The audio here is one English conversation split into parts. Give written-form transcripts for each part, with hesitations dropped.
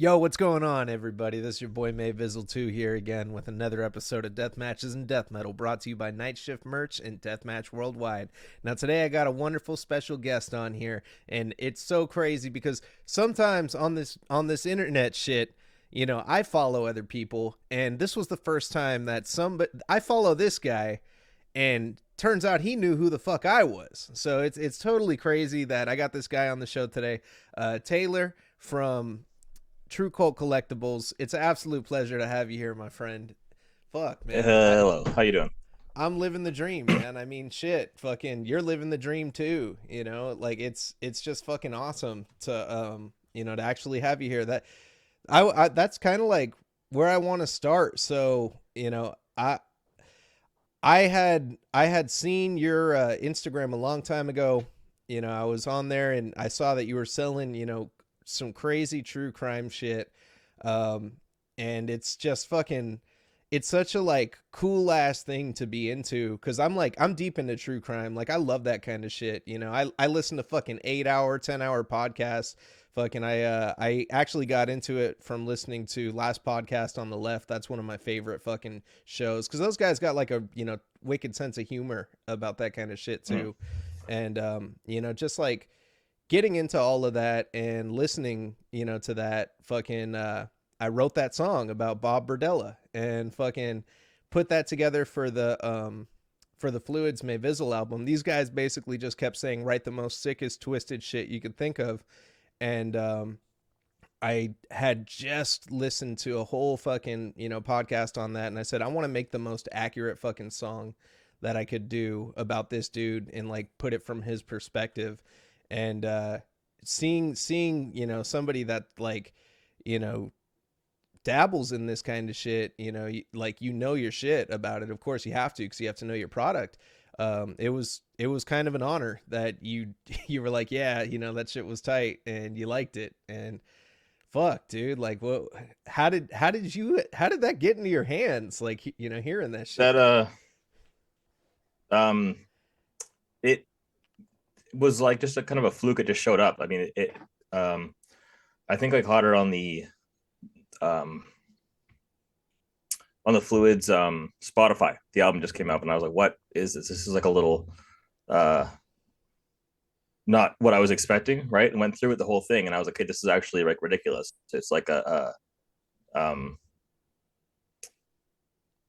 Yo, what's going on, everybody? This is your boy May Vizzle 2 here again with another episode of Deathmatches and Death Metal, brought to you by Night Shift Merch and Deathmatch Worldwide. Now, today I got a wonderful special guest on here, and it's so crazy because sometimes on this internet shit, I follow other people, and this was the first time that I follow this guy, and turns out he knew who the fuck I was. So it's totally crazy that I got this guy on the show today, Taylor from True Cult Collectibles. It's an absolute pleasure to have you here, my friend. Fuck, man. Hello, how you doing? I'm living the dream, man. I mean, shit, fucking, you're living the dream too. Like it's just fucking awesome to actually have you here. I that's kind of like where I want to start. So I had seen your Instagram a long time ago. I was on there and I saw that you were selling some crazy true crime shit. Um, and it's just fucking, it's such a like cool ass thing to be into because I'm deep into true crime. Like, I love that kind of shit. I listen to fucking 8 hour, 10 hour podcasts. Fucking, I actually got into it from listening to Last Podcast on the Left. That's one of my favorite fucking shows because those guys got like a wicked sense of humor about that kind of shit Mm. too. And just like getting into all of that and listening, to that fucking I wrote that song about Bob Berdella and fucking put that together for the Fluids May Vizzle album. These guys basically just kept saying write the most sickest twisted shit you could think of. And I had just listened to a whole fucking, podcast on that, and I said I want to make the most accurate fucking song that I could do about this dude and like put it from his perspective. And seeing somebody that like you know dabbles in this kind of shit, like your shit about it. Of course, you have to because you have to know your product. It was kind of an honor that you you were like, yeah, that shit was tight and you liked it. And fuck, dude, like, what? How did that get into your hands? Like, hearing that shit. That um it was like just a kind of a fluke. It just showed up. I mean, it I think I caught it um on the Fluids Spotify. The album just came up and I was like, what is this? This is like a little uh not what I was expecting, right? And went through it the whole thing and I was like, okay, this is actually like ridiculous. It's like a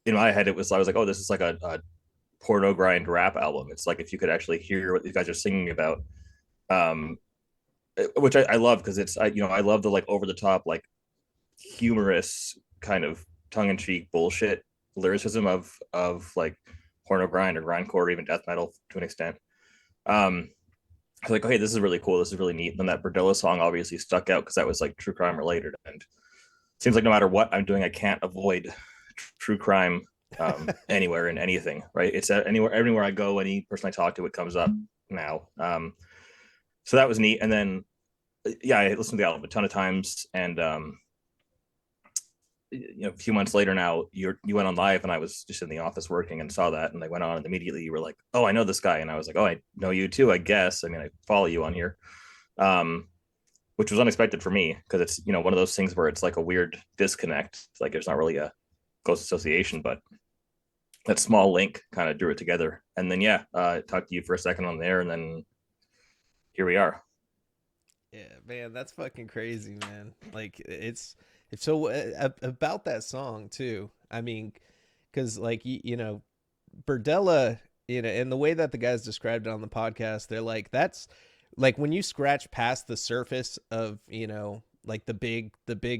in my head I was like, oh, this is like a porno grind rap album. It's like if you could actually hear what these guys are singing about, um, which I love because I love the like over the top like humorous kind of tongue in cheek bullshit lyricism of like porno grind or grindcore or even death metal to an extent. I was like, okay, this is really cool. This is really neat. And then that Berdella song obviously stuck out because that was like true crime related, and it seems like no matter what I'm doing, I can't avoid true crime anywhere in anything, right? It's anywhere I go, any person I talk to, it comes up now. So that was neat. And then, yeah, I listened to the album a ton of times. And, a few months later now, you went on live and I was just in the office working and saw that. And I went on and immediately you were like, oh, I know this guy. And I was like, oh, I know you too, I guess. I mean, I follow you on here. Um, which was unexpected for me because it's, one of those things where it's like a weird disconnect. Like there's not really a close association, but that small link kind of drew it together. And then yeah, talked to you for a second on there, and then here we are. Yeah, man, that's fucking crazy, man. Like, it's so about that song too. I mean, because like Berdella, and the way that the guys described it on the podcast, they're like, that's like when you scratch past the surface of like the big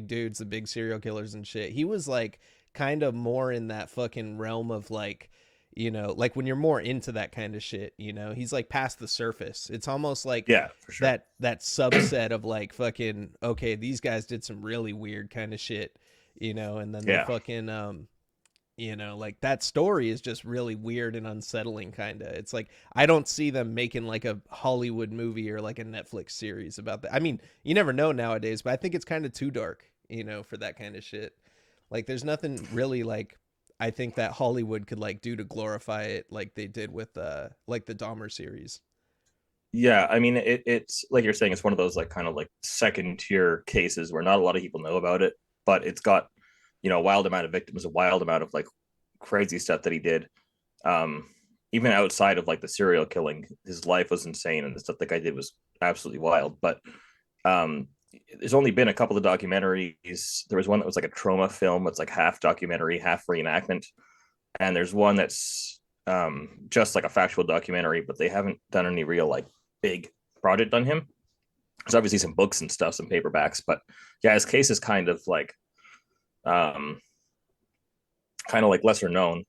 dudes, the big serial killers and shit. He was like kind of more in that fucking realm of like like when you're more into that kind of shit, he's like past the surface. It's almost like Yeah, for sure. that subset of like fucking, okay, these guys did some really weird kind of shit, and then they Yeah, fucking like that story is just really weird and unsettling kind of. It's like I don't see them making like a Hollywood movie or like a Netflix series about that. I mean, you never know nowadays, but I think it's kind of too dark, for that kind of shit. Like there's nothing really like I think that Hollywood could like do to glorify it like they did with like the Dahmer series. Yeah, I mean it's like you're saying, it's one of those like kind of like second tier cases where not a lot of people know about it, but it's got, a wild amount of victims, a wild amount of like crazy stuff that he did. Um, Even outside of like the serial killing, his life was insane, and the stuff that guy did was absolutely wild. But um, there's only been a couple of documentaries. There was one that was like a trauma film. It's like half documentary, half reenactment, and there's one that's just like a factual documentary, but they haven't done any real like big project on him. There's obviously some books and stuff, some paperbacks, but yeah, his case is um, kind of like lesser known.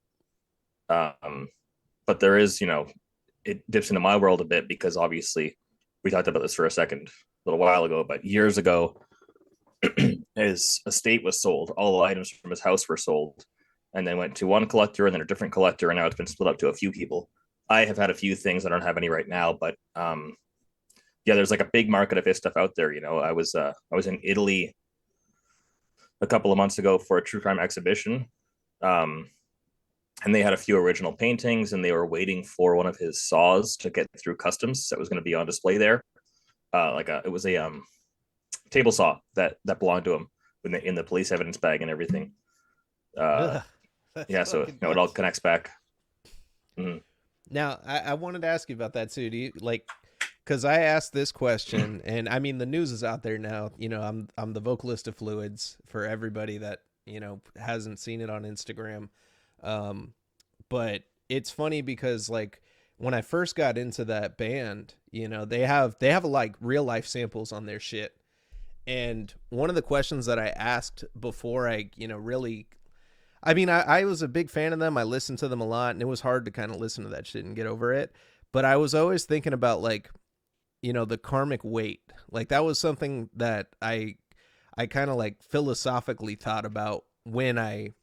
Um, but there is, it dips into my world a bit because obviously we talked about this for a second a little while ago, but years ago, his estate was sold. All the items from his house were sold, and then went to one collector and then a different collector, and now it's been split up to a few people. I have had a few things. I don't have any right now, but yeah, there's like a big market of his stuff out there. I was in Italy a couple of months ago for a true crime exhibition, um, and they had a few original paintings, and they were waiting for one of his saws to get through customs that was going to be on display there. It was a table saw that belonged to him in the police evidence bag and everything. Uh, Ugh, that's yeah, so fucking it all nuts. connects back. Mhm. Now, I wanted to ask you about that too. Do you like? Because I asked this question, and I mean the news is out there now. I'm the vocalist of Fluids for everybody that hasn't seen it on Instagram. Um, but it's funny because like when I first got into that band, they have like real life samples on their shit. And one of the questions that I asked before I, really, I mean, I was a big fan of them. I listened to them a lot, and it was hard to kind of listen to that shit and get over it. But I was always thinking about like, the karmic weight. Like that was something that I kind of like philosophically thought about when I,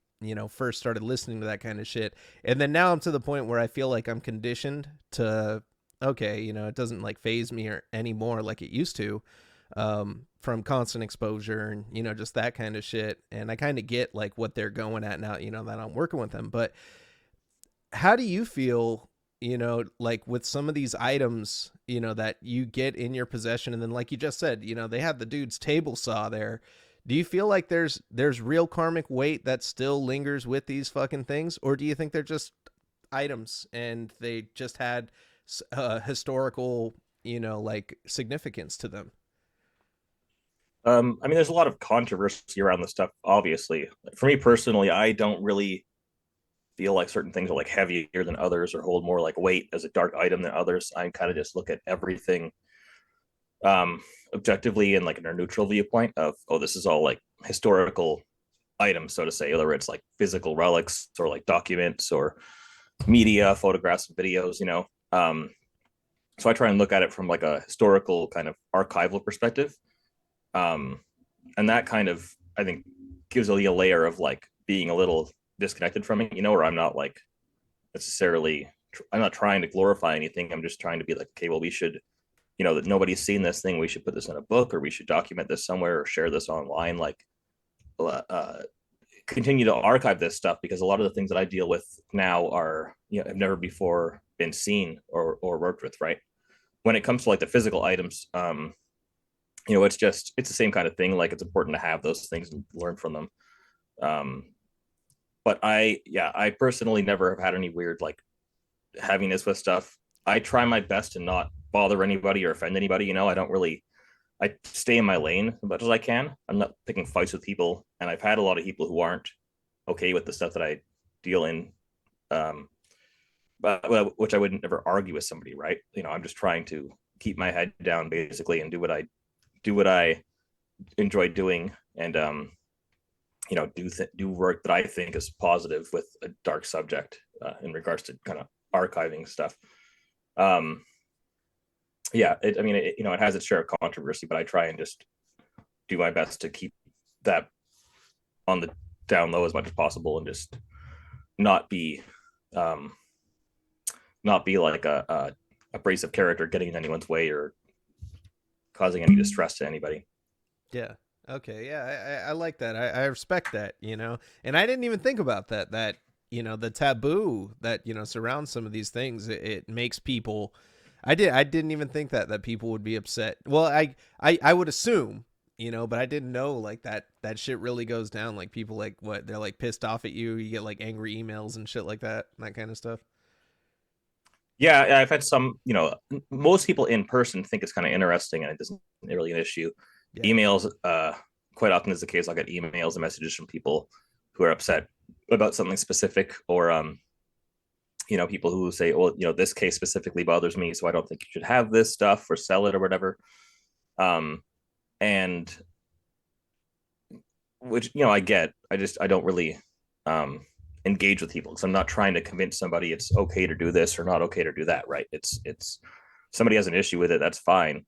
first started listening to that kind of shit. And then now I'm to the point where I feel like I'm conditioned to, okay, it doesn't like phase me or anymore like it used to, from constant exposure and, just that kind of shit. And I kind of get like what they're going at now, that I'm working with them. But how do you feel, like with some of these items, that you get in your possession, and then like you just said, they had the dude's table saw there. Do you feel like there's real karmic weight that still lingers with these fucking things, or do you think they're just items and they just had historical, like significance to them? I mean, there's a lot of controversy around this stuff. Obviously, for me personally, I don't really feel like certain things are like heavier than others or hold more like weight as a dark item than others. I kind of just look at everything objectively and like in a neutral viewpoint of, oh, this is all like historical items, so to say, whether it's like physical relics or like documents or media, photographs and videos, so I try and look at it from like a historical kind of archival perspective. Um, and that kind of, I think, gives a layer of like being a little disconnected from it, where I'm not like necessarily, I'm not trying to glorify anything. I'm just trying to be like, okay, well, we should, that nobody's seen this thing. We should put this in a book, or we should document this somewhere, or share this online. Like, uh, continue to archive this stuff, because a lot of the things that I deal with now are, have never before been seen or worked with, right? When it comes to like the physical items, it's the same kind of thing. Like, it's important to have those things and learn from them. Um, but I personally never have had any weird like heaviness with stuff. I try my best to not bother anybody or offend anybody. I don't really, I stay in my lane as much as I can. I'm not picking fights with people, and I've had a lot of people who aren't okay with the stuff that I deal in, um, but which I would never argue with somebody, right? I'm just trying to keep my head down basically and do what I enjoy doing, and do work that I think is positive with a dark subject, in regards to kind of archiving stuff. Um, yeah, I mean, it has its share of controversy, but I try and just do my best to keep that on the down low as much as possible, and just not be um, not be like a abrasive character getting in anyone's way or causing any distress to anybody. Yeah. Okay. Yeah. I like that. I respect that, and I didn't even think about that, the taboo that, surrounds some of these things. It makes people, I didn't even think that people would be upset. Well, I would assume, but I didn't know like that shit really goes down. Like people like what they're like pissed off at you. You get like angry emails and shit like that kind of stuff. Yeah, I've had some, most people in person think it's kind of interesting and it isn't really an issue. Yeah, Emails, quite often is the case. I'll get emails and messages from people who are upset about something specific, or people who say, well, this case specifically bothers me, so I don't think you should have this stuff or sell it or whatever. Um, and which, I get. I don't really um engage with people because I'm not trying to convince somebody it's okay to do this or not okay to do that, right? It's somebody has an issue with it, that's fine.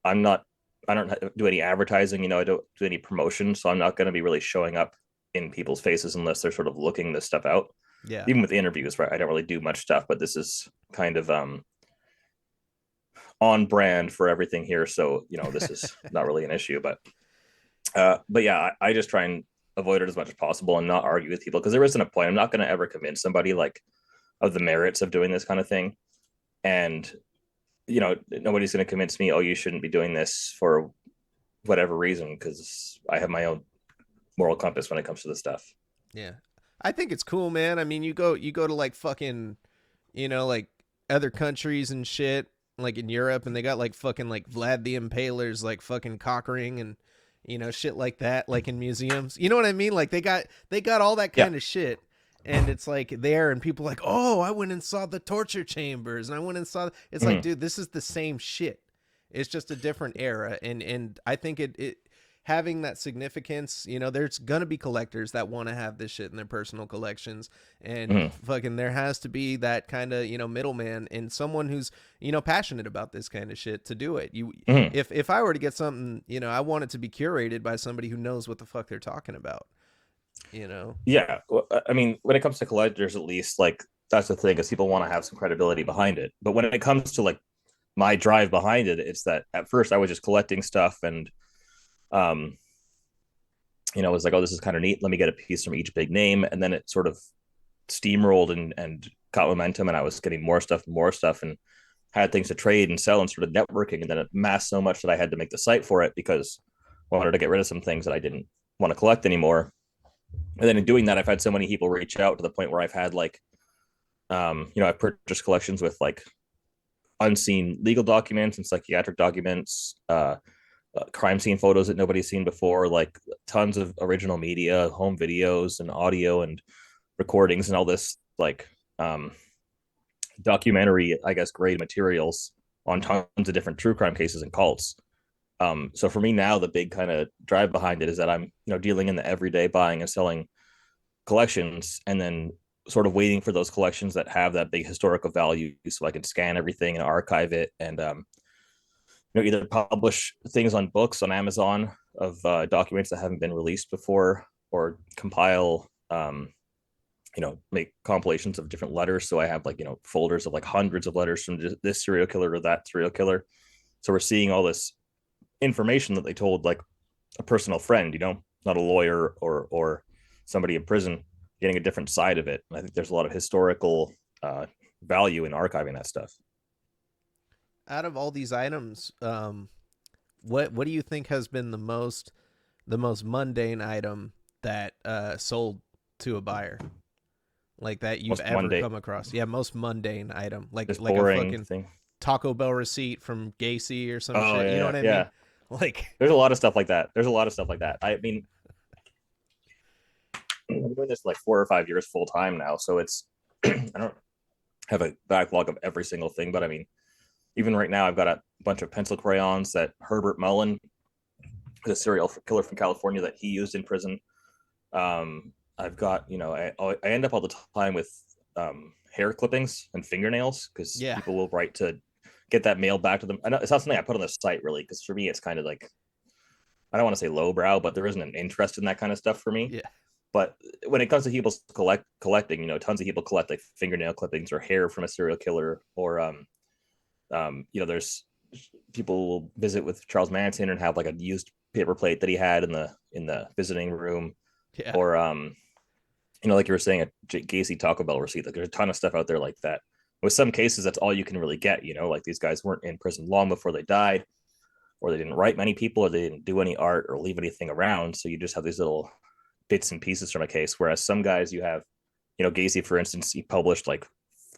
I'm not I don't do any advertising, I don't do any promotion, so I'm not going to be really showing up in people's faces unless they're sort of looking this stuff out. yeah, Even with interviews, right? I don't really do much stuff, but this is kind of on brand for everything here, so this is not really an issue. But yeah, I just try and avoid it as much as possible and not argue with people because there isn't a point. I'm not going to ever convince somebody like of the merits of doing this kind of thing. And nobody's going to convince me, oh, you shouldn't be doing this for whatever reason, because I have my own moral compass when it comes to this stuff. yeah. I think it's cool, man. I mean, you go to like fucking, like other countries and shit, like in Europe, and they got like fucking like Vlad the Impaler's like fucking cock ring and shit like that, like in museums. You know what I mean? Like they got all that Yeah. kind of shit, and it's like there, and people like, oh, I went and saw the torture chambers, and I went and saw. It's like, Mm-hmm. dude, this is the same shit. It's just a different era, and I think it having that significance, there's gonna be collectors that want to have this shit in their personal collections, and Mm-hmm. fucking there has to be that kind of middleman and someone who's passionate about this kind of shit to do it. Mm-hmm. If I were to get something, I want it to be curated by somebody who knows what the fuck they're talking about. You know? Yeah, well, I mean, when it comes to collectors, at least, like, that's the thing, is people want to have some credibility behind it. But when it comes to like my drive behind it, it's that at first I was just collecting stuff, and um it was like, oh, this is kind of neat, let me get a piece from each big name, and then it sort of steamrolled and caught momentum, and I was getting more stuff, and had things to trade and sell and sort of networking, and then it massed so much that I had to make the site for it because I wanted to get rid of some things that I didn't want to collect anymore. And then in doing that, I've had so many people reach out to the point where I've had like I've purchased collections with like unseen legal documents and psychiatric documents, crime scene photos that nobody's seen before, like tons of original media, home videos and audio and recordings and all this like documentary, I guess, grade materials on tons of different true crime cases and cults. So for me now, the big kind of drive behind it is that I'm, dealing in the everyday buying and selling collections, and then sort of waiting for those collections that have that big historical value, so I can scan everything and archive it, and either publish things on books on Amazon of documents that haven't been released before, or compile make compilations of different letters. So I have like, folders of like hundreds of letters from this serial killer to that serial killer. So we're seeing all this information that they told like a personal friend, not a lawyer or somebody in prison, getting a different side of it. And I think there's a lot of historical value in archiving that stuff. Out of all these items, what do you think has been the most mundane item that sold to a buyer? Like that you've Most ever Monday, come across? Yeah, most mundane item. Like this like a boring fucking thing. Taco Bell receipt from Gacy or some Oh shit. You know yeah, what I mean? yeah. Like, There's a lot of stuff like that. There's a lot of stuff like that. I mean, I'm doing this like 4 or 5 years full time now, so it's I don't have a backlog of every single thing, but I mean, even right now, I've got a bunch of pencil crayons that Herbert Mullen, the serial killer from California, that he used in prison. I've got, I end up all the time with hair clippings and fingernails because yeah, people will write to get that mail back to them. I know it's not something I put on the site really, because for me, it's kind of like, I don't want to say lowbrow, but there isn't an interest in that kind of stuff for me. yeah, But when it comes to people collecting, tons of people collect like fingernail clippings or hair from a serial killer, or there's people will visit with Charles Manson and have like a used paper plate that he had in the visiting room, yeah. or like you were saying, a Gacy Taco Bell receipt. Like there's a ton of stuff out there like that. With some cases, that's all you can really get. You know, like these guys weren't in prison long before they died, or they didn't write many people, or they didn't do any art or leave anything around. So you just have these little bits and pieces from a case. Whereas some guys, you have, you know, Gacy, for instance, he published like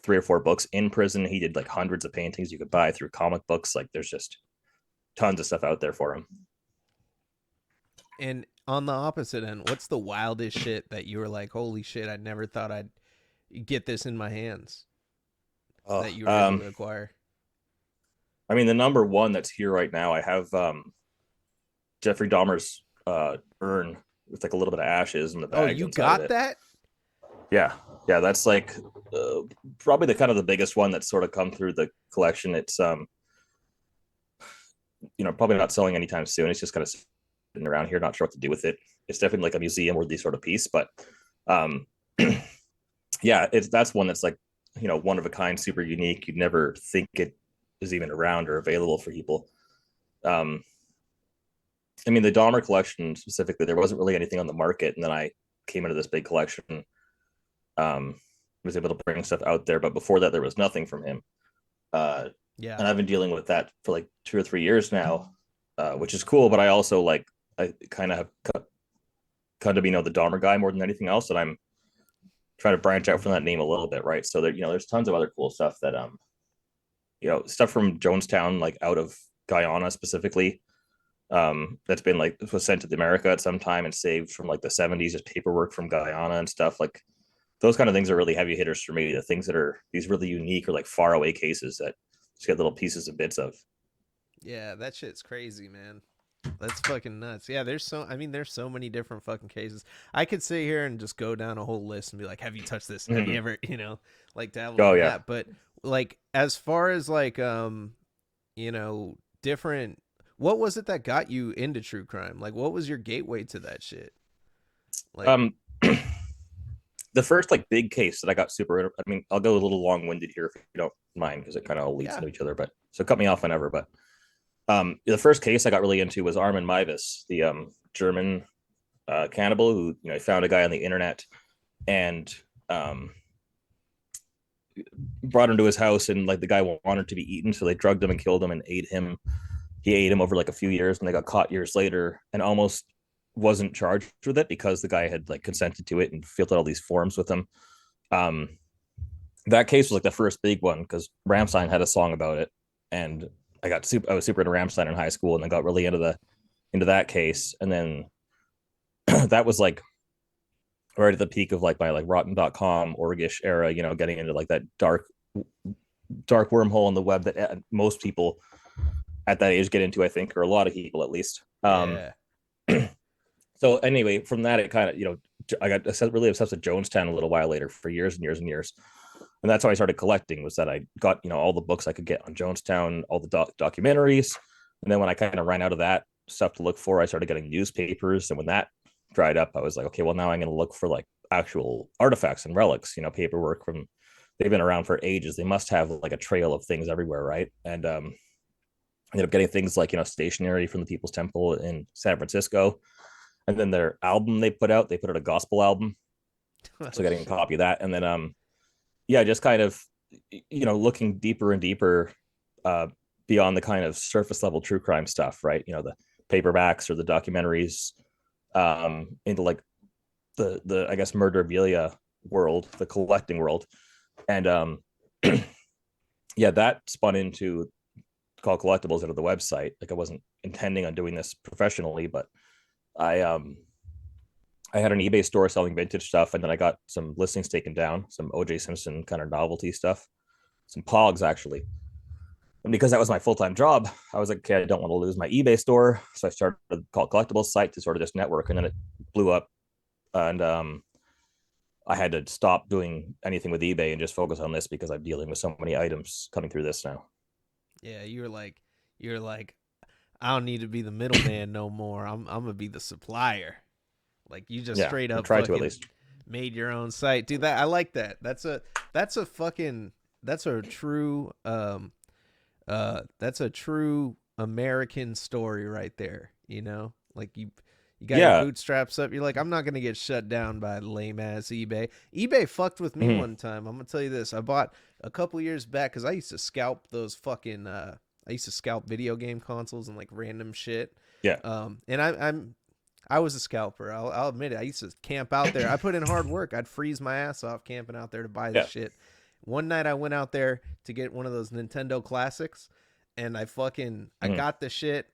3 or 4 books in prison. He did like hundreds of paintings you could buy through comic books. Like there's just tons of stuff out there for him. And on the opposite end, what's the wildest shit that you were like, holy shit, I never thought I'd get this in my hands Oh, that you were able to acquire? I mean, the number one that's here right now, I have Jeffrey Dahmer's urn with like a little bit of ashes in the Oh, bag you inside of got it. that? Yeah, yeah, that's like probably the kind of the biggest one that's sort of come through the collection. It's you know, probably not selling anytime soon. It's just kind of sitting around here, not sure what to do with it. It's definitely like a museum worthy sort of piece, but um, yeah, it's that's one that's like, you know, one of a kind, super unique. You'd never think it is even around or available for people. Um, I mean, the Dahmer collection specifically, there wasn't really anything on the market, and then I came into this big collection. Um, was able to bring stuff out there, but before that, there was nothing from him. Uh, Yeah. and I've been dealing with that for like 2 or 3 years now, which is cool. But I also like I kind of have come to be know the Dahmer guy more than anything else, and I'm trying to branch out from that name a little bit, right? So there, you know, there's tons of other cool stuff that you know, stuff from Jonestown, like out of Guyana specifically, that's been like was sent to America at some time and saved from like the 70s as paperwork from Guyana and stuff. Like those kind of things are really heavy hitters for me. The things that are these really unique or like far away cases that just get little pieces and bits of. Yeah, that shit's crazy, man. That's fucking nuts. Yeah, there's so many different fucking cases. I could sit here and just go down a whole list and be like, have you touched this? Have you Mm-hmm. ever, like dabbled Oh in yeah. that? But like as far as like different what was it that got you into true crime? Like what was your gateway to that shit? Like Um, the first like big case that I got super. I mean, I'll go a little long winded here if you don't mind because it kind of all leads yeah. into each other. But so cut me off whenever. But the first case I got really into was Armin Meiwes, the German cannibal who, you know, found a guy on the internet and um, brought him to his house, and like the guy wanted to be eaten, so they drugged him and killed him and ate him. He ate him over like a few years, and they got caught years later, and almost wasn't charged with it because the guy had like consented to it and filled out all these forms with him. Um, that case was like the first big one because Ramstein had a song about it, and I was super into Ramstein in high school, and then got really into that case, and then that was like right at the peak of like my like rotten.com orgish era, you know, getting into like that dark wormhole in the web that most people at that age get into, I think, or a lot of people at least. Yeah. So anyway, from that, it kind of, you know, I got really obsessed with Jonestown a little while later for years and years and years. And that's how I started collecting, was that I got, you know, all the books I could get on Jonestown, all the documentaries. And then when I kind of ran out of that stuff to look for, I started getting newspapers. And when that dried up, I was like, okay, well, now I'm going to look for like actual artifacts and relics, you know, paperwork from, they've been around for ages. They must have like a trail of things everywhere, right? And ended up getting things like, you know, stationery from the People's Temple in San Francisco, and then their album they put out a gospel album, Oh so getting a shit. copy of that, and then yeah, just kind of, you know, looking deeper and deeper uh beyond the kind of surface level true crime stuff, right? You know, the paperbacks or the documentaries, into like the I guess murderabilia world, the collecting world, and yeah, that spun into called Collectibles out of the website. Like I wasn't intending on doing this professionally, but I I had an eBay store selling vintage stuff, and then I got some listings taken down, some OJ Simpson kind of novelty stuff, some Pogs actually. And because that was my full time job, I was like, okay, I don't want to lose my eBay store, so I started a called Collectibles site to sort of just network, and then it blew up, and I had to stop doing anything with eBay and just focus on this because I'm dealing with so many items coming through this now. Yeah, you're like I don't need to be the middleman no more. I'm gonna be the supplier. Like you just Yeah, straight or up try to at fucking least. made your own site. Dude, that I like that. That's a fucking that's a true American story right there, you know? Like You got your Yeah. bootstraps up. You're like, I'm not gonna get shut down by lame ass eBay. eBay fucked with me Mhm. one time. I'm gonna tell you this. I bought a couple years back because I used to scalp those fucking. I used to scalp video game consoles and like random shit. Yeah. And I was a scalper. I'll admit it. I used to camp out there. I put in hard work. I'd freeze my ass off camping out there to buy this Yeah. shit. One night I went out there to get one of those Nintendo classics, and I Mhm. got the shit,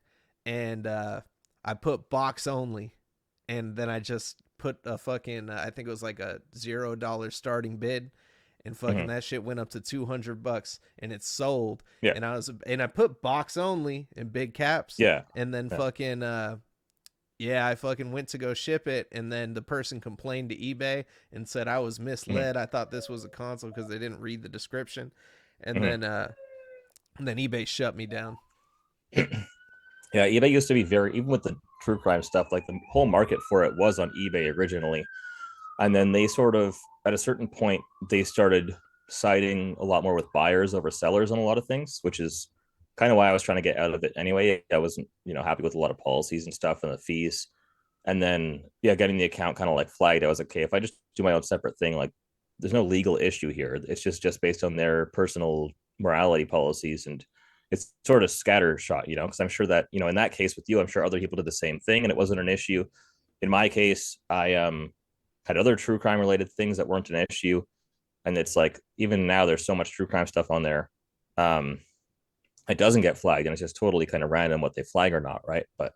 and I put box only, and then I just put a fucking I think it was like a $0 starting bid, and fucking Mhm. that shit went up to $200, and it sold, Yeah. and I put box only in big caps, Yeah. and then Yeah. fucking yeah, I fucking went to go ship it, and then the person complained to eBay and said I was Mhm. misled. I thought this was a console because they didn't read the description, and Mhm. then eBay shut me down. Yeah, eBay used to be very, even with the true crime stuff, like the whole market for it was on eBay originally. And then they sort of, at a certain point, they started siding a lot more with buyers over sellers on a lot of things, which is kind of why I was trying to get out of it anyway. I wasn't, happy with a lot of policies and stuff and the fees. And then, yeah, getting the account kind of like flagged. I was like, okay, if I just do my own separate thing, like there's no legal issue here. It's just based on their personal morality policies. And it's sort of scattershot, because I'm sure that, in that case with you, I'm sure other people did the same thing and it wasn't an issue. In my case, I had other true crime related things that weren't an issue. And it's like, even now, there's so much true crime stuff on there. Um, it doesn't get flagged and it's just totally kind of random what they flag or not. Right. But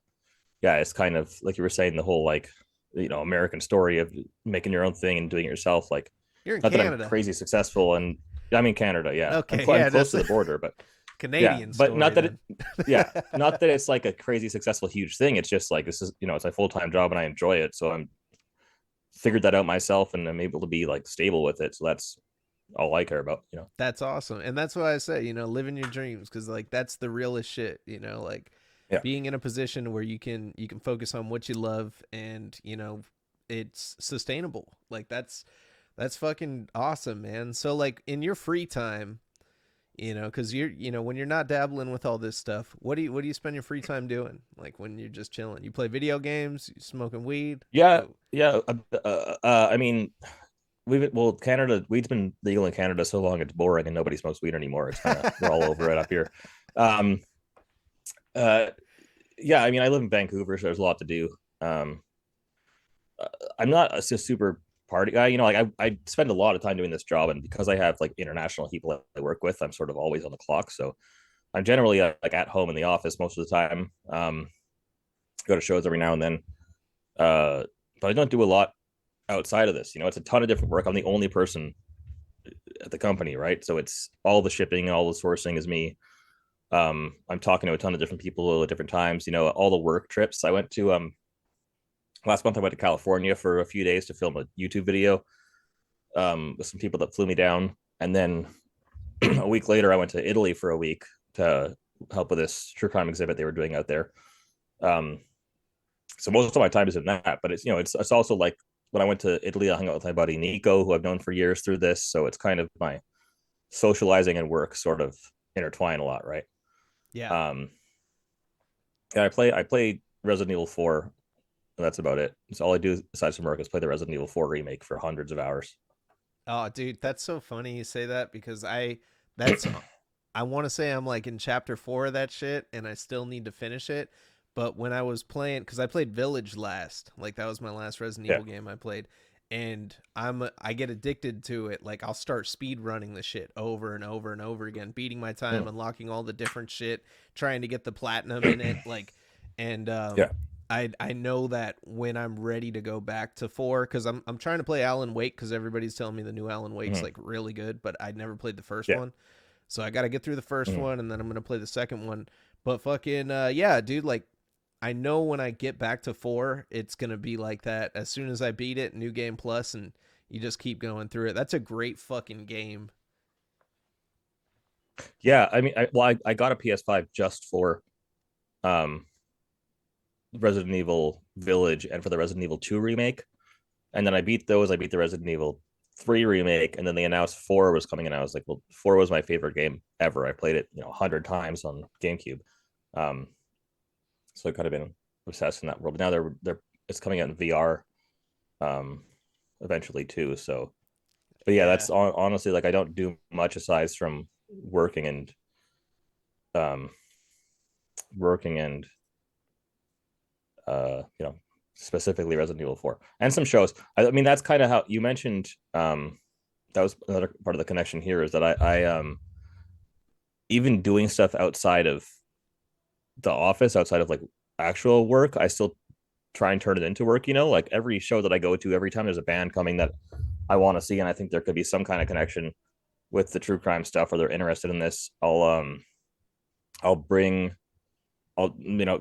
yeah, it's kind of like you were saying, the whole like, American story of making your own thing and doing it yourself. Like, You're in not that I'm Canada. crazy successful, and I mean Canada, yeah, Okay, I'm yeah, close that's to a the border, but yeah, Canadian but story not that it, then. yeah, not that it's like a crazy successful huge thing. It's just like this is it's my full time job and I enjoy it, so I'm figured that out myself and I'm able to be like stable with it. So that's all I care about. That's awesome. And that's why I say, living your dreams, cuz like that's the realest shit, like Yeah. being in a position where you can focus on what you love, and, it's sustainable. Like that's fucking awesome, man. So like in your free time, cuz when you're not dabbling with all this stuff, what do you spend your free time doing? Like when you're just chilling. You play video games, you smoking weed? Yeah, What? yeah. I mean, Canada, weed's been legal in Canada so long it's boring and nobody smokes weed anymore. It's kind of we're all over it up here. Um, uh, yeah, I mean, I live in Vancouver, so there's a lot to do. Um, uh, I'm not a super party guy. Like I spend a lot of time doing this job, and because I have like international people I work with, I'm sort of always on the clock. So I'm generally like at home in the office most of the time. Go to shows every now and then, but I don't do a lot outside of this. It's a ton of different work. I'm the only person at the company, right? So it's all the shipping, all the sourcing is me. I'm talking to a ton of different people at different times. All the work trips. I went to last month. I went to California for a few days to film a YouTube video with some people that flew me down, and then a week later, I went to Italy for a week to help with this true crime exhibit they were doing out there. Um, so most of my time is in that, but it's also like when I went to Italy, I hung out with my buddy Nico, who I've known for years through this. So it's kind of my socializing and work sort of intertwine a lot, right? Yeah. Um, yeah, I play Resident Evil 4, and that's about it. It's all I do besides from work is play the Resident Evil 4 remake for hundreds of hours. Oh, dude, that's so funny you say that because that's I want to say I'm like in chapter 4 of that shit, and I still need to finish it. But when I was playing, because I played Village last, like that was my last Resident Yeah. Evil game I played, and I get addicted to it. Like I'll start speed running the shit over and over and over again, beating my time, Mm. unlocking all the different shit, trying to get the platinum in it, like, and Yeah. I know that when I'm ready to go back to 4, because I'm trying to play Alan Wake, because everybody's telling me the new Alan Wake's Mm. like really good, but I never played the first Yeah. one. So I got to get through the first Mm. one, and then I'm gonna play the second one. But fucking yeah, dude, like I know when I get back to 4, it's gonna be like that. As soon as I beat it, new game plus, and you just keep going through it. That's a great fucking game. Yeah. I mean, I got a PS5 just for um Resident Evil Village and for the Resident Evil 2 remake. And then I beat those. I beat the Resident Evil 3 remake, and then they announced 4 was coming, and I was like, well, 4 was my favorite game ever. I played it, 100 times on GameCube. Um, so I've kind of been obsessed in that world. But now they're it's coming out in VR um eventually too. So, but yeah, Yeah. that's honestly like I don't do much aside from working and um working and you know, specifically Resident Evil 4 and some shows. I mean, that's kind of how you mentioned. That was another part of the connection here is that I even doing stuff outside of the office, outside of like actual work, I still try and turn it into work. You know, like every show that I go to, every time there's a band coming that I want to see, and I think there could be some kind of connection with the true crime stuff, or they're interested in this. I'll bring I'll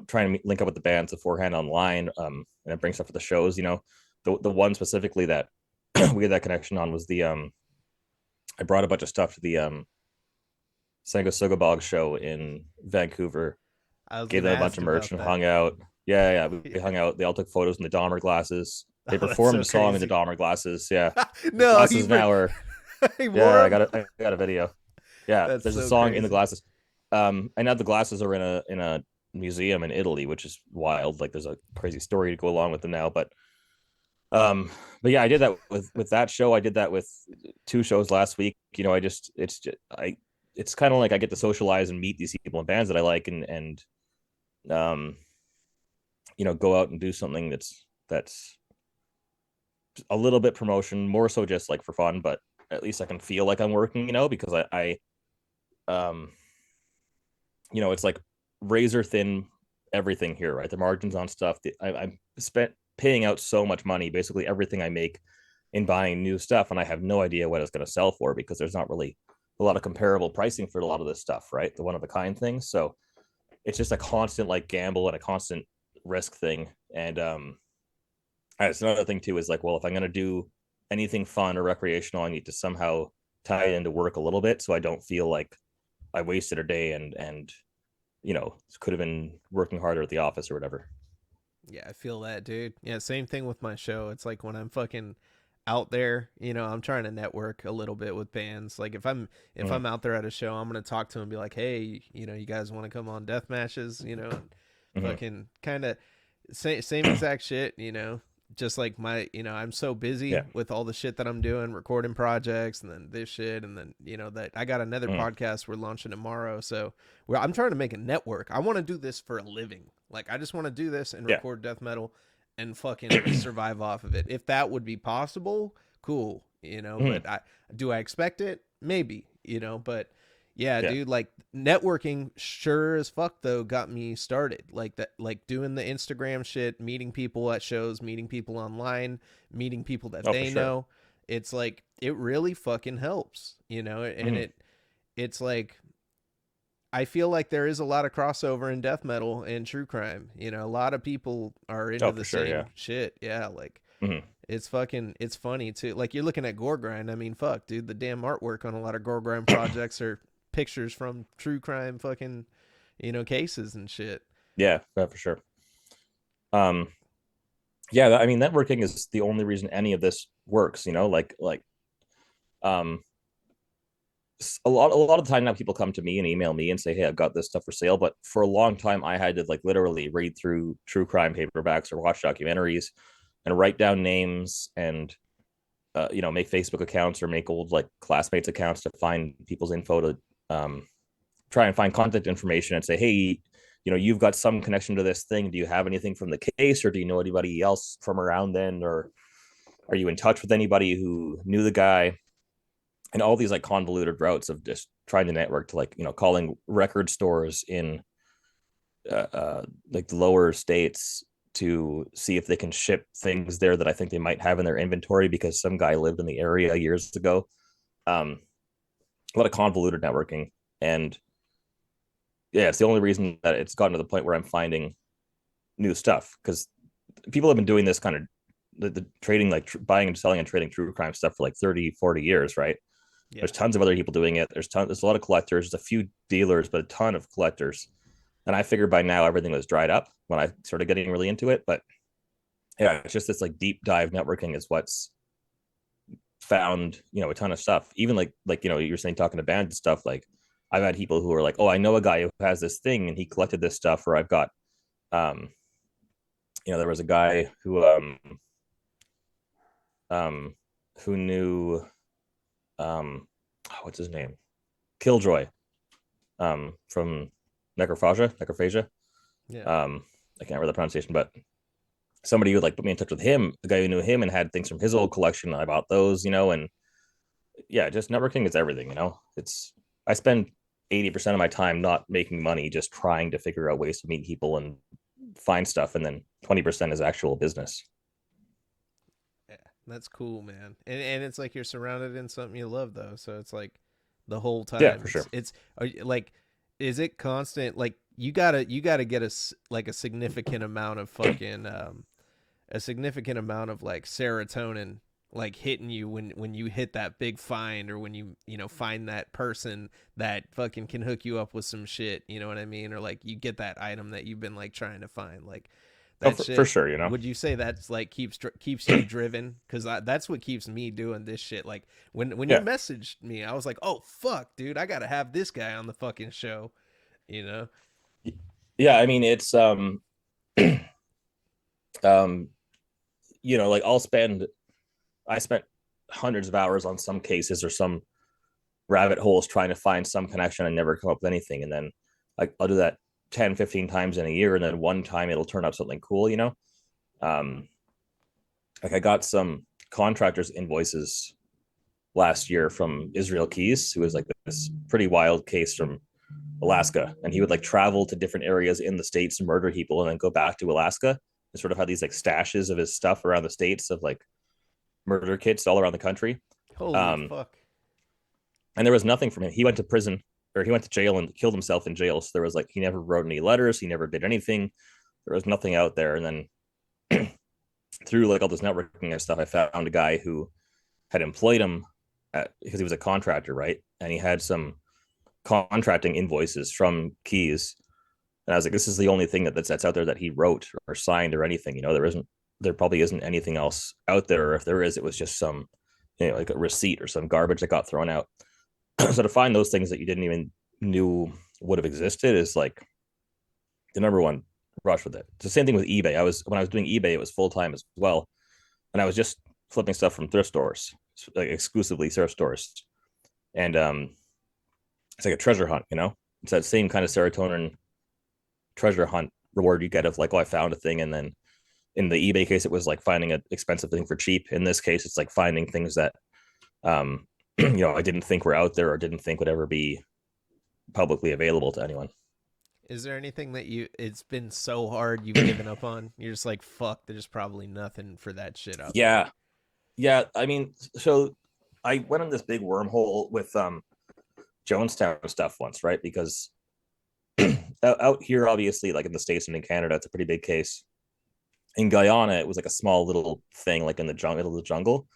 try and link up with the bands beforehand online, and bring stuff to the shows. You know, the one specifically that we had that connection on was the I brought a bunch of stuff to the Sango Sugabog show in Vancouver. I was Gave gonna them a bunch ask of merch about and that. hung out. Yeah, yeah, we Yeah. hung out. They all took photos in the Dahmer glasses. They Oh, that's performed so a song in the crazy. Dahmer glasses. Yeah, the No, glasses now are. he Yeah, wore him. I got a video. Yeah, That's there's a so song in the crazy. glasses. And now the glasses are in a museum in Italy, which is wild. Like there's a crazy story to go along with them now. Um, but yeah, I did that with that show. I did that with two shows last week. You know, I just it's just I it's kind of like I get to socialize and meet these people and bands that I like, and um go out and do something that's a little bit promotion, more so just like for fun, but at least I can feel like I'm working, because I it's like razor thin everything here, right? The margins on stuff. I'm spent paying out so much money, basically everything I make in buying new stuff, and I have no idea what it's going to sell for because there's not really a lot of comparable pricing for a lot of this stuff, right? The one of a kind things. So it's just a constant like gamble and a constant risk thing. And it's another thing too is like, well, if I'm going to do anything fun or recreational, I need to somehow tie it into work a little bit so I don't feel like I wasted a day and could have been working harder at the office or whatever. Yeah, I feel that, dude. Yeah, same thing with my show. It's like when I'm fucking out there, I'm trying to network a little bit with bands. Like if Mm-hmm. I'm out there at a show, I'm gonna talk to them and be like, hey, you guys want to come on death matches? And Mm-hmm. fucking kind of same exact shit. Just like I'm so busy Yeah. with all the shit that I'm doing, recording projects, and then this shit, and then that I got another Mm-hmm. podcast we're launching tomorrow. So I'm trying to make a network. I want to do this for a living. Like I just want to do this and Yeah. record death metal and fucking survive off of it. If that would be possible, cool. Mm-hmm. But I expect it? Maybe. But yeah, Yeah. dude, like networking sure as fuck though got me started. Like that, like doing the Instagram shit, meeting people at shows, meeting people online, meeting people that Oh, for they sure. know. It's like it really fucking helps, and Mm-hmm. it's like I feel like there is a lot of crossover in death metal and true crime. A lot of people are into Oh, the for sure. Yeah. same shit. Yeah, like Mm-hmm. it's funny too. Like you're looking at gore grind. I mean, fuck, dude, the damn artwork on a lot of gore grind projects are pictures from true crime fucking, cases and shit. Yeah, for sure. Um, yeah, I mean, networking is the only reason any of this works. Um, a lot of the time now people come to me and email me and say, hey, I've got this stuff for sale. But for a long time I had to like literally read through true crime paperbacks or watch documentaries and write down names and make Facebook accounts or make old like classmates accounts to find people's info to um, try and find contact information and say, hey, you've got some connection to this thing. Do you have anything from the case, or do you know anybody else from around then, or are you in touch with anybody who knew the guy? And all these like convoluted routes of just trying to network to like calling record stores in like the lower states to see if they can ship things there that I think they might have in their inventory because some guy lived in the area years ago. A lot of convoluted networking, and yeah, it's the only reason that it's gotten to the point where I'm finding new stuff because people have been doing this kind of the trading, like buying and selling and trading true crime stuff for like 30, 40 years, right? Yeah. There's tons of other people doing it. There's a lot of collectors, there's a few dealers, but a ton of collectors. And I figured by now everything was dried up when I started getting really into it. But yeah, it's just this like deep dive networking is what's found, a ton of stuff. Even like you were saying talking to bands and stuff, like I've had people who are like, oh, I know a guy who has this thing and he collected this stuff, or I've got um There was a guy um who knew what's his name, Killjoy, from Necrophagia. Yeah. um I can't remember the pronunciation, but somebody would like put me in touch with him, the guy who knew him and had things from his old collection. I bought those, and yeah, just networking is everything. It's I spend 80% of my time not making money, just trying to figure out ways to meet people and find stuff, and then 20% is actual business. Yeah, that's cool, man. And it's like you're surrounded in something you love though, so it's like the whole Yeah, time for sure. it's like is it constant like you got to get like a significant amount of fucking a significant amount of like serotonin like hitting you when you hit that big find or when you find that person that fucking can hook you up with some shit, you know what I mean, or like you get that item that you've been like trying to find, like Oh, that for shit. sure. Would you say that's like keeps you driven? Because that's what keeps me doing this shit. Like when you Yeah, messaged me, I was like, oh fuck, dude, I gotta have this guy on the fucking show. You know? yeah. I mean, it's um, like I spent hundreds of hours on some cases or some rabbit holes trying to find some connection and never come up with anything. And then I'll do that 10, 15 times in a year. And then one time it'll turn up something cool. Um, like I got some contractors' invoices last year from Israel Keys, who was like this pretty wild case from Alaska. And he would like travel to different areas in the States and murder people and then go back to Alaska and sort of had these like stashes of his stuff around the States of like murder kits all around the country. Holy Um, fuck. and there was nothing from him. He went to prison, or he went to jail and killed himself in jail. So there was like he never wrote any letters, he never did anything. There was nothing out there. And then through like all this networking and stuff, I found a guy who had employed him because he was a contractor, right? And he had some contracting invoices from Keys. And I was like, this is the only thing that's out there that he wrote or signed or anything. There probably isn't anything else out there. Or if there is, it was just some, like a receipt or some garbage that got thrown out. So to find those things that you didn't even knew would have existed is like the number one rush with it. It's the same thing with eBay. When I was doing eBay, it was full time as well, and I was just flipping stuff from thrift stores, like exclusively thrift stores, and it's like a treasure hunt. It's that same kind of serotonin treasure hunt reward you get of like, oh, I found a thing, and then in the eBay case, it was like finding an expensive thing for cheap. In this case, it's like finding things that um, I didn't think were out there or didn't think would ever be publicly available to anyone. Is there anything that it's been so hard you've given up on? You're just like, fuck, there's probably nothing for that shit out there. Yeah, yeah. I mean, so I went on this big wormhole with Jonestown stuff once, right? Because out here, obviously, like in the States and in Canada, it's a pretty big case. In Guyana, it was like a small little thing, like in the jungle, middle of the jungle.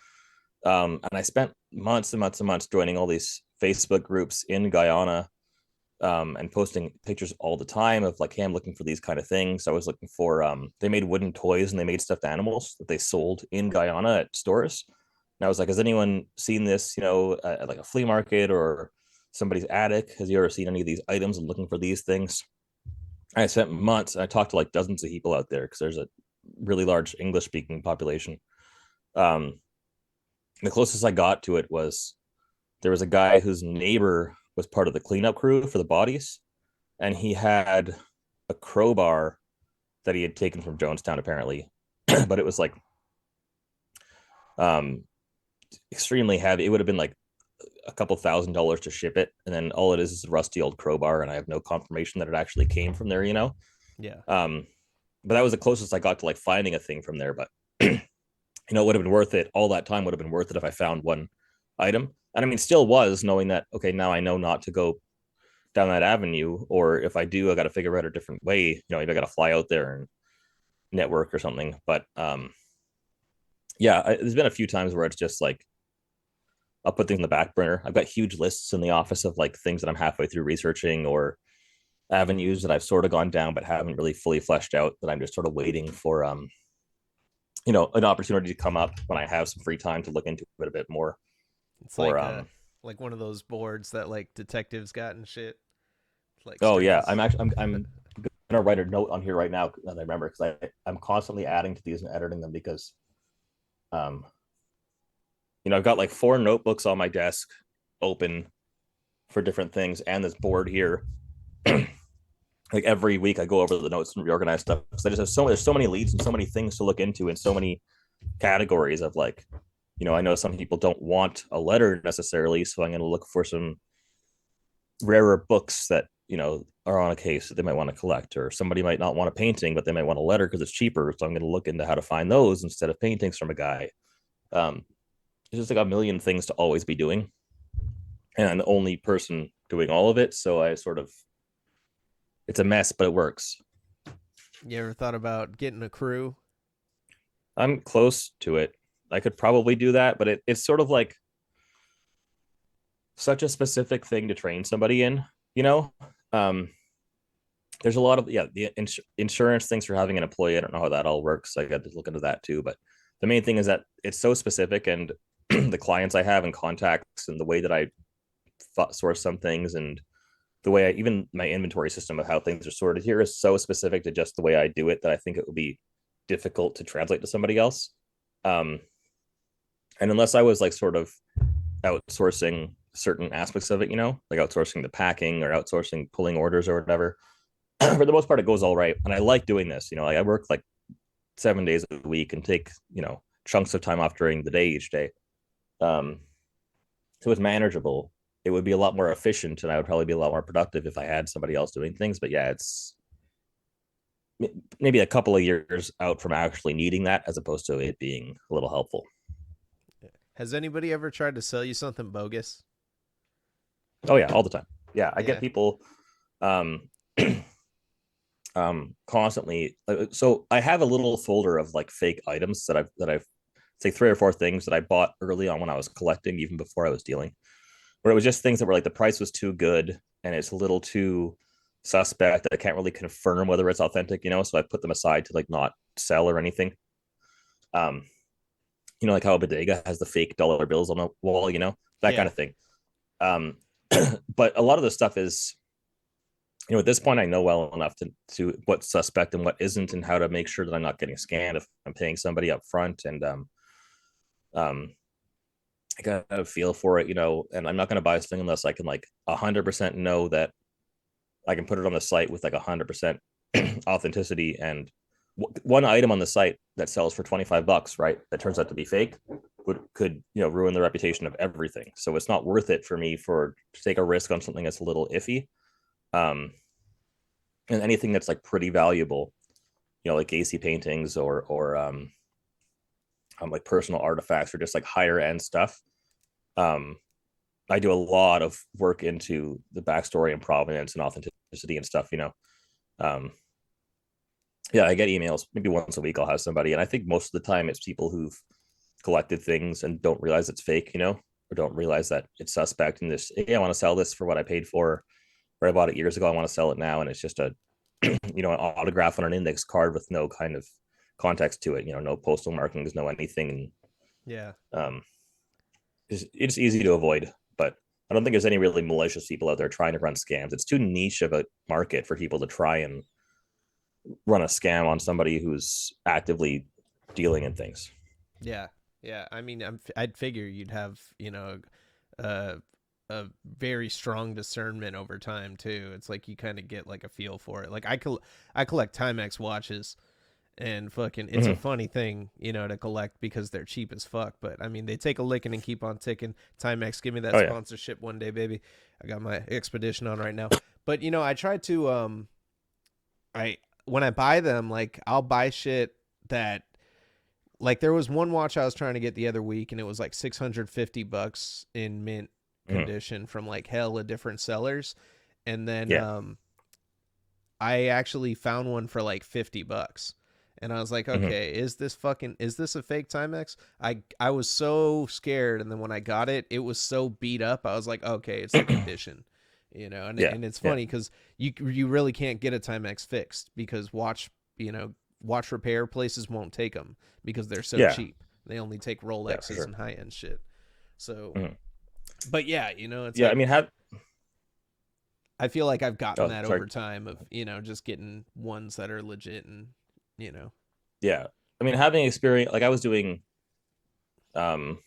And I spent months and months and months joining all these Facebook groups in Guyana, and posting pictures all the time of like, hey, I'm looking for these kind of things. I was looking for they made wooden toys and they made stuffed animals that they sold in Guyana at stores. And I was like, has anyone seen this, at like a flea market or somebody's attic? Has you ever seen any of these items? I'm looking for these things. I spent months and I talked to like dozens of people out there because there's a really large English speaking population. Um, the closest I got to it was there was a guy whose neighbor was part of the cleanup crew for the bodies, and he had a crowbar that he had taken from Jonestown apparently, but it was like um extremely heavy. It would have been like a couple $1,000s to ship it, and then all it is a rusty old crowbar, and I have no confirmation that it actually came from there. Yeah. Um, but that was the closest I got to like finding a thing from there. But it would have been worth it. All that time would have been worth it if I found one item. And I mean, still was, knowing that okay, now I know not to go down that avenue, or if I do, I got to figure out a different way. Maybe I got to fly out there and network or something. But yeah, there's been a few times where it's just like I'll put things in the back burner. I've got huge lists in the office of like things that I'm halfway through researching or avenues that I've sort of gone down but haven't really fully fleshed out, that I'm just sort of waiting for an opportunity to come up when I have some free time to look into it a bit more. It's Or like one of those boards that like detectives got and shit. Like oh yeah, strings. I'm gonna gonna write a note on here right now that I remember, because I'm constantly adding to these and editing them, because um I've got like 4 notebooks on my desk open for different things, and this board here. Like every week I go over the notes and reorganize stuff. So there's so many leads and so many things to look into, and so many categories of like, I know some people don't want a letter necessarily, so I'm going to look for some rarer books that are on a case that they might want to collect, or somebody might not want a painting but they might want a letter because it's cheaper, so I'm going to look into how to find those instead of paintings from a guy. um there's just like a million things to always be doing, and I'm the only person doing all of it, so I sort of, it's a mess, but it works. You ever thought about getting a crew? I'm close to it. I could probably do that, but it's sort of like such a specific thing to train somebody in, you know? Um, there's a lot of, yeah, the insurance things for having an employee. I don't know how that all works. I got to look into that too. But the main thing is that it's so specific, and the clients I have and contacts and the way that I source some things, and the way even my inventory system of how things are sorted here is so specific to just the way I do it, that I think it would be difficult to translate to somebody else. Um, and unless I was like sort of outsourcing certain aspects of it, like outsourcing the packing or outsourcing pulling orders or whatever, for the most part, it goes all right. And I like doing this. Like I work like 7 days a week and take, chunks of time off during the day each day. Um, so it's manageable. It would be a lot more efficient, and I would probably be a lot more productive if I had somebody else doing things. But yeah, it's maybe a couple of years out from actually needing that, as opposed to it being a little helpful. Has anybody ever tried to sell you something bogus? Oh yeah, all the time. Yeah, I get Yeah. people um constantly. So I have a little folder of like fake items that I've say 3 or 4 things that I bought early on when I was collecting, even before I was dealing, where it was just things that were like the price was too good and it's a little too suspect that I can't really confirm whether it's authentic, so I put them aside to like not sell or anything. um like how a bodega has the fake dollar bills on the wall, that kind Yeah. of thing. um but a lot of the stuff is, at this point I know well enough to what's suspect and what isn't, and how to make sure that I'm not getting scammed if I'm paying somebody up front. And um I got a feel for it, and I'm not going to buy this thing unless I can like 100% know that I can put it on the site with like 100% authenticity. And one item on the site that sells for $25, right, that turns out to be fake, could ruin the reputation of everything. So it's not worth it for me to take a risk on something that's a little iffy. um and anything that's like pretty valuable, like AC paintings or like personal artifacts, or just like higher end stuff. um I do a lot of work into the backstory and provenance and authenticity and stuff. Um, yeah, I get emails maybe once a week. I'll have somebody, and I think most of the time it's people who've collected things and don't realize it's fake, or don't realize that it's suspect. And this, hey, I want to sell this for what I paid for, or I bought it years ago. I want to sell it now, and it's just a, an autograph on an index card with no kind of context to it. No postal markings, no anything. Yeah. Um, it's easy to avoid, but I don't think there's any really malicious people out there trying to run scams. It's too niche of a market for people to try and run a scam on somebody who's actively dealing in things. Yeah. Yeah. I mean, I'd figure you'd have, a, a very strong discernment over time too. It's like you kind of get like a feel for it. Like I collect Timex watches, and fucking it's a Mm-hmm. funny thing, to collect because they're cheap as fuck. But I mean, they take a licking and keep on ticking. Timex, give me that Oh yeah. sponsorship one day, baby. I got my expedition on right now. But I try to I when I buy them, like I'll buy shit that, like, there was one watch I was trying to get the other week, and it was like $650 in mint Mm-hmm. condition from like hella different sellers, and then Yeah. I actually found one for like $50. And I was like, Mm-hmm. okay, is this a fake Timex? I was so scared, and then when I got it, it was so beat up. I was like, okay, it's the condition. And Yeah. it's Yeah. funny cuz you really can't get a Timex fixed because watch repair places won't take them because they're so Yeah. cheap. They only take Yeah, for Rolexes sure. and high-end shit. So, Mm-hmm. but yeah, it's Yeah, I like mean, have I feel like I've gotten Oh, that sorry. over time of, just getting ones that are legit and, you know. Yeah, I mean, having experience, like I was doing, um,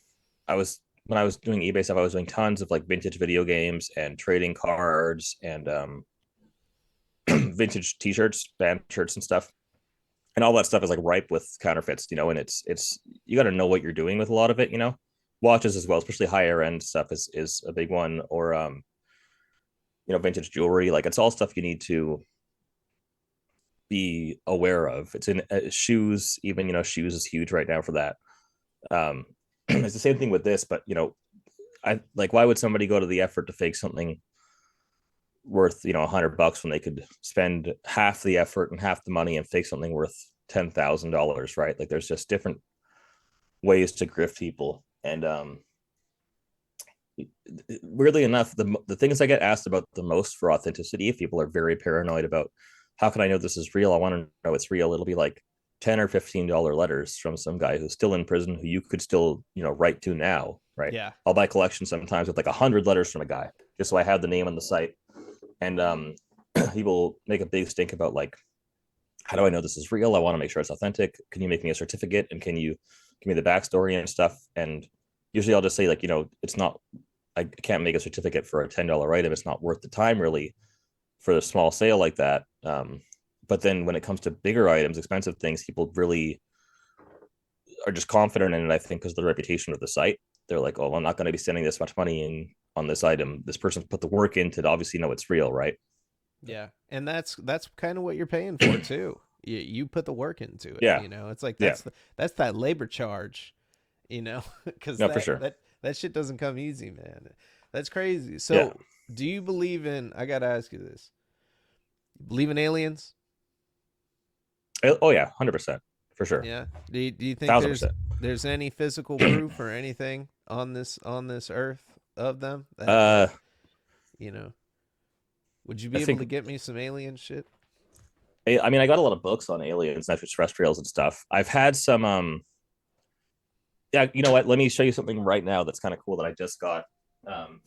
I was when I was doing eBay stuff, I was doing tons of like vintage video games and trading cards and vintage T-shirts, band shirts, and stuff. And all that stuff is like ripe with counterfeits, and it's you got to know what you're doing with a lot of it. Watches as well, especially higher end stuff is a big one, or vintage jewelry. Like it's all stuff you need to be aware of. It's in shoes, even shoes is huge right now for that. It's the same thing with this, but I like, why would somebody go to the effort to fake something worth $100 when they could spend half the effort and half the money and fake something worth $10,000, right? Like there's just different ways to grift people. And weirdly enough, the things I get asked about the most for authenticity, if people are very paranoid about how can I know this is real, I want to know it's real, it'll be like $10 or $15 letters from some guy who's still in prison who you could still write to now, right? Yeah. I'll buy collections sometimes with like 100 letters from a guy just so I have the name on the site. And he will make a big stink about like, how do I know this is real? I want to make sure it's authentic. Can you make me a certificate? And can you give me the backstory and stuff? And usually I'll just say like, it's not, I can't make a certificate for a $10 item. It's not worth the time really for a small sale like that. But then when it comes to bigger items, expensive things, people really are just confident in it, I think, because of the reputation of the site. They're like, oh, I'm not going to be spending this much money on this item. This person's put the work in to obviously know it's real, right? Yeah. And that's kind of what you're paying for too. You put the work into it, Yeah. It's like Yeah. that's that labor charge, cuz No, for sure. that shit doesn't come easy, man. That's crazy. Yeah. So, do you believe in I got to ask you this. Believe in aliens? Oh yeah, 100% for sure. Yeah. Do you think Thousand there's percent. there's any physical proof or anything on this earth of them that Uh, you know, would you I be able think to get me some alien shit? I mean I got a lot of books on aliens, extraterrestrials, and stuff. I've had some yeah, you know what? Let me show you something right now that's kind of cool that I just got. Um,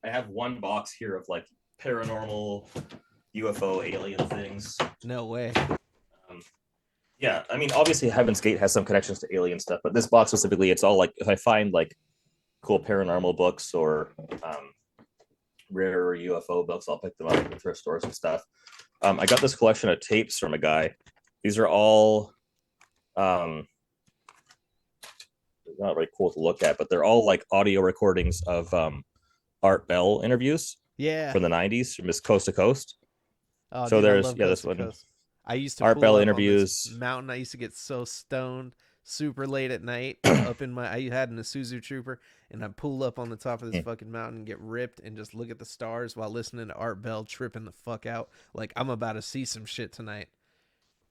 I have one box here of like paranormal UFO alien things. No way. Um, yeah, I mean, obviously Heaven's Gate has some connections to alien stuff, but this box specifically, it's all like if I find like cool paranormal books or rare UFO books, I'll pick them up in thrift stores and stuff. I got this collection of tapes from a guy. These are all not very cool to look at, but they're all like audio recordings of Art Bell interviews Yeah. from the 90s from his Coast to Coast. Oh, So dude, I there's, love yeah, Coast this to one, Coast. I used to Art pull Bell up on this interviews. mountain. I used to get so stoned super late at night up in my I had an Isuzu Trooper and I'd pull up on the top of this fucking mountain and get ripped and just look at the stars while listening to Art Bell tripping the fuck out like I'm about to see some shit tonight.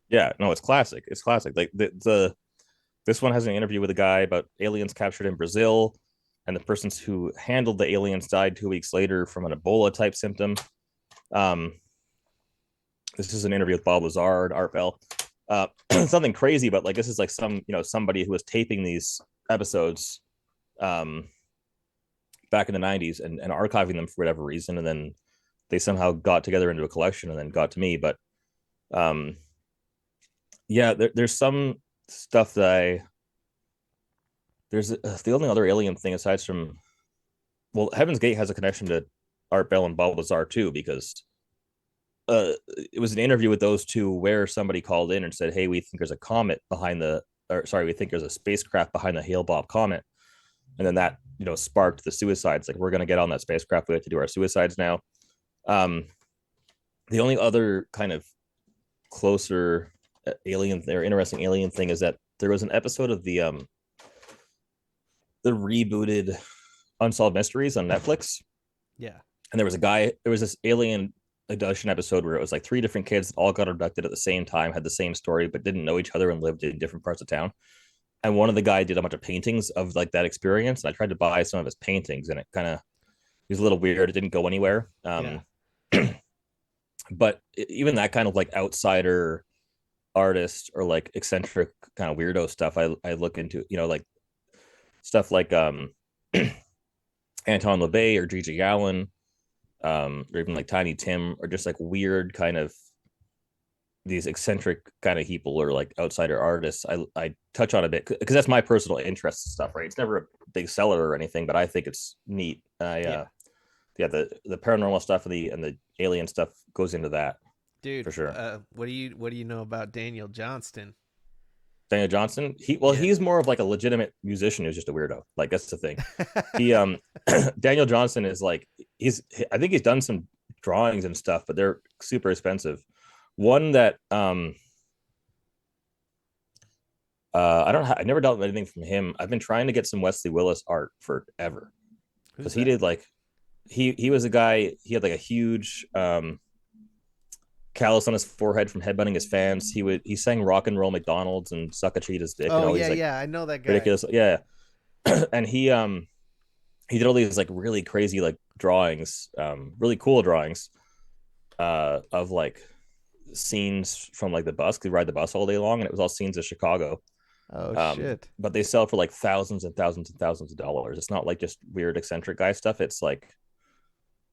Yeah, no, it's classic. It's classic. Like the this one has an interview with a guy about aliens captured in Brazil, and the persons who handled the aliens died 2 weeks later from an Ebola type symptom. Um, this is an interview with Bob Lazar and Art Bell. Something crazy, but like this is like somebody who was taping these episodes um, back in the 90s and archiving them for whatever reason, and then they somehow got together into a collection and then got to me. But um, yeah, there's some stuff that I there's the only other alien thing aside from, well, Heaven's Gate has a connection to Art Bell and Bob Lazar too, because it was an interview with those two where somebody called in and said, "Hey, we think there's a comet behind the, or sorry, we think there's a spacecraft behind the Hale Bopp comet," and then that sparked the suicides. Like, we're gonna get on that spacecraft. We have to do our suicides now. Um, the only other kind of closer alien or interesting alien thing is that there was an episode of the rebooted Unsolved Mysteries on Netflix. Yeah. And there was this alien abduction episode where it was like three different kids that all got abducted at the same time, had the same story, but didn't know each other and lived in different parts of town. And one of the guy did a bunch of paintings of like that experience. And I tried to buy some of his paintings, and it was a little weird. It didn't go anywhere. Yeah. But even that kind of like outsider artist or like eccentric kind of weirdo stuff, I look into, like stuff like Anton LaVey or Gigi Allen, or even like Tiny Tim, or just like weird kind of these eccentric kind of people or like outsider artists. I touch on a bit because that's my personal interest and stuff, right? It's never a big seller or anything, but I think it's neat. Yeah, Yeah, the paranormal stuff and the alien stuff goes into that dude. for sure. What do you know about Daniel Johnston? Daniel Johnson, Yeah. he's more of like a legitimate musician who's just a weirdo. Like that's the thing. He Daniel Johnson is like he's I think he's done some drawings and stuff, but they're super expensive. One that I never dealt with anything from him. I've been trying to get some Wesley Willis art forever because Who's he that? did like he was a guy. He had like a huge callus on his forehead from headbutting his fans. He sang rock and roll McDonald's and suck a cheetah's dick and Oh all yeah, these like yeah. I know that guy. ridiculous. Yeah, and he did all these like really crazy like drawings, really cool drawings of like scenes from like the bus. They ride the bus all day long, and it was all scenes of Chicago. Oh Um, shit. but they sell for like thousands and thousands and thousands of dollars. It's not like just weird eccentric guy stuff. It's like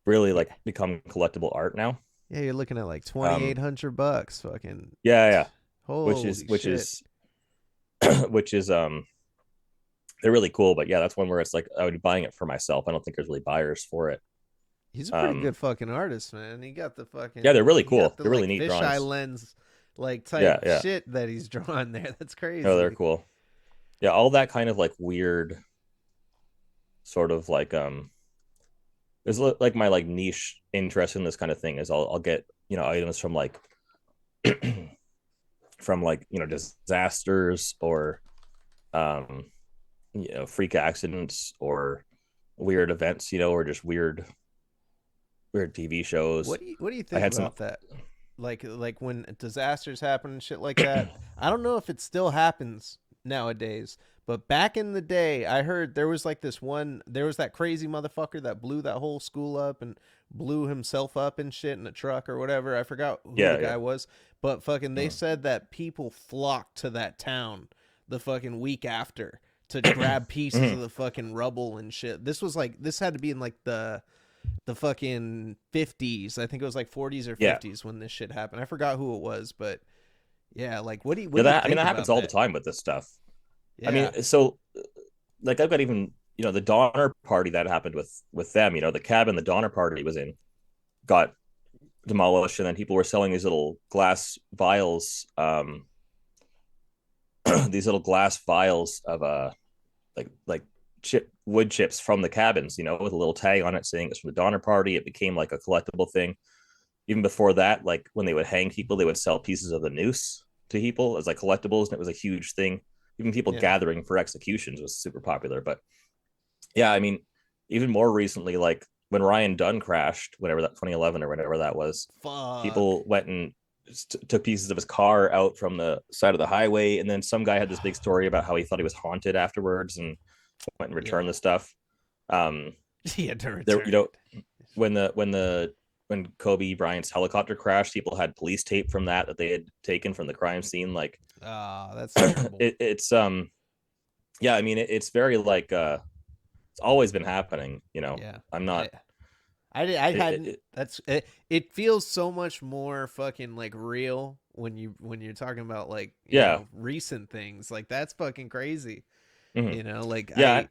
really Yeah, like become collectible art now. yeah. You're looking at like Um, $2,800. Fucking yeah, yeah, which is holy shit. which is they're really cool. But yeah, that's one where it's like I would be buying it for myself. I don't think there's really buyers for it. He's a pretty Um, good fucking artist, man. yeah, they're really He got cool. the They're really like neat fisheye drawings. lens like Yeah, type yeah. shit that he's drawing there. That's No, they're crazy. cool. Yeah, all that kind of like weird sort of like there's like my like niche interest in this kind of thing is I'll get items from like from like disasters or um freak accidents or weird events, or just weird TV shows. What do you I think had some. about that? Like when disasters happen and shit like that. I don't know if it still happens nowadays, but back in the day, I heard there was that crazy motherfucker that blew that whole school up and blew himself up and shit in a truck or whatever. I forgot who the Yeah, yeah. guy was, but fucking they Mhm. said that people flocked to that town the fucking week after to grab pieces Mhm. of the fucking rubble and shit. This had to be in like the fucking 50s. I think it was like 40s or Yeah, 50s when this shit happened. I forgot who it was, but yeah, like what yeah. do you That I mean, think that happens about all the that? time with this stuff. I Yeah. mean, so like I've got even the Donner Party that happened with them. The cabin the Donner Party was in got demolished, and then people were selling these little glass vials, these little glass vials of like wood chips from the cabins, with a little tag on it saying it's from the Donner Party. It became like a collectible thing. Even before that, like when they would hang people, they would sell pieces of the noose to people as like collectibles, and it was a huge thing. Even people Yeah. gathering for executions was super popular. But yeah, I mean, even more recently, like when Ryan Dunn crashed, whatever that 2011 or whatever that was, Fuck. people went and took pieces of his car out from the side of the highway, and then some guy had this big story about how he thought he was haunted afterwards and went and returned Yeah. the stuff. Um, He had to there, return it. when Kobe Bryant's helicopter crashed, people had police tape from that they had taken from the crime scene. Like, Ah, that's terrible. it's yeah, I mean, it's very like it's always been happening. Yeah. I'm I not. I It, hadn't it, that's it, it feels so much more fucking like real when you're talking about like, yeah. recent things. Like that's fucking crazy. Mhm. Like Yeah.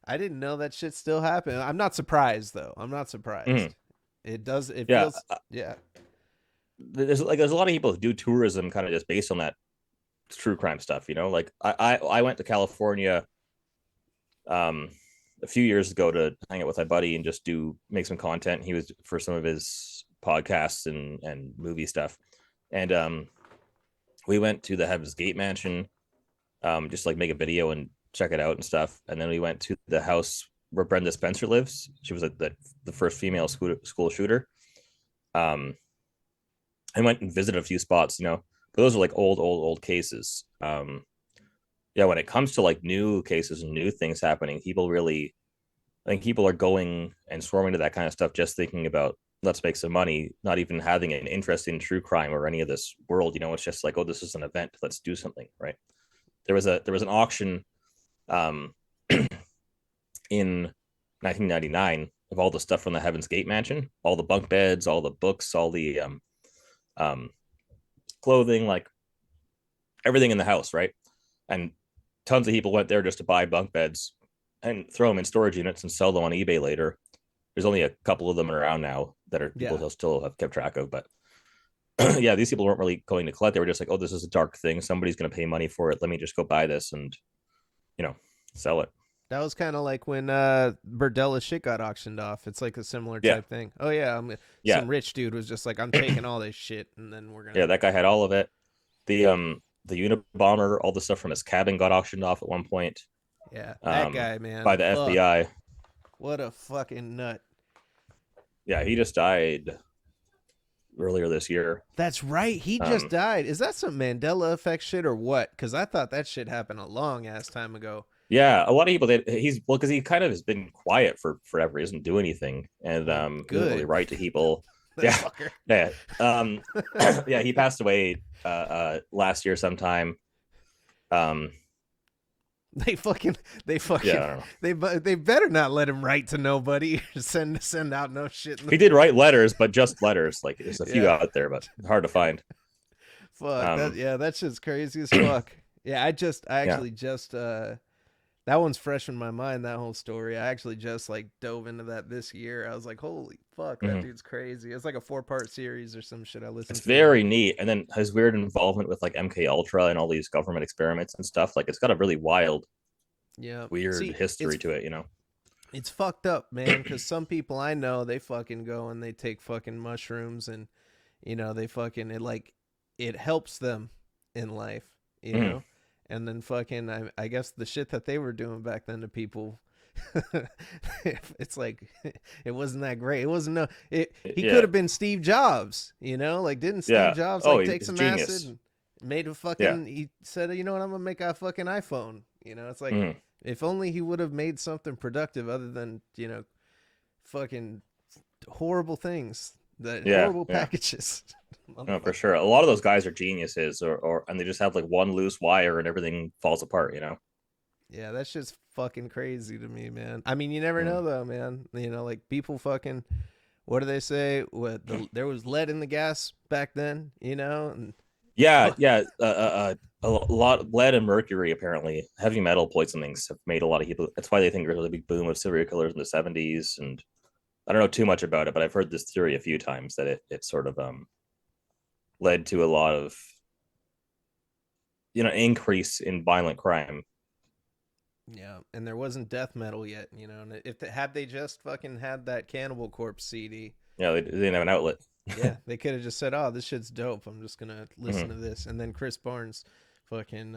I didn't know that shit still happened. I'm not surprised though. I'm not Mhm. surprised. It Yeah. feels yeah. There's a lot of people who do tourism kind of just based on that true crime stuff. Like I went to California um a few years ago to hang out with my buddy and just make some content. He was for some of his podcasts and movie stuff, and we went to the Heaven's Gate mansion, just like make a video and check it out and stuff. And then we went to the house where Brenda Spencer lives. She was like the first female school shooter. Um, I went and visited a few spots, but those are like old cases. Yeah, when it comes to like new cases and new things happening, I think people are going and swarming to that kind of stuff, just thinking about let's make some money, not even having an interest in true crime or any of this world. It's just like, oh, this is an event, let's do something, right? There was an auction um, in 1999 of all the stuff from the Heaven's Gate mansion, all the bunk beds, all the books, all the um, clothing, like everything in the house, right? And tons of people went there just to buy bunk beds and throw them in storage units and sell them on eBay later. There's only a couple of them around now that are people Yeah. who still have kept track of, but yeah, these people weren't really going to collect. They were just like, oh, this is a dark thing. Somebody's going to pay money for it. Let me just go buy this and, you know, sell it. That was kind of like when Berdella's shit got auctioned off. It's like a similar Yeah. type thing. Oh yeah, Yeah. some rich dude was just like, I'm taking all this shit, and then we're Yeah. gonna. That guy had all of it. The Unabomber, all the stuff from his cabin got auctioned off at one point Yeah, that guy, by man. the Fuck, FBI. what a fucking nut. Yeah. He just died earlier this year. That's right. He just Um, died. Is that some Mandela effect shit or what? Because I thought that shit happened a long ass time ago. yeah, a lot of people that he's well because he kind of has been quiet for forever. He doesn't do anything, and Well, he doesn't really good. write to people. That Yeah, fucker. yeah, yeah. He passed away last year sometime. Um, They fucking, they yeah, fucking, I don't know. they better not let him write to nobody. Send out no shit. He did write letters, but just letters. Like there's a few Yeah. out there, but hard to find. Fuck that. Um, Yeah, that shit's crazy as fuck. Yeah, I yeah. actually just that one's fresh in my mind. That whole story. I actually just like dove into that this year. I was like, holy fuck, that Mhm. dude's crazy. It's like a 4-part series or some shit I It's listened to. very neat, and then his weird involvement with like MK Ultra and all these government experiments and stuff. Like it's got a really wild, Yeah. weird See, history to it. You know. it's fucked up, man. Because some people I know, they fucking go and they take fucking mushrooms and they fucking it helps them in life, you Mhm. know. And then fucking I guess the shit that they were doing back then to people, it's like it wasn't that great. It wasn't no. He could Yeah, have been Steve Jobs, Like didn't Steve yeah. Jobs Oh, like take he's some acid genius. and made a Yeah. fucking? He said, you know what, I'm gonna make a fucking iPhone. It's like Mhm. if only he would have made something productive other than fucking horrible things, that Yeah, horrible yeah. packages. No, for Motherfucker. sure. A lot of those guys are geniuses, or and they just have like one loose wire and everything falls apart. You know. Yeah, that's just fucking crazy to me, man. I mean, you never Mm. know though, man. Like people fucking, what do they say? There was lead in the gas back then, and Yeah, fuck. yeah. A lot lead and mercury apparently heavy metal poisonings have made a lot of people. That's why they think there's a big boom of serial killers in the 70s. And I don't know too much about it, but I've heard this theory a few times that it sort of led to a lot of increase in violent crime. Yeah, and there wasn't death metal yet, And if had they just fucking had that Cannibal Corpse CD, Yeah, they didn't have an outlet. yeah, they could have just said, "Oh, this shit's dope. I'm just gonna listen Mhm. to this." And then Chris Barnes, fucking,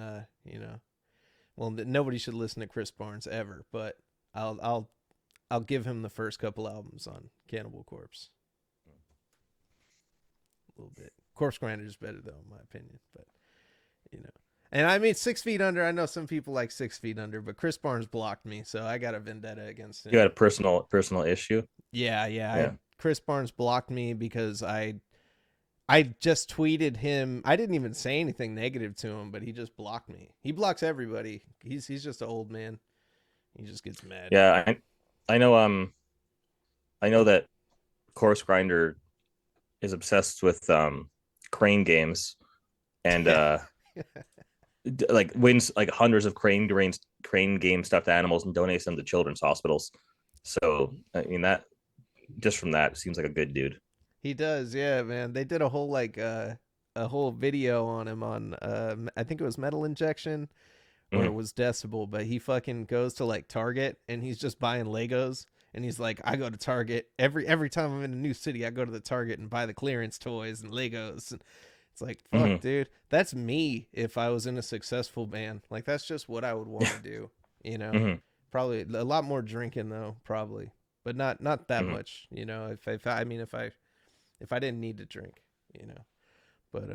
well, nobody should listen to Chris Barnes ever, but I'll I'll I'll give him the first couple albums on Cannibal Corpse. A little bit. Corpse Grinder is better though, in my opinion. But you know, and I mean 6 feet under. I know some people like 6 feet under, but Chris Barnes blocked me, so I got a vendetta against You had him. a personal issue. Yeah, yeah. Yeah. Chris Barnes blocked me because I just tweeted him. I didn't even say anything negative to him, but he just blocked me. He blocks everybody. He's just an old man. He just gets mad. Yeah, I know I know that Course Grinder is obsessed with crane games and Yeah. like wins like hundreds of crane game stuffed animals and donates them to children's hospitals. So I mean that just from that seems like a good dude. He does, yeah, man. They did a whole a whole video on him on I think it was Metal Injection or it Mm-hmm. was Decibel, but he fucking goes to like Target and he's just buying Legos and he's like, I go to Target every time I'm in a new city, I go to the Target and buy the clearance toys and Legos. And it's like, fuck, Mm-hmm. dude, that's me if I was in a successful band. Like that's just what I would want to do, you know. Mm-hmm. Probably a lot more drinking though, probably, but not that Mm-hmm. much, If I mean if I didn't need to drink, you know. But I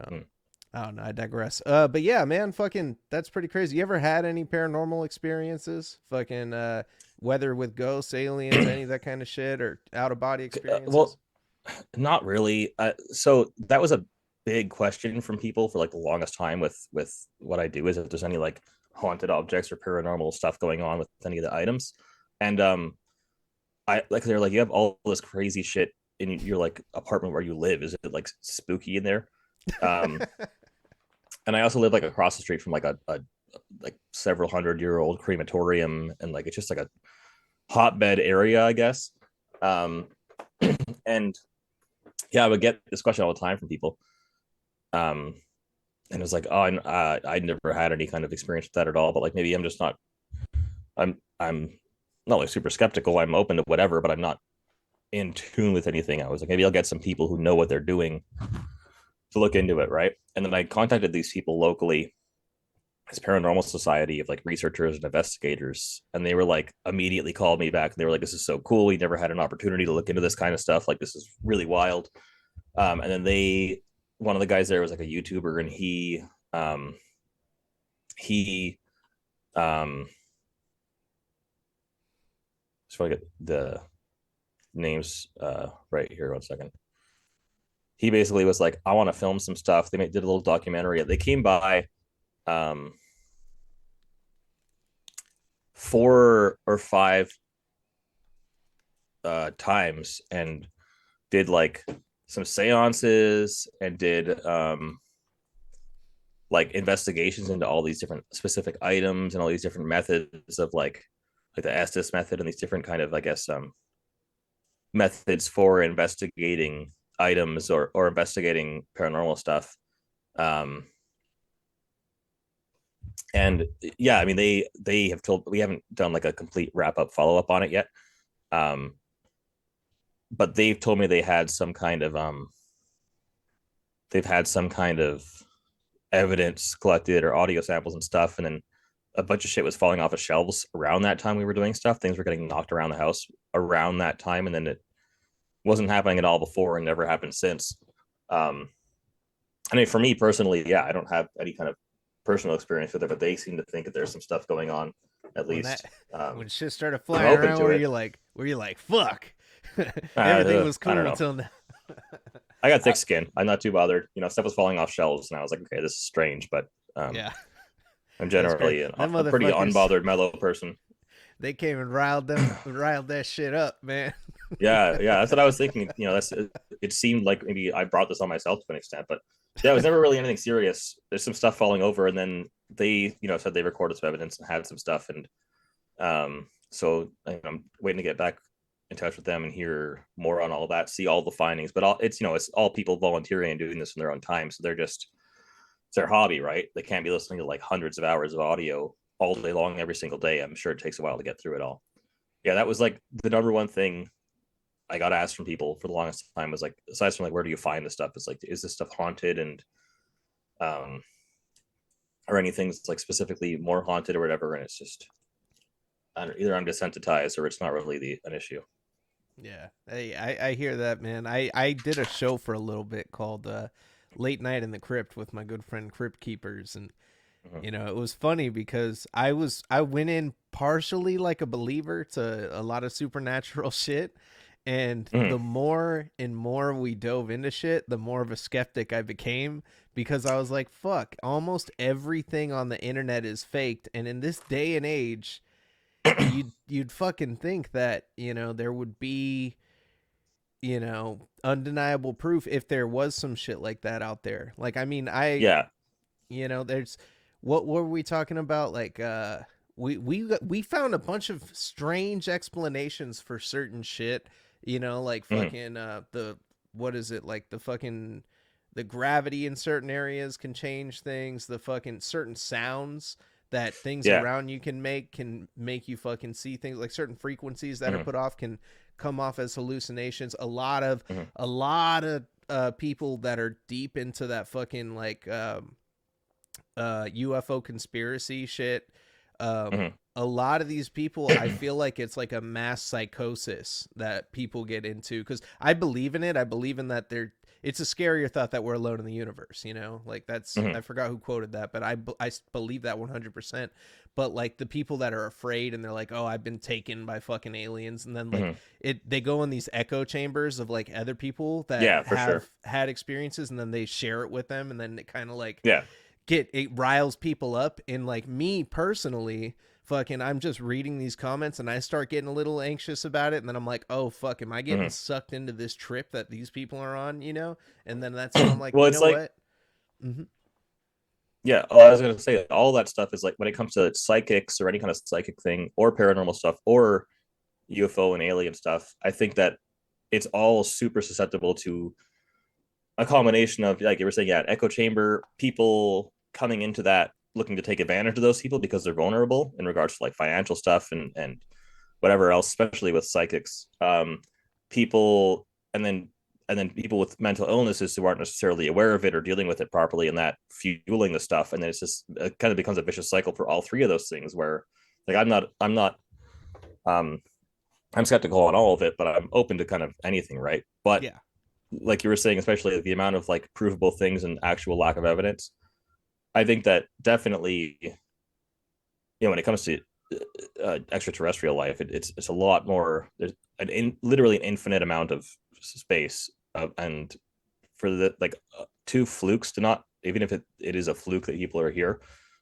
don't know. I digress. But yeah, man, fucking, that's pretty crazy. You ever had any paranormal experiences? Fucking, whether with ghosts, aliens, any of that kind of shit, or out of body experiences? Well, not really. So that was a big question from people for like the longest time with what I do is if there's any like haunted objects or paranormal stuff going on with any of the items. And I like they're like, you have all this crazy shit in your like apartment where you live. Is it like spooky in there? Um, and I also live like across the street from like a like several 100-year old crematorium, and like it's just like a hotbed area, I guess. Um, and yeah, I would get this question all the time from people. Um, and it was like, oh, I never had any kind of experience with that at all. But like maybe I'm just not. I'm not like super skeptical. I'm open to whatever, but I'm not in tune with anything. I was like, maybe I'll get some people who know what they're doing to look into it, right? And then I contacted these people locally, this paranormal society of like researchers and investigators, and they were like immediately called me back and they were like, this is so cool, we never had an opportunity to look into this kind of stuff, like this is really wild. And then they one of the guys there was like a YouTuber, and um he so I get the names right here, 1 second. He basically was like, I want to film some stuff. Did a little documentary. They came by um 4 or 5 times and did like some seances and did like investigations into all these different specific items and all these different methods of like the Estes method and these different kind of, I guess, methods for investigating items or investigating paranormal stuff. Um, and yeah, I mean they have told, we haven't done like a complete wrap up follow up on it yet. Um, but they've told me they've had some kind of evidence collected or audio samples and stuff, and then a bunch of shit was falling off of shelves around that time we were doing stuff. Things were getting knocked around the house around that time, and then it wasn't happening at all before and never happened since. Um, I mean, for me personally, yeah, I don't have any kind of personal experience with it, but they seem to think that there's some stuff going on, at When that least. when shit started I'm flying open around, to it. were you like fuck? Everything was I don't cool know. until now. I got thick I, skin. I'm not too bothered. Stuff was falling off shelves, and I was like, okay, this is strange, but yeah, I'm that's great. generally Them a pretty motherfuckers, unbothered, mellow person. they came and riled that shit up, man. Yeah, yeah, that's what I was thinking. That's it seemed like maybe I brought this on myself to an extent, but yeah, it was never really anything serious. There's some stuff falling over, and then they, said they recorded some evidence and had some stuff, and so I'm waiting to get back in touch with them and hear more on all that, see all the findings. But it's all people volunteering and doing this in their own time, so it's their hobby, right? They can't be listening to like hundreds of hours of audio all day long every single day. I'm sure it takes a while to get through it all. Yeah, that was like the number one thing I got asked from people for the longest time, was like, aside from like, where do you find this stuff? It's like, is this stuff haunted, and um, or anything that's like specifically more haunted or whatever? And it's just, either I'm desensitized or it's not really an issue. Yeah, hey, I hear that, man. I did a show for a little bit called Late Night in the Crypt with my good friend Crypt Keepers, and Mm-hmm. it was funny because I went in partially like a believer to a lot of supernatural shit, and Mm-hmm. the more and more we dove into shit, the more of a skeptic I became, because I was like, fuck, almost everything on the internet is faked, and in this day and age, you'd fucking think that, there would be, undeniable proof if there was some shit like that out there. Like, I mean, Yeah. there's what were we talking about? Like, we found a bunch of strange explanations for certain shit. Like Mm-hmm. fucking the what is it, like the fucking the gravity in certain areas can change things. The fucking certain sounds that things Yeah. around you can make you fucking see things, like certain frequencies that are Mm-hmm. put off can come off as hallucinations. Mm-hmm. A lot of people that are deep into that fucking like UFO conspiracy shit. Mm-hmm. A lot of these people, I feel like it's like a mass psychosis that people get into, because I believe in it. I believe in that it's a scarier thought that we're alone in the universe, Like Mm-hmm. I forgot who quoted that, but I believe that 100%. But like the people that are afraid and they're like, oh, I've been taken by fucking aliens. And then like Mm-hmm. they go in these echo chambers of like other people that Yeah, for have sure. had experiences, and then they share it with them. And then it kind of like Yeah. it riles people up. And like me personally, fucking I'm just reading these comments and I start getting a little anxious about it, and then I'm like, oh fuck, am I getting Mhm. sucked into this trip that these people are on, and then that's when I'm like, Well, you it's know like, what. Mm-hmm. yeah, I was gonna say all that stuff is like when it comes to psychics or any kind of psychic thing or paranormal stuff or UFO and alien stuff. I think that it's all super susceptible to a combination of, like you were saying, yeah, echo chamber, people coming into that looking to take advantage of those people because they're vulnerable in regards to like financial stuff and whatever else, especially with psychics. People and then people with mental illnesses who aren't necessarily aware of it or dealing with it properly, and that fueling the stuff, and then it's just it kind of becomes a vicious cycle for all three of those things. Where like I'm not um I'm skeptical on all of it, but I'm open to kind of anything, right? But Yeah. like you were saying, especially the amount of like provable things and actual lack of evidence, I think that definitely, when it comes to extraterrestrial life, it's a lot more. There's literally an infinite amount of space, and for the like two flukes to not, even if it is a fluke that people are here,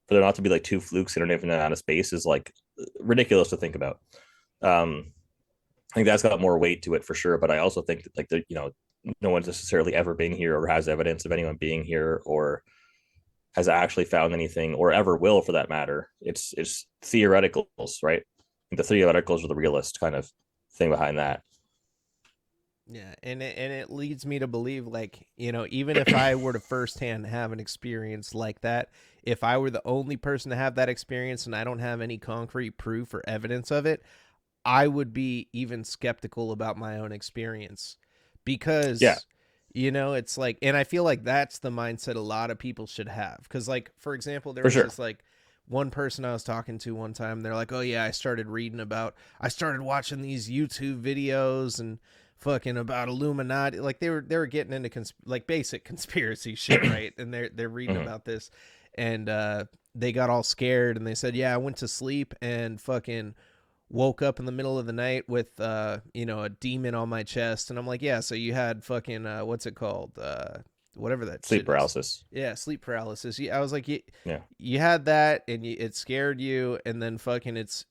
for there not to be like two flukes in an infinite amount of space is like ridiculous to think about. I think that's got more weight to it for sure. But I also think that like no one's necessarily ever been here or has evidence of anyone being here or has actually found anything or ever will for that matter. It's theoreticals, right? The theoreticals are the realist kind of thing behind that. Yeah, and it leads me to believe, like, even if I were to firsthand have an experience like that, if I were the only person to have that experience and I don't have any concrete proof or evidence of it, I would be even skeptical about my own experience, Yeah, because it's like, and I feel like that's the mindset a lot of people should have, because, like, for example, there for was sure. this, like, one person I was talking to one time. They're like, oh yeah, I started watching these YouTube videos and fucking about Illuminati. Like, they were getting into like basic conspiracy shit, right? And they're reading Mm-hmm. about this, and they got all scared, and they said, yeah, I went to sleep and fucking woke up in the middle of the night with a demon on my chest. And I'm like, yeah, so you had fucking what's it called, whatever that Sleep shit is. paralysis. Yeah, sleep paralysis. Yeah, I was like, Yeah, you had that, and it scared you, and then fucking it's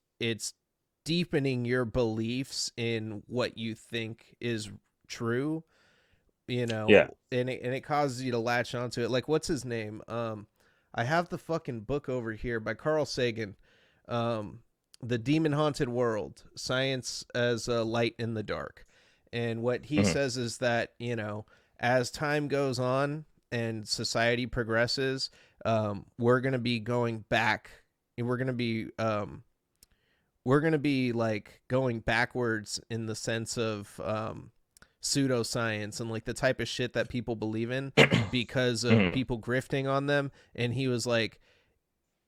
deepening your beliefs in what you think is true, yeah. and it causes you to latch onto it. Like, what's his name? I have the fucking book over here by Carl Sagan. Um, the Demon Haunted World: Science as a Light in the Dark. And what he Mm-hmm. says is that, as time goes on and society progresses, we're gonna be going back. We're gonna be like going backwards in the sense of pseudoscience and like the type of shit that people believe in because of Mm-hmm. people grifting on them. And he's like,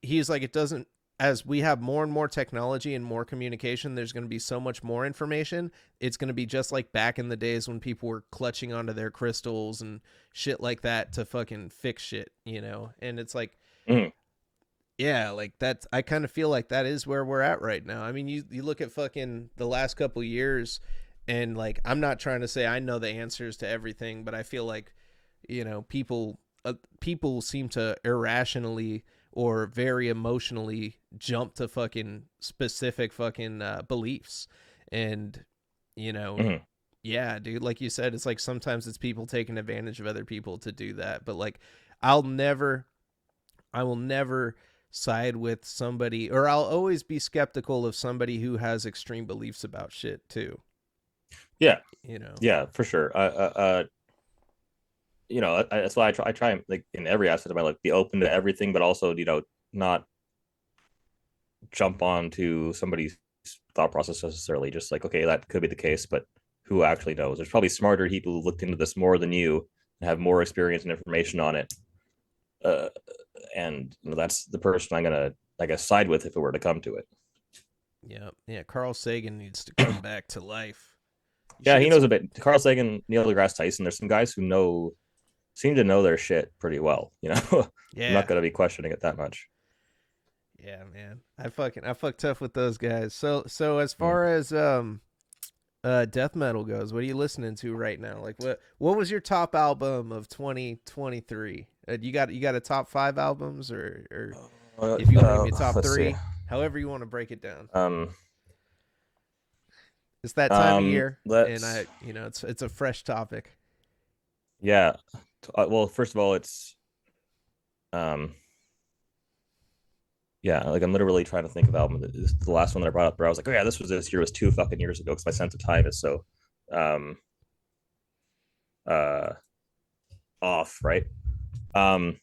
it doesn't, as we have more and more technology and more communication, there's going to be so much more information. It's going to be just like back in the days when people were clutching onto their crystals and shit like that to fucking fix shit. And it's like, Mm-hmm. yeah, like that's, I kind of feel like that is where we're at right now. I mean, you look at fucking the last couple years, and like, I'm not trying to say I know the answers to everything, but I feel like, people seem to irrationally or very emotionally jump to fucking specific fucking beliefs. And you know Mm-hmm. yeah, dude, like you said, it's like sometimes it's people taking advantage of other people to do that. But like, i'll never I will never side with somebody, or I'll always be skeptical of somebody who has extreme beliefs about shit too. Yeah, You know? yeah, for sure. That's why I try and like in every aspect of my life be open to everything, but also not jump onto somebody's thought process necessarily. Just like, okay, that could be the case, but who actually knows? There's probably smarter people who looked into this more than you and have more experience and information on it. Uh, and that's the person I'm gonna, I guess, side with if it were to come to it. Yeah, yeah. Carl Sagan needs to come back to life. You should Yeah, he get knows a some. bit. Carl Sagan, Neil deGrasse Tyson. There's some guys who seem to know their shit pretty well. I'm not Yeah, gonna be questioning it that much. yeah, man. I fuck tough with those guys. So as Mm. far as death metal goes, what are you listening to right now? Like, what was your top album of 2023? You got a top 5 albums, or if you want to give me a top Let's see. three? however you want to break it down. Um, It's that time of year, and let's, I, it's a fresh topic. yeah. Well, first of all, it's, um, yeah, like I'm literally trying to think of album. The last one that I brought up, where I was like, oh yeah, this was this year was 2 fucking years ago because my sense of time is so, um, uh, off, right? Um,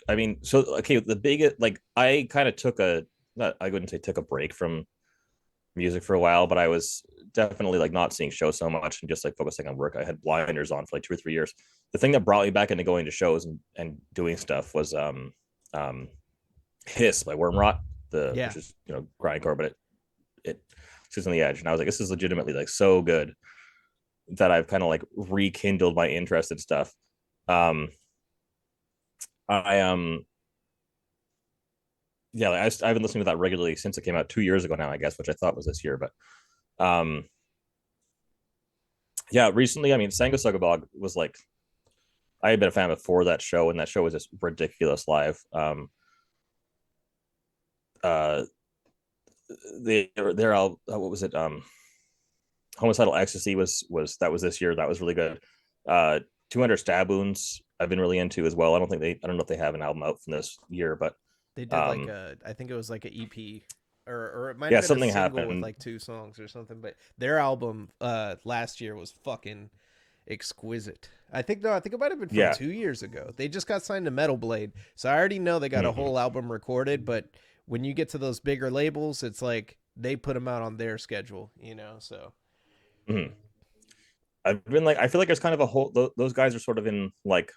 I mean, so okay, the biggest like I kind of took a not I wouldn't say took a break from music for a while, but I was definitely like not seeing shows so much and just like focusing on work. I had blinders on for like 2 or 3 years. The thing that brought me back into going to shows and doing stuff was um Hiss by Wormrot, the Yeah. which is grindcore, but it sits on the edge. And I was like, this is legitimately like so good that I've kind of like rekindled my interest in stuff. Um I Yeah, like I've been listening to that regularly since it came out 2 years ago now, I guess, which I thought was this year. But um, yeah, recently, I mean, Sango Sugabog was like, I had been a fan before that show, and that show was just ridiculous live. Uh, they're all, what was it? Homicidal Ecstasy was this year. That was really good. 200 Stab Wounds, I've been really into as well. I don't know if they have an album out from this year, but They did like um, a, I think it was like a EP, or it might have yeah, been a something single with happened. like 2 songs or something. But their album last year was fucking exquisite. I think no, I think it might have been from Yeah. 2 years ago. They just got signed to Metal Blade, so I already know they got a Mm-hmm. whole album recorded. But when you get to those bigger labels, it's like they put them out on their schedule, So Mm-hmm. I've been like, I feel like there's kind of a whole, those guys are sort of in like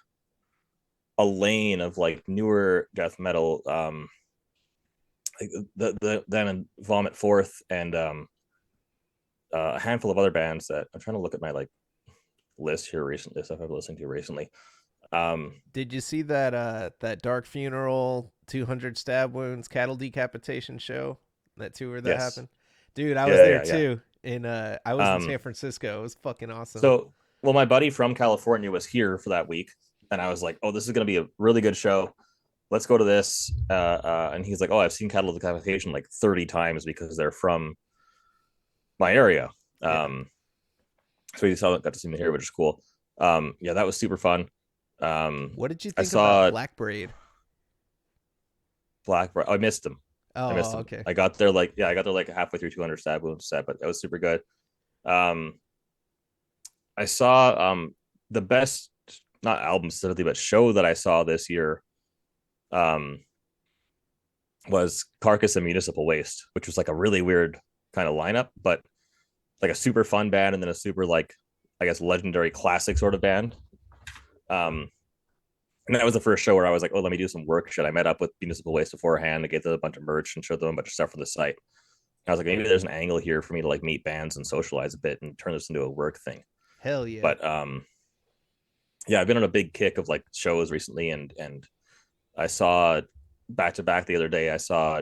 a lane of like newer death metal, like the then Vomit Forth and a handful of other bands that I'm trying to look at my like list here recently, stuff I've been listening to recently. Um, did you see that Dark Funeral 200 Stab Wounds Cattle Decapitation show, that tour that yes, happened? Dude, I was yeah, there yeah, yeah. too. I was in Um, San Francisco. It was fucking awesome. so well, my buddy from California was here for that week, and I was like, oh, this is gonna be a really good show. Let's go to this. And he's like, oh, I've seen Cattle Decapitation like 30 times because they're from my area. Yeah. So we saw got to see them here, which is cool. Yeah, that was super fun. Um, What did you I think about saw Black Braid? I missed them. I missed Oh, them. okay. I got there like I got there like halfway through 200 stab wounds set, but that was super good. Um, I saw the best not album specifically, but show that I saw this year um was Carcass and Municipal Waste, which was like a really weird kind of lineup, but like a super fun band and then a super like I guess legendary classic sort of band. Um, and that was the first show where I was like, oh, let me do some work shit. I met up with Municipal Waste beforehand. I gave them a bunch of merch and showed them a bunch of stuff from the site. And I was like, maybe there's an angle here for me to like meet bands and socialize a bit and turn this into a work thing. Hell yeah. But yeah, I've been on a big kick of like shows recently, and I saw back to back the other day. I saw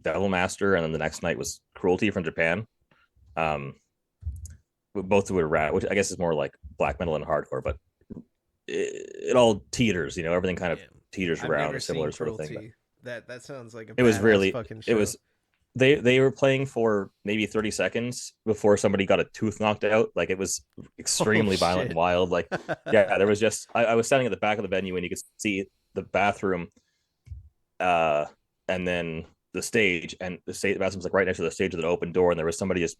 Devil Master, and then the next night was Cruelty from Japan. Um, both were rad, which I guess is more like black metal and hardcore, but it all teeters. Everything kind of Damn. teeters I've around never a seen similar sort of thing. But Cruelty. That sounds like a it was badass really fucking it show. was they were playing for maybe 30 seconds before somebody got a tooth knocked out. Like it was Oh extremely violent and shit. wild. Like yeah, there was just I was standing at the back of the venue and you could see the bathroom, uh, and then the stage, and the bathroom's like right next to the stage with an open door, and there was somebody just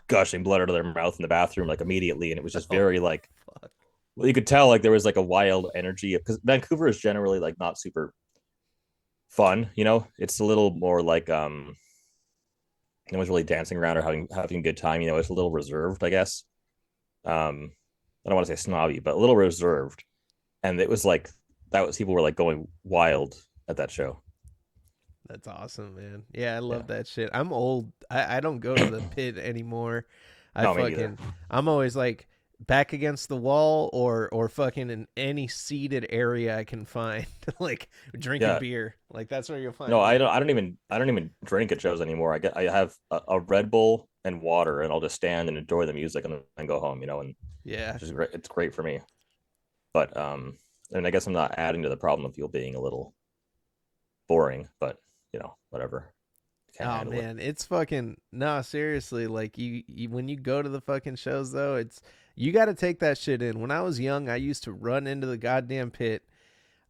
gushing blood out of their mouth in the bathroom like immediately, and it was just Oh very like fuck. well, you could tell like there was like a wild energy because Vancouver is generally like not super fun. It's a little more like no one's really dancing around or having a good time. It's a little reserved, I guess. I don't want to say snobby, but a little reserved. And it was like that was people were like going wild at that show. That's awesome, man. Yeah, I Yeah. love that shit. I'm old. I don't go to the pit anymore. I No, me neither. fucking I'm always like back against the wall or fucking in any seated area I can find, like drinking Yeah. beer. Like that's where you'll No, find me. I don't even drink at shows anymore. I have a Red Bull and water, and I'll just stand and enjoy the music and then go home. And Yeah. it's great. It's great for me. But and I guess I'm not adding to the problem of people being a little boring, but whatever. Can't Oh handle it. man, it's fucking no, seriously. Like you when you go to the fucking shows though, it's you got to take that shit in. When I was young, I used to run into the goddamn pit.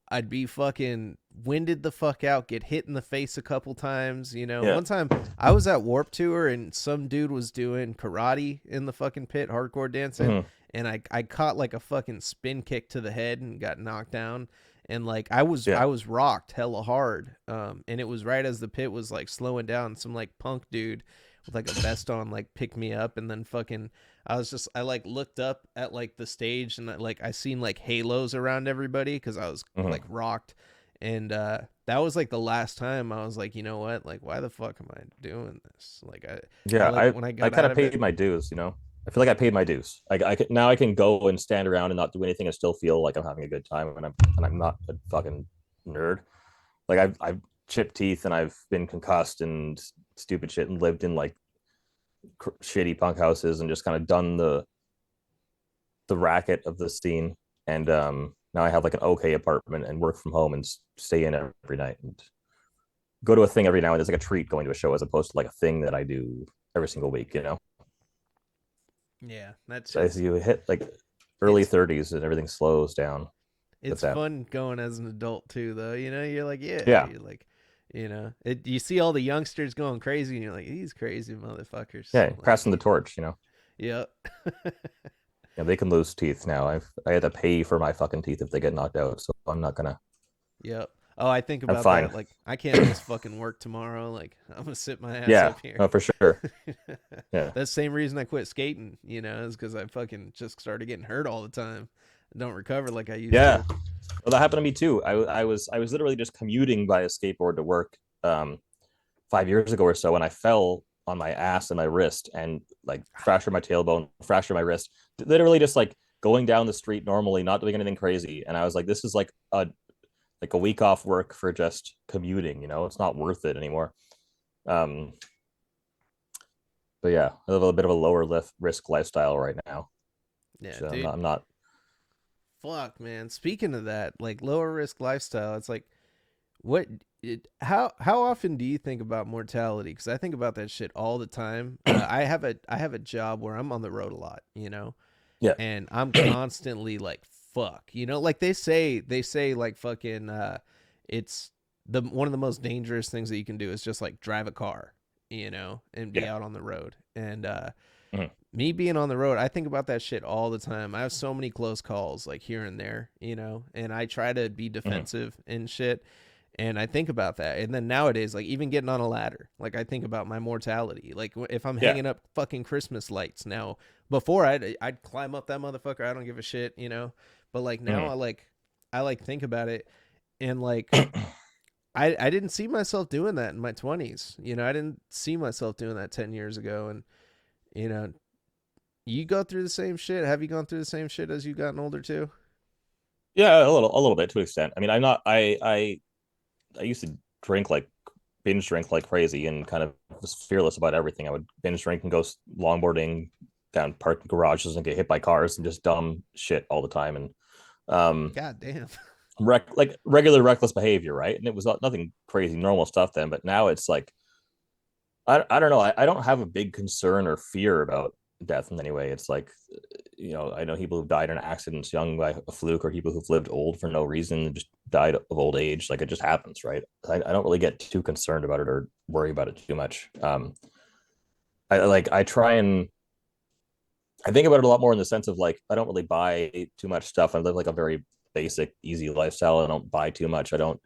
I'd be fucking winded the fuck out, get hit in the face a couple times. Yeah. One time I was at Warp Tour and some dude was doing karate in the fucking pit, hardcore dancing, Mm-hmm. and I caught like a fucking spin kick to the head and got knocked down. And like I was Yeah. I was rocked hella hard. And it was right as the pit was like slowing down. Some like punk dude with like a vest on like picked me up, and then fucking I like looked up at like the stage, and I seen like halos around everybody because I was Mm-hmm. like rocked. And that was like the last time I was like, you know what, like why the fuck am I doing this? Like I Yeah. like I when I I got kind out of of it. paid my dues. I feel like I paid my dues. Now I can go and stand around and not do anything and still feel like I'm having a good time, and I'm not a fucking nerd. Like I've chipped teeth and I've been concussed and stupid shit and lived in like shitty punk houses and just kind of done the racket of the scene. And now I have like an okay apartment and work from home and stay in every night and go to a thing every now and then. It's like a treat going to a show as opposed to like a thing that I do every single week. Yeah, that So as shit's you hit like early it's 30s and everything slows down with it's that. fun going as an adult too, though. You're like, yeah, Yeah. you're like, you see all the youngsters going crazy, and you're like, these crazy motherfuckers. Yeah. Passing the Like, torch. yep, Yeah, they can lose teeth now. I had to pay for my fucking teeth if they get knocked out, so I'm not gonna. yep. Oh, I think I'm about fine. that. Like, I can't miss fucking work tomorrow. Like, I'm gonna sit my ass Yeah, up here. no, for sure. Yeah, That's the same reason I quit skating. Is because I fucking just started getting hurt all the time. I don't recover like I used yeah. to. Well, that happened to me too. I was literally just commuting by a skateboard to work 5 years ago or so, and I fell on my ass and my wrist and like fractured my tailbone, fractured my wrist. Literally just like going down the street normally, not doing anything crazy. And I was like, this is like a week off work for just commuting. It's not worth it anymore. Um, but yeah, I live a bit of a lower risk lifestyle right now. Yeah, So I'm not. dude. I'm not. Fuck, man. Speaking of that, like lower risk lifestyle, it's like what how often do you think about mortality? Because I think about that shit all the time. I have a job where I'm on the road a lot, Yeah. and I'm constantly like fuck, like they say like fucking it's the one of the most dangerous things that you can do is just like drive a car, and be Yeah. out on the road. And Mhm. me being on the road, I think about that shit all the time. I have so many close calls like here and there, and I try to be Mhm. defensive and shit. And I think about that. And then nowadays, like even getting on a ladder, like I think about my mortality. Like if I'm Yeah. hanging up fucking Christmas lights now, before I'd climb up that motherfucker. I don't give a shit, But like now, Mhm. I think about it, and like I didn't see myself doing that in my 20s. I didn't see myself doing that 10 years ago. And you know, you go through the same shit. Have you gone through the same shit as you've gotten older too? Yeah, a little bit to an extent. I mean, I'm not. I used to drink like binge drink like crazy and kind of was fearless about everything. I would binge drink and go longboarding down parking garages and get hit by cars and just dumb shit all the time. And um, God damn. like regular reckless behavior, right? And it was nothing crazy, normal stuff then. But now it's like I don't know. I don't have a big concern or fear about death in any way. It's like, I know people who've died in accidents young by a fluke, or people who've lived old for no reason and just died of old age. Like it just happens, right? I don't really get too concerned about it or worry about it too much. I try and I think about it a lot more in the sense of like I don't really buy too much stuff. I live like a very basic, easy lifestyle. I don't buy too much. I don't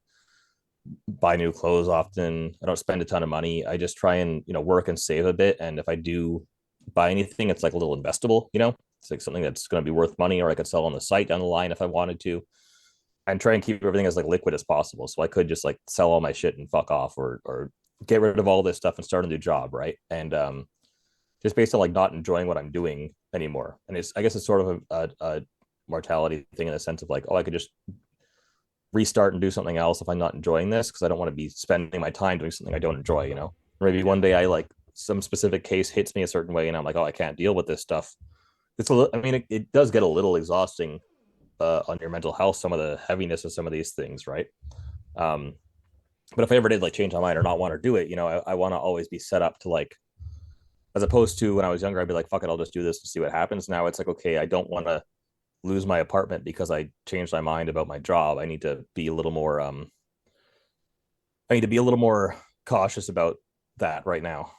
buy new clothes often. I don't spend a ton of money. I just try and work and save a bit. And if I do buy anything, it's like a little investable. It's like something that's going to be worth money, or I could sell on the site down the line if I wanted to. And try and keep everything as like liquid as possible. So I could just like sell all my shit and fuck off, or get rid of all this stuff and start a new job, right? And just based on like not enjoying what I'm doing anymore. And I guess it's sort of a mortality thing in the sense of like, oh, I could just restart and do something else if I'm not enjoying this, because I don't want to be spending my time doing something I don't enjoy. Maybe one Yeah. day I like some specific case hits me a certain way and I'm like, oh, I can't deal with this stuff. I mean, it does get a little exhausting on your mental health, some of the heaviness of some of these things, right? Um, but if I ever did like change my mind or not want to do it, I want to always be set up to like, as opposed to when I was younger, I'd be like, fuck it, I'll just do this to see what happens. Now it's like, okay, I don't want to lose my apartment because I changed my mind about my job. I need to be a little more I need to be a little more cautious about that right now.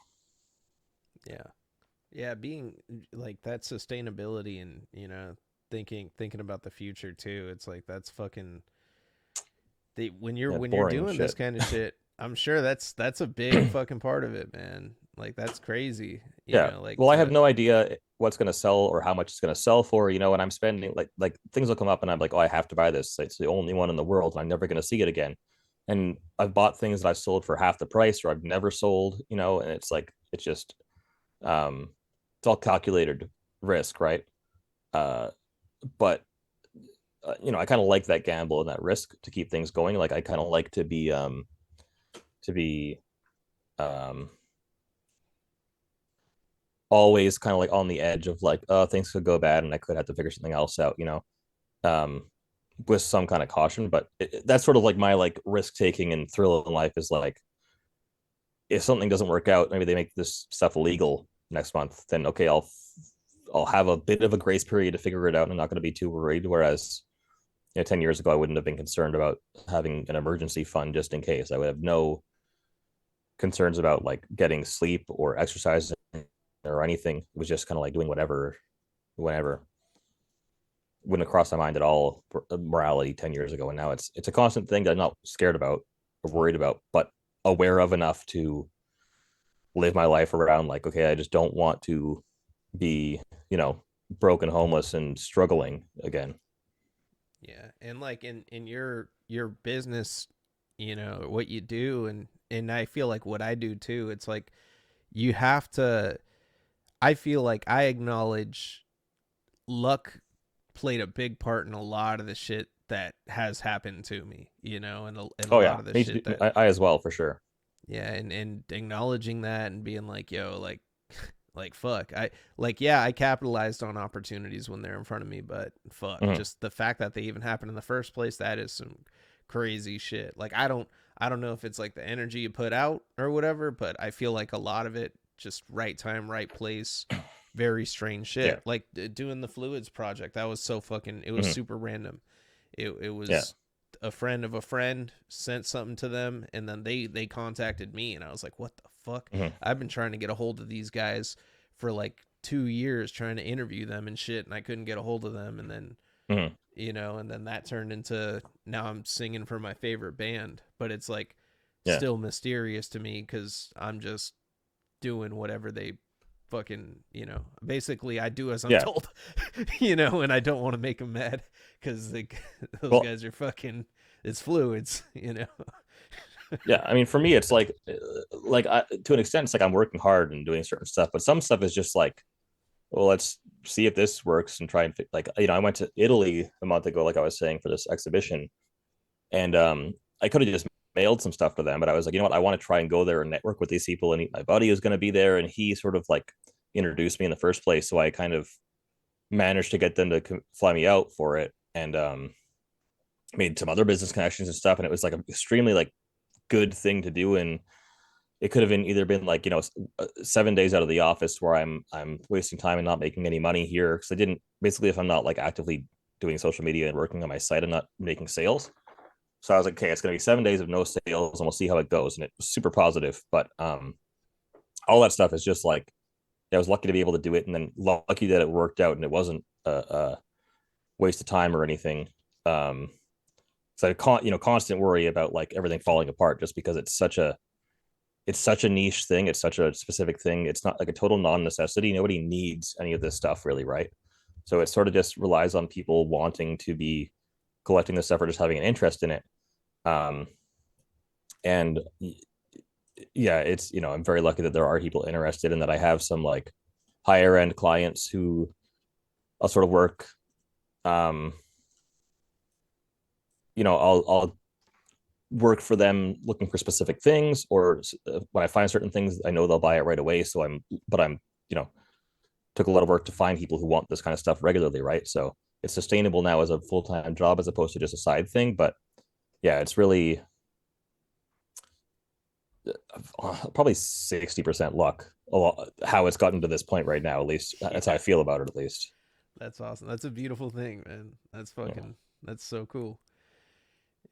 Yeah. Yeah, being like that sustainability and, thinking about the future too. It's like that's fucking when you're Yeah, when you're boring doing this shit. kind of shit, I'm sure that's a big fucking part of it, man. Like that's crazy, Yeah. like Well, I have to no idea what's going to sell or how much it's going to sell for, and I'm spending like things will come up and I'm like, oh, I have to buy this. It's the only one in the world and I'm never going to see it again. And I've bought things that I've sold for half the price or I've never sold, and it's like it's just um it's all calculated risk, right? Uh but I kind of like that gamble and that risk to keep things going. Like I kind of like to be um always kind of like on the edge of like, oh, things could go bad and I could have to figure something else out, um, with some kind of caution. But that's sort of like my like risk taking and thrill in life is like, if something doesn't work out, maybe they make this stuff illegal next month, then okay, I'll have a bit of a grace period to figure it out. And I'm not going to be too worried. Whereas 10 years ago, I wouldn't have been concerned about having an emergency fund just in case. I would have no concerns about like getting sleep or exercise or anything. It was just kind of like doing whatever, whenever. Wouldn't have crossed my mind at all for morality 10 years ago. And now it's a constant thing that I'm not scared about or worried about, but aware of enough to live my life around like, okay, I just don't want to be, broken, homeless, and struggling again. yeah. And like in your business, what you do, and I feel like what I do too, it's like you have to I feel like I acknowledge luck played a big part in a lot of the shit that has happened to me, and a Oh lot yeah, of the me shit too. that, I as well for sure. yeah, and acknowledging that and being like, yo, like fuck, yeah, I capitalized on opportunities when they're in front of me, but fuck, Mm-hmm. just the fact that they even happened in the first place, that is some crazy shit. Like I don't know if it's like the energy you put out or whatever, but I feel like a lot of it just right time, right place, very strange Yeah. shit. Like doing the fluids project, that was so fucking, it was Mm-hmm. super random. It Yeah. was a friend of a friend sent something to them, and then they contacted me, and I was like, what the fuck? Mm-hmm. I've been trying to get a hold of these guys for like 2 years, trying to interview them and shit, and I couldn't get a hold of them. And then Mm-hmm. and then that turned into, now I'm singing for my favorite band, but it's like Yeah. still mysterious to me because I'm just doing whatever they fucking, basically I do as I'm Yeah. told, and I don't want to make them mad because those Well, guys are fucking, it's fluids. yeah. I mean, for me, it's like to an extent, it's like I'm working hard and doing certain stuff, but some stuff is just like, well, let's see if this works and try and like, I went to Italy a month ago, like I was saying, for this exhibition, and I could have just mailed some stuff to them, but I was like, you know what, I want to try and go there and network with these people. And my buddy was going to be there, and he sort of like introduced me in the first place, so I kind of managed to get them to fly me out for it, and made some other business connections and stuff. And it was like an extremely like good thing to do, and it could have been either been like 7 days out of the office where I'm wasting time and not making any money here because I didn't, basically, if I'm not like actively doing social media and working on my site, I'm not making sales. So I was like, okay, it's going to be 7 days of no sales and we'll see how it goes. And it was super positive. But all that stuff is just like, yeah, I was lucky to be able to do it, and then lucky that it worked out and it wasn't a waste of time or anything. Um, so constant worry about like everything falling apart just because it's such a niche thing. It's such a specific thing. It's not like a total non-necessity. Nobody needs any of this stuff really, right? So it sort of just relies on people wanting to be collecting this stuff or just having an interest in it. Um, and yeah, it's I'm very lucky that there are people interested and that I have some like higher end clients who I'll sort of work. Um, I'll work for them looking for specific things, or when I find certain things, I know they'll buy it right away. But I'm, you know, took a lot of work to find people who want this kind of stuff regularly, right? So it's sustainable now as a full-time job as opposed to just a side thing. But yeah, it's really probably 60% luck how it's gotten to this point right now. At least that's how Yeah, I feel about it. At least. that's awesome. That's a beautiful thing, man. That's Yeah. fucking. That's so cool.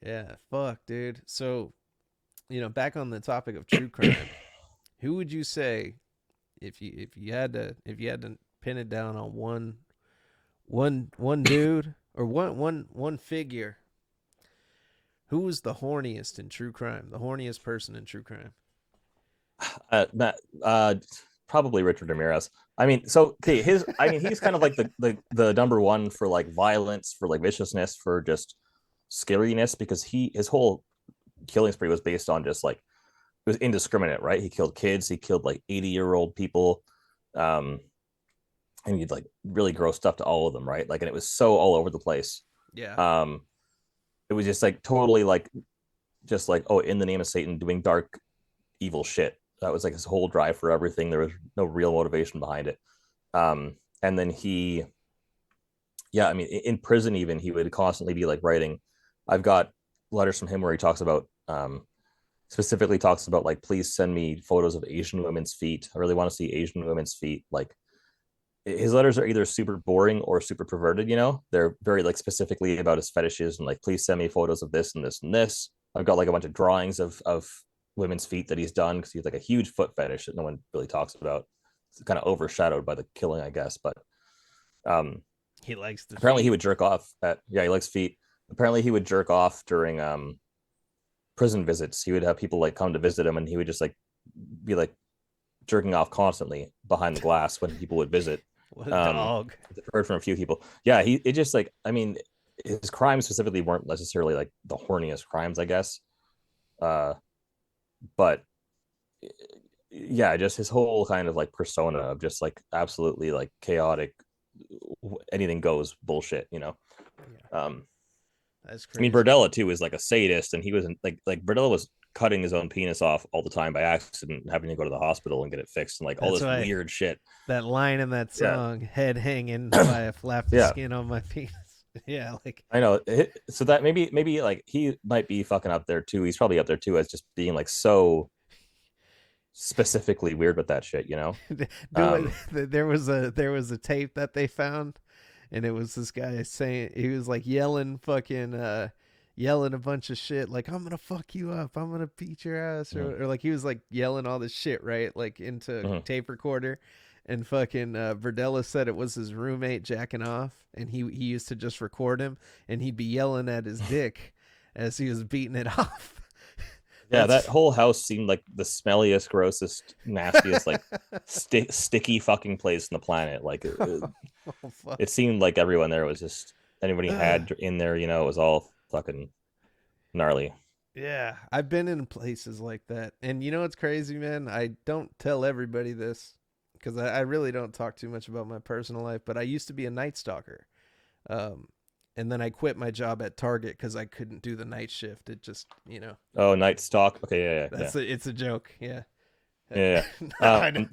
Yeah, fuck, dude. So, back on the topic of true crime, who would you say if you had to pin it down on one dude or one figure, who was the horniest in true crime? The horniest person in true crime. Matt, probably Richard Ramirez. I mean, so okay, I mean, he's kind of like the number one for like violence, for like viciousness, for just scariness, because his whole killing spree was based on just like it was indiscriminate, right? He killed kids, he killed like 80-year-old people, um, and he'd like really gross stuff to all of them, right? Like, and it was so all over the place. Yeah, Um, it was just like totally like just like, oh, in the name of Satan, doing dark evil shit. That was like his whole drive for everything. There was no real motivation behind it. And then yeah, I mean, in prison, even he would constantly be like writing. I've got letters from him where he talks about, specifically talks about like, please send me photos of Asian women's feet. I really want to see Asian women's feet. Like, his letters are either super boring or super perverted. They're very like specifically about his fetishes and like, please send me photos of this and this and this. I've got like a bunch of drawings of women's feet that he's done because he's like a huge foot fetish that no one really talks about. It's kind of overshadowed by the killing, I guess. But um, he likes the apparently he feet. would jerk off at, yeah, he likes feet. Apparently he would jerk off during prison visits. He would have people like come to visit him, and he would just like be like jerking off constantly behind the glass when people would visit. What a Um, dog. I've heard from a few people. Yeah, it just like, I mean, his crimes specifically weren't necessarily like the horniest crimes, I guess. Uh, but yeah, just his whole kind of like persona of just like absolutely like chaotic, anything goes bullshit. Yeah, Um, that's I mean, crazy. Berdella too is like a sadist, and he was like Berdella was cutting his own penis off all the time by accident, having to go to the hospital and get it fixed, and like all That's this why weird shit. that line in that Yeah, song, "Head hanging by a flap of yeah, skin on my penis." Yeah, like I know. So that maybe like he might be fucking up there too. He's probably up there too as just being like so specifically weird with that shit. do it. Um, There was a tape that they found, and it was this guy saying he was like yelling a bunch of shit like I'm gonna fuck you up, I'm gonna beat your ass, mhm, or like he was like yelling all this shit right like into mhm. tape recorder, and fucking Verdella said it was his roommate jacking off, and he used to just record him, and he'd be yelling at his dick as he was beating it off. Yeah, that That's whole house seemed like the smelliest, grossest, nastiest, like sticky fucking place on the planet. Like oh fuck. it seemed like everyone there was just anybody had in there, it was all fucking gnarly. Yeah, I've been in places like that. And you know what's crazy, man? I don't tell everybody this because I really don't talk too much about my personal life, but I used to be a night stalker. Um, and then I quit my job at Target because I couldn't do the night shift. It just, Oh, night stalk. Okay, yeah, yeah, it's a joke. Yeah. yeah, yeah. I know.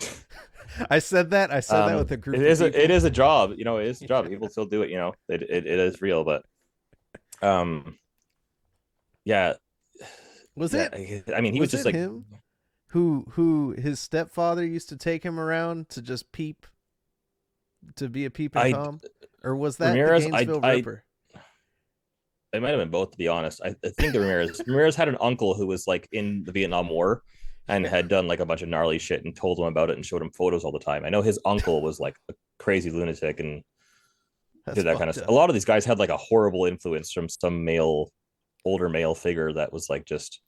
I said that with a It group of is it people. is a job. It is a job. Yeah. People still do it. It is real, but um, yeah, Was yeah. it I mean, he was was just it like, him who his stepfather used to take him around to just peep, to be a peeping I tom, or was that the Ramirez. Gainesville I Ripper? It might have been both, to be honest. I think the Ramirez had an uncle who was like in the Vietnam War and Yeah, had done like a bunch of gnarly shit and told him about it and showed him photos all the time. I know his uncle was like a crazy lunatic and that's did that kind of fucked stuff. A up. lot of these guys had like a horrible influence from some older male figure that was like just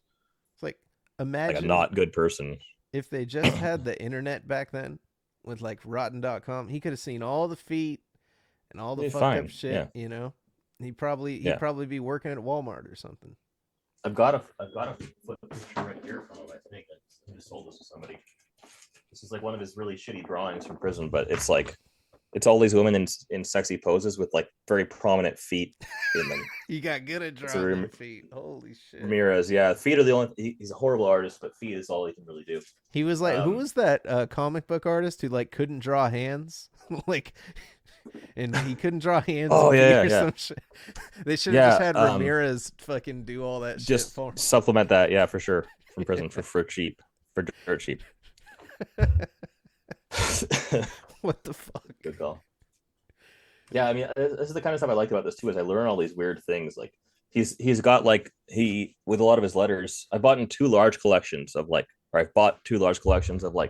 It's like, like a imagine not good person. if they just had the internet back then with like rotten.com. He could have seen all the feet and all the Yeah, fucked up fine. shit, Yeah, He'd probably he'd yeah. probably be working at Walmart or something. I've got a foot picture right here from him. I think I just sold this to somebody. This is like one of his really shitty drawings from prison, but it's all these women in sexy poses with like very prominent feet in them. He got good at It's a drawing them feet. Holy shit. Ramirez. Yeah, feet are the only. He's a horrible artist, but feet is all he can really do. He was like, who Um, was that comic book artist who like couldn't draw hands? Like and he couldn't draw hands Oh and feet yeah, or yeah, some shit. They should have just yeah. had Ramirez fucking do all that shit Just for supplement that, yeah, for sure, from prison him. for cheap, for dirt cheap. What the fuck? Good call. Yeah, I mean, this is the kind of stuff I like about this too. Is I learn all these weird things. Like he's got like he with a lot of his letters. I bought in two large collections of like, or I've bought two large collections of like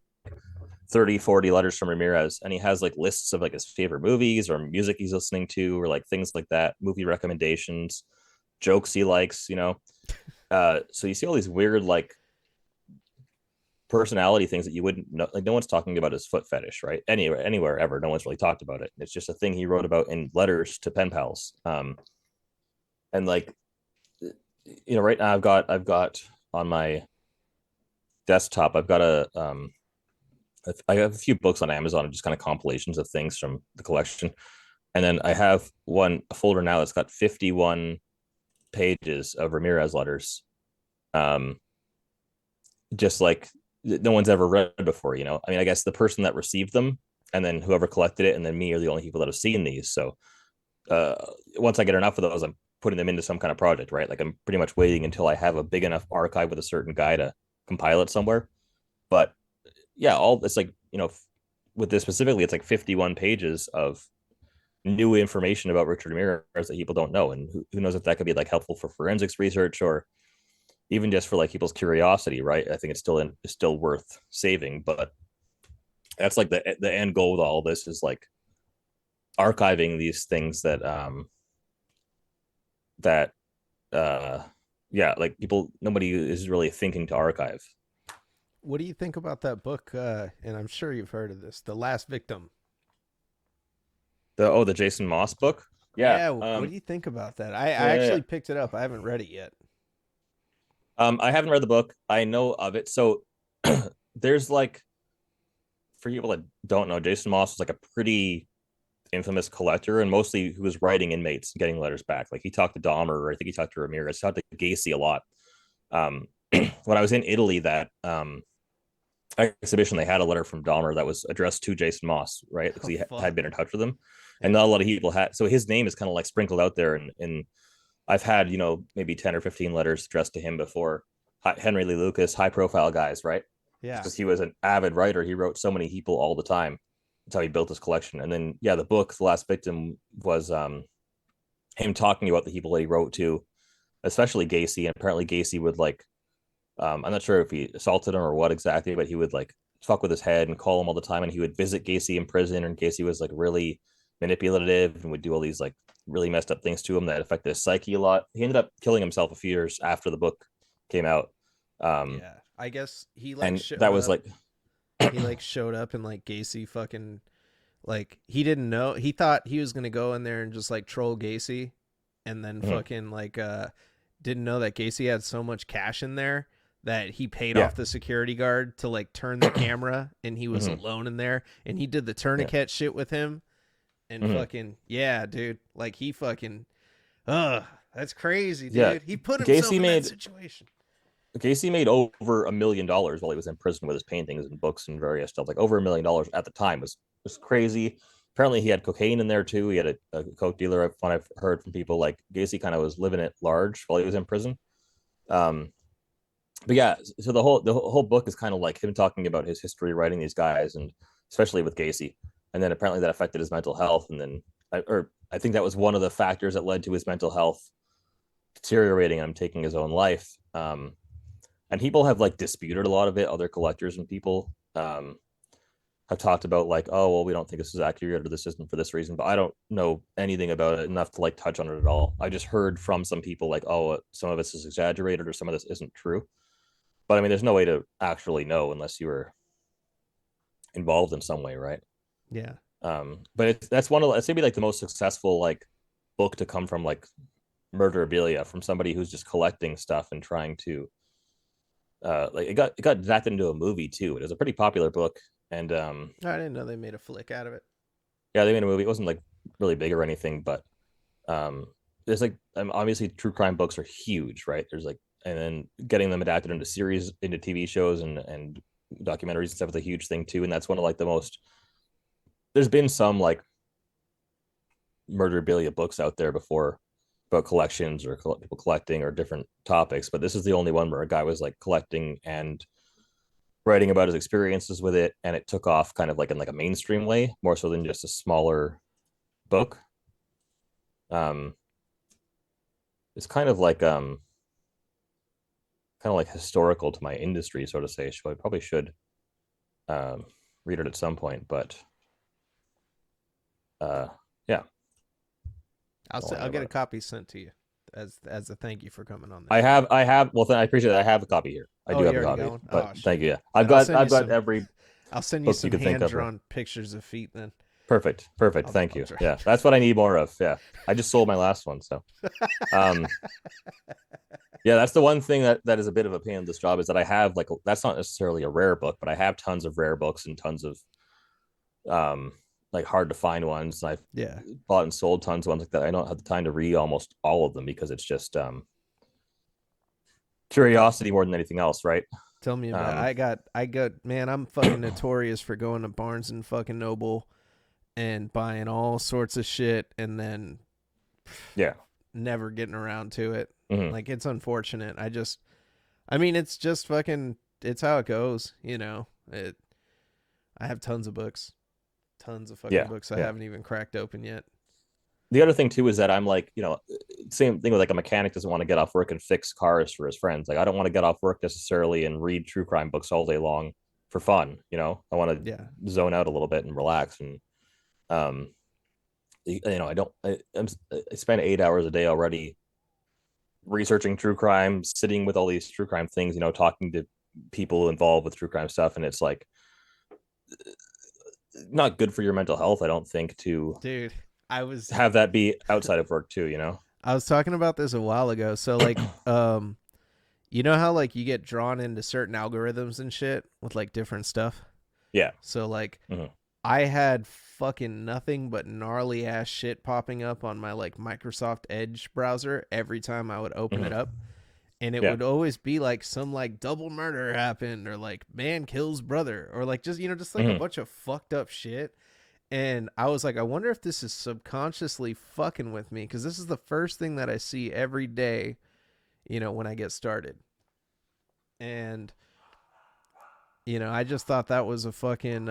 30, 40 letters from Ramirez, and he has like lists of like his favorite movies or music he's listening to or like things like that, movie recommendations, jokes he likes. So you see all these weird like personality things that you wouldn't know. Like no one's talking about his foot fetish, right? Anywhere ever. No one's really talked about it. It's just a thing he wrote about in letters to pen pals. And like right now I've got on my desktop, I've got I have a few books on Amazon of just kind of compilations of things from the collection. And then I have a folder now that's got 51 pages of Ramirez letters. Um, just like no one's ever read before. I mean, I guess the person that received them and then whoever collected it and then me are the only people that have seen these. So uh, once I get enough of those, I'm putting them into some kind of project, right? Like I'm pretty much waiting until I have a big enough archive with a certain guy to compile it somewhere. But yeah, all it's like, with this specifically, it's like 51 pages of new information about Richard Ramirez that people don't know. And who knows if that could be like helpful for forensics research or even just for like people's curiosity, right? I think it's still worth saving, but that's like the end goal with all this is like archiving these things that uh yeah, like people nobody is really thinking to archive. What do you think about that book? And I'm sure you've heard of this, The Last Victim. The Jason Moss book. Yeah. Yeah, what do you think about that? I Yeah. actually picked it up. I haven't read it yet. I haven't read the book. I know of it. So there's like for people that don't know, Jason Moss was like a pretty infamous collector and mostly who was writing inmates and getting letters back. Like he talked to Dahmer, or I think he talked to Ramirez, talked to Gacy a lot. Um, when I was in Italy, that exhibition, they had a letter from Dahmer that was addressed to Jason Moss, right? Because Oh he fuck. had been in touch with him, and Yeah. not a lot of people had. So his name is kind of like sprinkled out there, and I've had maybe 10 or 15 letters addressed to him before. Henry Lee Lucas, high profile guys, right? Yeah. Because he was an avid writer. He wrote so many people all the time. That's how he built his collection. And then yeah, the book, The Last Victim, was him talking about the people that he wrote to, especially Gacy. And apparently Gacy would like I'm not sure if he assaulted him or what exactly, but he would like fuck with his head and call him all the time. And he would visit Gacy in prison, and Gacy was like really manipulative and would do all these like really messed up things to him that affected his psyche a lot. He ended up killing himself a few years after the book came out. Um, Yeah. I guess he like and showed that was up. like, He like showed up and like Gacy fucking like he didn't know. He thought he was gonna go in there and just like troll Gacy, and then mhm, fucking like didn't know that Gacy had so much cash in there that he paid yeah, off the security guard to like turn the camera, and he was mhm, alone in there, and he did the yeah, tourniquet shit with him, and mhm, fucking yeah, dude, like he fucking that's crazy, yeah. dude. He put himself Gacy in that made situation. Gacy made over $1 million while he was in prison with his paintings and books and various stuff. Like over $1 million at the time was crazy. Apparently, he had cocaine in there too. He had a coke dealer. I've heard from people like Gacy kind of was living it large while he was in prison. Um, but yeah, so the whole book is kind of like him talking about his history writing these guys, and especially with Gacy. And then apparently that affected his mental health, and then I think that was one of the factors that led to his mental health deteriorating and him taking his own life. And people have like disputed a lot of it. Other collectors and people have talked about like, oh well, we don't think this is accurate or this isn't for this reason. But I don't know anything about it enough to like touch on it at all. I just heard from some people like, oh, some of this is exaggerated or some of this isn't true. But I mean, there's no way to actually know unless you were involved in some way, right? Yeah. But that's one of it's maybe like the most successful like book to come from like murderabilia from somebody who's just collecting stuff and trying to like it got adapted into a movie too. It was a pretty popular book, and I didn't know they made a flick out of it. yeah, they made a movie. It wasn't like really big or anything, but um, there's like obviously true crime books are huge, right? There's like and then getting them adapted into series, into TV shows and documentaries and stuff is a huge thing too. And that's one of like the most. There's been some like murderabilia books out there before about collections or people collecting or different topics, but this is the only one where a guy was like collecting and writing about his experiences with it, and it took off kind of like in like a mainstream way, more so than just a smaller book. Um, it's kind of like historical to my industry, so to say. So I probably should um, read it at some point, but uh, yeah, that's all I I'll know get about a it. copy sent to you as a thank you for coming on this I shit. have, I have. Well, then I appreciate it. I have a copy here. I Oh, do you have a already got copy, one. but Oh thank shit. you. Yeah, Then I'll send you I've got some. every I'll send you book you some could think hand of. drawn pictures of feet. Then Perfect, perfect. Thank I'll you. try. Yeah, that's what I need more of. Yeah, I just sold my last one, so um, yeah, that's the one thing that is a bit of a pain in this job is that I have like that's not necessarily a rare book, but I have tons of rare books and tons of um like hard to find ones. I've Yeah. bought and sold tons of ones like that. I don't have the time to read almost all of them because it's just T- curiosity more than anything else, right? Tell me about it. Um, I got man, I'm fucking notorious for going to Barnes and fucking Noble and buying all sorts of shit and then yeah. never getting around to it. Mm-hmm. Like it's unfortunate. I mean it's just fucking it's how it goes, you know. It I have tons of books. Tons of fucking Yeah, books I yeah. haven't even cracked open yet. The other thing too is that I'm like, same thing with like a mechanic doesn't want to get off work and fix cars for his friends. Like I don't want to get off work necessarily and read true crime books all day long for fun. I want Yeah. to zone out a little bit and relax. And um, I don't. I spend 8 hours a day already researching true crime, sitting with all these true crime things. Talking to people involved with true crime stuff, and it's like not good for your mental health. I don't think to Dude, I was have that be outside of work too. I was talking about this a while ago. So like you know how like you get drawn into certain algorithms and shit with like different stuff? Yeah. So like Mm-hmm. I had fucking nothing but gnarly ass shit popping up on my like Microsoft Edge browser every time I would open it Mm-hmm. up. And it Yeah. would always be like some like double murder happened or like man kills brother or like just just like a Mm-hmm. bunch of fucked up shit. And I was like, I wonder if this is subconsciously fucking with me because this is the first thing that I see every day, when I get started. And I just thought that was a fucking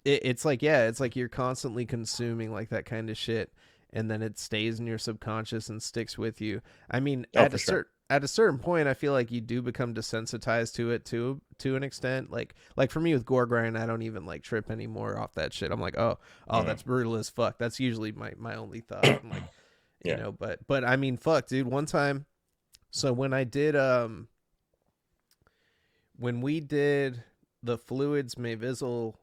it's like yeah, it's like you're constantly consuming like that kind of shit and then it stays in your subconscious and sticks with you. I mean, Oh, for sure. at a certain point I feel like you do become desensitized to it to an extent. Like for me with gore grind, I don't even like trip anymore off that shit. I'm like, "Oh, Mm-hmm. that's brutal as fuck." That's usually my only thought. I'm like, Yeah. but I mean, fuck, dude, one time so when we did the Fluids Mayvizel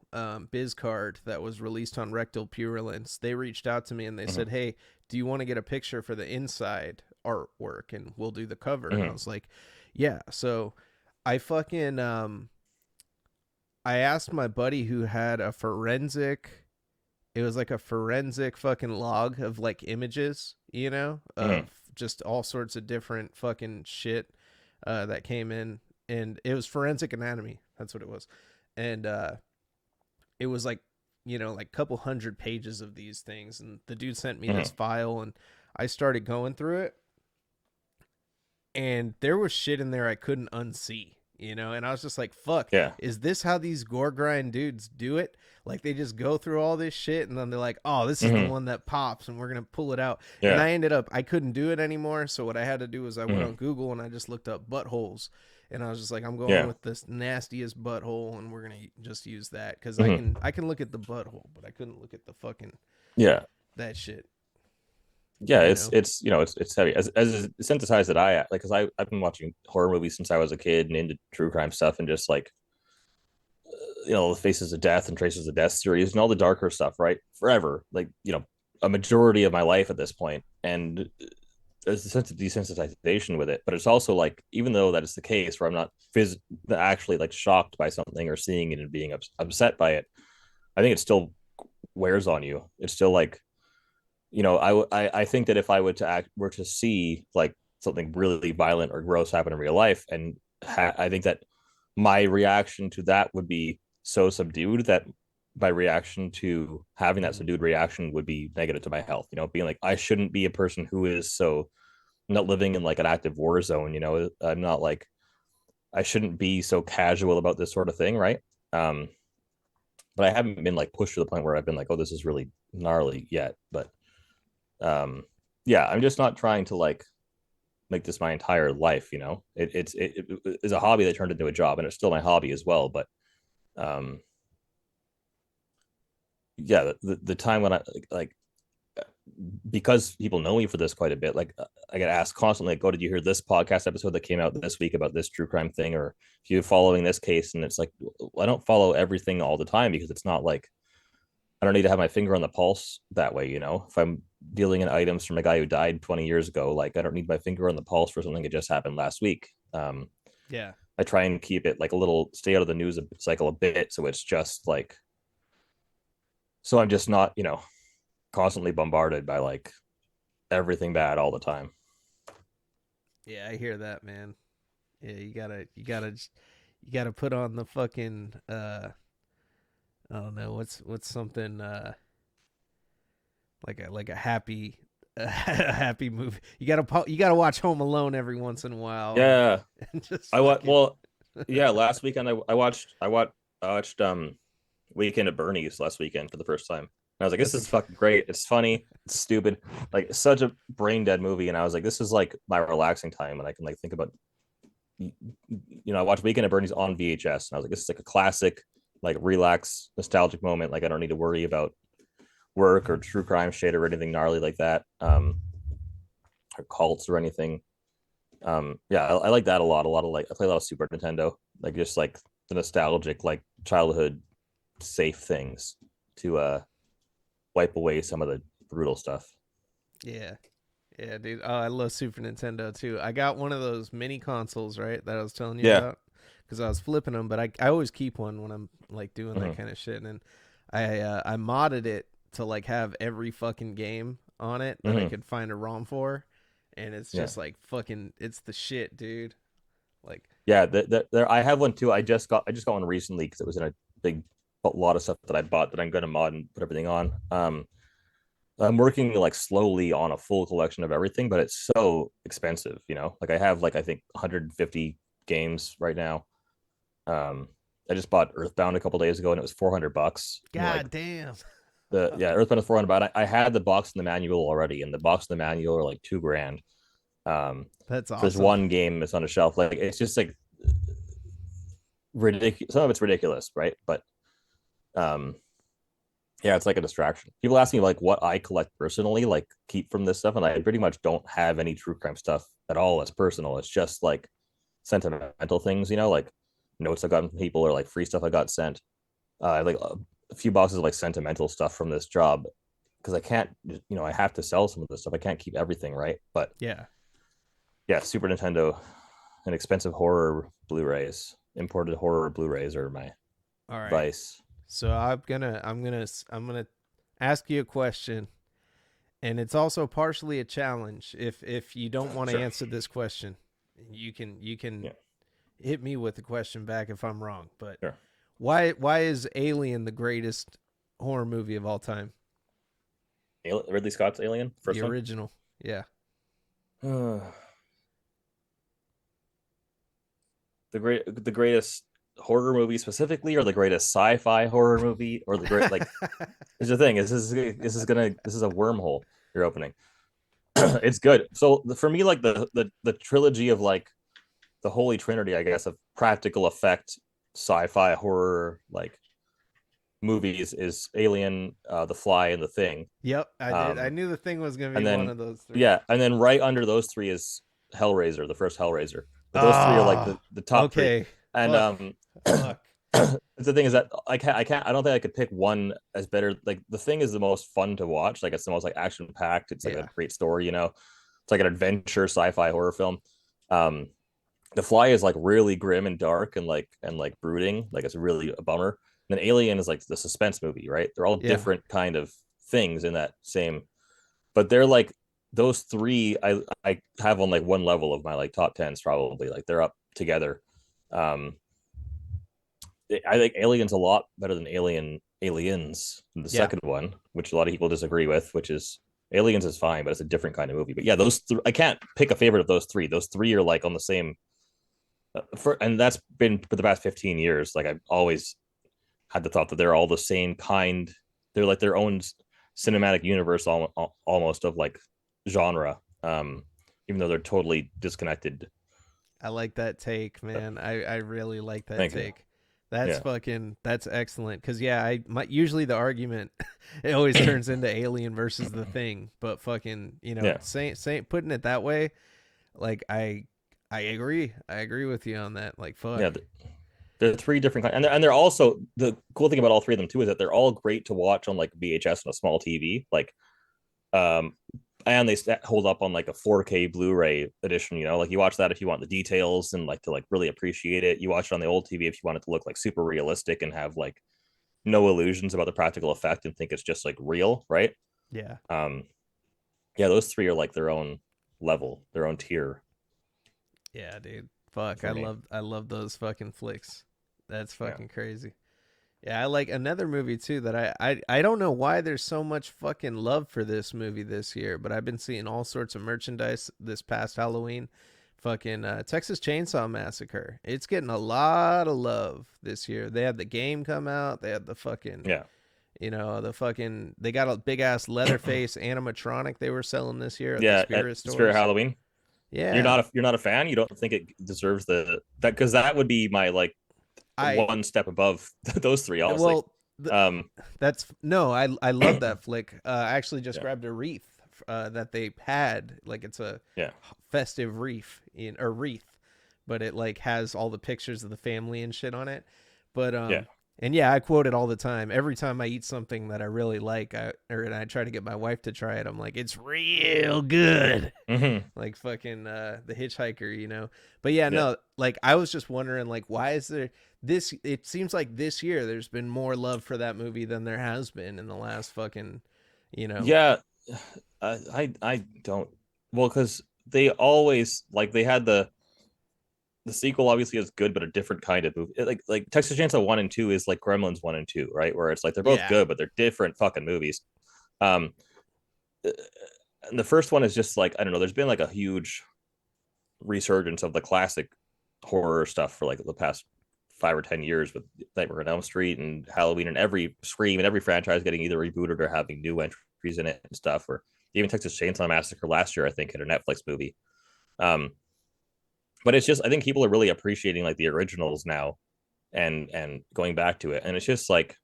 biz card that was released on Rectal Purulence, they reached out to me and they Mm-hmm. said, "Hey, do you want to get a picture for the inside artwork and we'll do the cover?" And I Mm-hmm. was like, "Yeah." So I fucking I asked my buddy who had a forensic. It was like a forensic fucking log of like images, Mm-hmm. of just all sorts of different fucking shit that came in, and it was forensic anatomy. That's what it was, and it was like like a couple hundred pages of these things, and the dude sent me this Mm-hmm. file, and I started going through it, and there was shit in there I couldn't unsee. And I was just like, fuck, Yeah. is this how these gore grind dudes do it? Like they just go through all this shit and then they're like, oh, this is the Mm-hmm. one that pops and we're going to pull it out. And Yeah. I couldn't do it anymore. So what I had to do was I went Mm-hmm. on Google and I just looked up buttholes. And I was just like, I'm going Yeah. with this nastiest butthole and we're going to just use that. Cause Mm-hmm. I can look at the butthole, but I couldn't look at the fucking, Yeah. that shit, Yeah. you It's know? it's it's heavy as synthesized that I like because I've been watching horror movies since I was a kid and into true crime stuff and just like the Faces of Death and Traces of Death series and all the darker stuff, right? Forever, like a majority of my life at this point, and there's a sense of desensitization with it. But it's also like, even though that is the case, where I'm not actually like shocked by something or seeing it and being upset by it, I think it still wears on you. It's still like, I think that if I were to see like something really violent or gross happen in real life, and I think that my reaction to that would be so subdued that by reaction to having that Mhm. subdued reaction would be negative to my health. You know, being like I shouldn't be a person who is so not living in like an active war zone. You know, I'm not like I shouldn't be so casual about this sort of thing, right? Um, but I haven't been like pushed to the point where I've been like, oh, this is really gnarly yet. But um, yeah, I'm just not trying to like make this my entire life. You know, it's a hobby that turned into a job, and it's still my hobby as well. But um, yeah, the time when I like because people know me for this quite a bit, like I get asked constantly, like, "Oh, did you hear this podcast episode that came out this week about this true crime thing?" Or if you're following this case, and it's like I don't follow everything all the time because it's not like I don't need to have my finger on the pulse that way. You know, if I'm dealing in items from a guy who died 20 years ago, like I don't need my finger on the pulse for something that just happened last week. Yeah. I try and keep it like a little, stay out of the news cycle a bit, so it's just like, so I'm just not, you know, constantly bombarded by like everything bad all the time. Yeah, I hear that, man. Yeah, you gotta put on the fucking I don't know what's something like a happy a happy movie. You gotta watch Home Alone every once in a while Yeah, and just I fucking well, yeah. Last weekend I watched Weekend at Bernie's last weekend for the first time. And I was like, this that's a is fucking great. It's funny. It's stupid. Like it's such a brain dead movie. And I was like, this is like my relaxing time, and I can like think about. I watched Weekend at Bernie's on VHS, and I was like, this is like a classic, like relax, nostalgic moment. Like I don't need to worry about work or true crime shit or anything gnarly like that, or cults or anything. Yeah, I like that a lot. A lot of like I play a lot of Super Nintendo, like just like the nostalgic, like childhood safe things to wipe away some of the brutal stuff. yeah. Yeah, dude. Oh, I love Super Nintendo too. I got one of those mini consoles, right, that I was telling you Yeah. about because I was flipping them, but I always keep one when I'm like doing that Mm-hmm. kind of shit. And I modded it to like have every fucking game on it that I Mm-hmm. could find a ROM for, and it's Yeah. just like fucking, it's the shit, dude. Like, Yeah. There, I have one too. I just got one recently because it was in a big lot of stuff that I bought that I'm gonna mod and put everything on. I'm working like slowly on a full collection of everything, but it's so expensive, you know. Like I have like I think 150 games right now. Um, I just bought Earthbound a couple days ago, and it was $400. And like god damn. Earthbound is 400. But I had the box and the manual already, and the box and the manual are like 2 grand. That's For this awesome. one game that's on a shelf, like it's just like ridiculous. Some of it's ridiculous, right? But um, yeah, it's like a distraction. People ask me like what I collect personally, like keep from this stuff, and I pretty much don't have any true crime stuff at all as personal. It's just like sentimental things, you know, like notes I got from people or like free stuff I got sent. Like a few boxes of like sentimental stuff from this job because I can't, I have to sell some of this stuff. I can't keep everything, right? But Yeah. yeah, Super Nintendo and expensive horror Blu-rays, imported horror Blu-rays are my All right. vice. So I'm gonna ask you a question, and it's also partially a challenge. If you don't want to Sure. answer this question, you can Yeah. hit me with the question back if I'm wrong. But Sure. why is Alien the greatest horror movie of all time? Ridley Scott's Alien, The first one. original. Yeah. The greatest horror movie specifically, or the greatest sci-fi horror movie, or the great like. Here's the thing: this is a wormhole you're opening. It's good. So for me, like the trilogy of like the holy trinity, I guess, of practical effect sci-fi horror like movies is Alien, The Fly, and The Thing. Yep, I did. I Um, knew the thing was gonna be and one then of those three. yeah, and then right under those three is Hellraiser, the first Hellraiser. But those three are like Ah, the top three. okay. And Fuck. Fuck. the thing is that I don't think I could pick one as better. Like the thing is the most fun to watch. Like it's the most like action packed. It's like a Yeah. great story. It's like an adventure sci-fi horror film. Um, the Fly is like really grim and dark and like brooding. Like it's really a bummer. And then Alien is like the suspense movie, right? They're all Yeah. different kind of things in that same, but they're like those three I have on like one level of my like top tens probably. Like they're up together. Um, I think Alien's a lot better than Alien Aliens, the Yeah, second one, which a lot of people disagree with, which is Aliens is fine, but it's a different kind of movie. But yeah, I can't pick a favorite of those three. Those three are like on the same and that's been for the past 15 years. Like I've always had the thought that they're all the same kind. They're like their own cinematic universe almost of like genre. Even though they're totally disconnected. I like that take, man. I really like that Thank you. take. That's Yeah. fucking that's excellent. Cause yeah, usually the argument it always turns into Alien versus the Thing, but fucking Yeah. saying putting it that way, like I agree. I agree with you on that. Like fuck. Yeah. They're three different kinds, and they're also the cool thing about all three of them too is that they're all great to watch on like VHS and a small TV. Like, um, and they hold up on like a 4K Blu-ray edition. You know, like you watch that if you want the details and like to like really appreciate it. You watch it on the old TV if you want it to look like super realistic and have like no illusions about the practical effect and think it's just like real, right? Yeah. Um, yeah, those three are like their own level, their own tier Yeah, dude. Fuck. for me. I love those fucking flicks. That's Yeah. fucking crazy. Yeah, I like another movie too that I don't know why there's so much fucking love for this movie this year, but I've been seeing all sorts of merchandise this past Halloween. Fucking Texas Chainsaw Massacre. It's getting a lot of love this year. They had the game come out. They had the fucking Yeah. the fucking they got a big ass Leatherface animatronic they were selling this year at the Yeah. At spirit Spirit stores. Halloween. Yeah. You're not a fan. You don't think it deserves the that because that would be my like I one step above those three. Honestly, well, the, um, that's no, I love that flick. I actually just yeah, grabbed a wreath that they had, like it's a yeah, festive wreath in or wreath, but it like has all the pictures of the family and shit on it. But yeah, and yeah, I quote it all the time. Every time I eat something that I really like, and I try to get my wife to try it, I'm like, it's real good. hmm, Like fucking the hitchhiker, But yeah, yeah, no, like I was just wondering, like, why is there this? It seems like this year there's been more love for that movie than there has been in the last fucking, you know. yeah. I don't well because they always like they had the sequel obviously is good but a different kind of movie. Like Texas Chainsaw 1 and 2 is like Gremlins 1 and 2, right? Where it's like they're both Yeah, good but they're different fucking movies. Um, and the first one is just like I don't know. There's been like a huge resurgence of the classic horror stuff for like the past 5 or 10 years with Nightmare on Elm Street and Halloween and every Scream and every franchise getting either rebooted or having new entries in it and stuff. Or even Texas Chainsaw Massacre last year, I think, had a Netflix movie. Um, but it's just I think people are really appreciating like the originals now and going back to it, and it's just like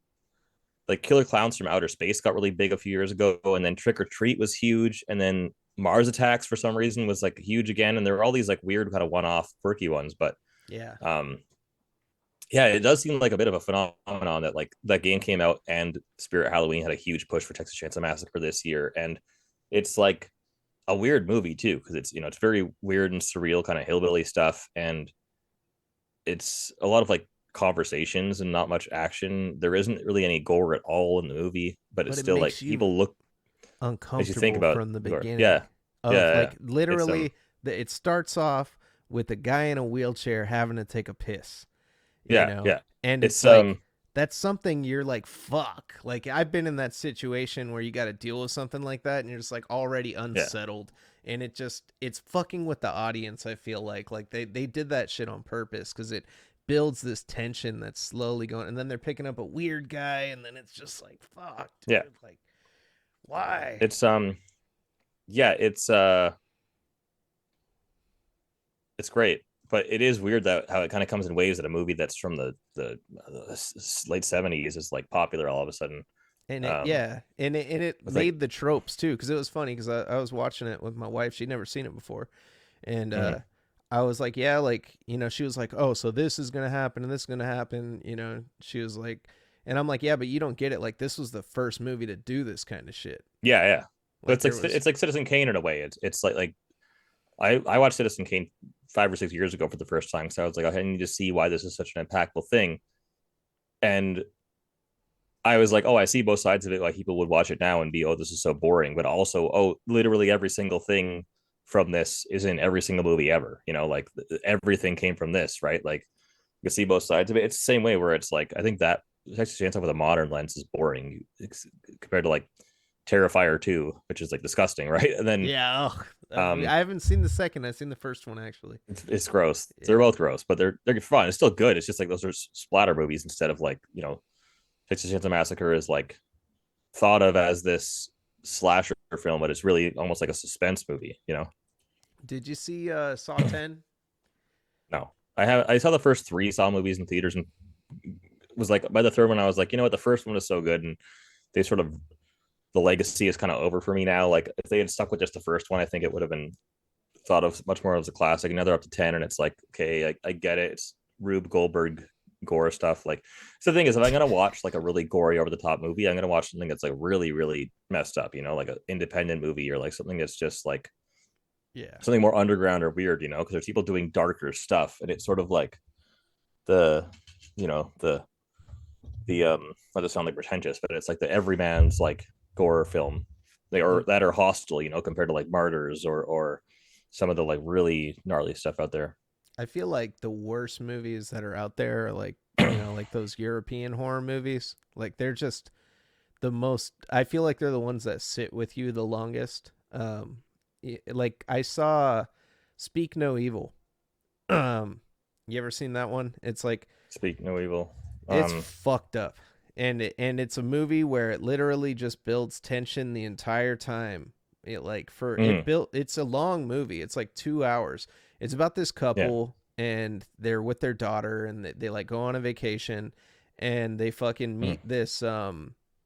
Killer Clowns from Outer Space got really big a few years ago, and then Trick or Treat was huge, and then Mars Attacks for some reason was like huge again, and there were all these like weird kind of one-off quirky ones, but yeah, um, yeah, it does seem like a bit of a phenomenon that like that game came out and Spirit Halloween had a huge push for Texas Chainsaw Massacre this year, and it's like a weird movie too because it's it's very weird and surreal kind of hillbilly stuff, and it's a lot of like conversations and not much action. There isn't really any gore at all in the movie, but it's but it still like makes you people look as you think uncomfortable about from the gore. Yeah, beginning of yeah, yeah. like It's literally it starts off with a guy in a wheelchair having to take a piss, yeah, yeah. and it's It's like that's something you're like fuck, like I've been in that situation where you got to deal with something like that and you're just like already yeah, unsettled, and it's fucking with the audience. I feel like they did that shit on purpose because it builds this tension that's slowly going, and then they're picking up a weird guy and then it's just like fuck yeah. dude, like why. It's yeah, it's great. But it is weird that how it kind of comes in waves that a movie that's from the late 70s is like popular all of a sudden. And it, Um, yeah, and it with like, made the tropes too, because it was funny because I was watching it with my wife. She'd never seen it before, and mhm. I was like, yeah, like she was like, oh, so this is gonna happen and this is gonna happen. She was like, and I'm like, yeah, but you don't get it. Like this was the first movie to do this kind of shit. Yeah, yeah. But Like there was, it's like Citizen Kane in a way. It's like I watched Citizen Kane 5 or 6 years ago for the first time, so I was like, okay, I need to see why this is such an impactful thing. And I was like, oh, I see both sides of it. Like people would watch it now and be, oh, this is so boring. But also, oh, literally every single thing from this is in every single movie ever. Like everything came from this, right? Like you can see both sides of it. It's the same way where it's like I think that Texas Chainsaw with a modern lens is boring compared to like Terrifier 2, which is like disgusting, right? And then Yeah. um I haven't seen the second. I've seen the first one actually. it's gross. They're Yeah. both gross, but they're fun. It's still good. It's just like those are splatter movies instead of like, Texas Chainsaw Massacre is like thought of as this slasher film, but it's really almost like a suspense movie. Did you see Saw 10? No. I saw the first three Saw movies in theaters and was like by the third one I was like, you know what, the first one was so good and they sort of the legacy is kind of over for me now. Like if they had stuck with just the first one, I think it would have been thought of much more as a classic. Now they're up to 10 and it's like, okay, I get it. It's Rube Goldberg gore stuff. Like, so the thing is, if I'm gonna watch like a really gory over the top movie, I'm gonna watch something that's like really, really messed up, like an independent movie or like something that's just like Yeah. something more underground or weird, because there's people doing darker stuff. And it's sort of like the, the not to sound like pretentious, but it's like the everyman's like gore film. They are that are hostile, compared to like Martyrs or some of the like really gnarly stuff out there. I feel like the worst movies that are out there are like, like those European horror movies. Like they're just the most I feel like they're the ones that sit with you the longest. Like I saw Speak No Evil. Um you ever seen that one? It's like Speak no evil. it's fucked up. And it's a movie where it literally just builds tension the entire time. Mm, It's a long movie. It's like 2 hours. It's about this yeah. couple and they're with their daughter and they like go on a vacation and they fucking Mm,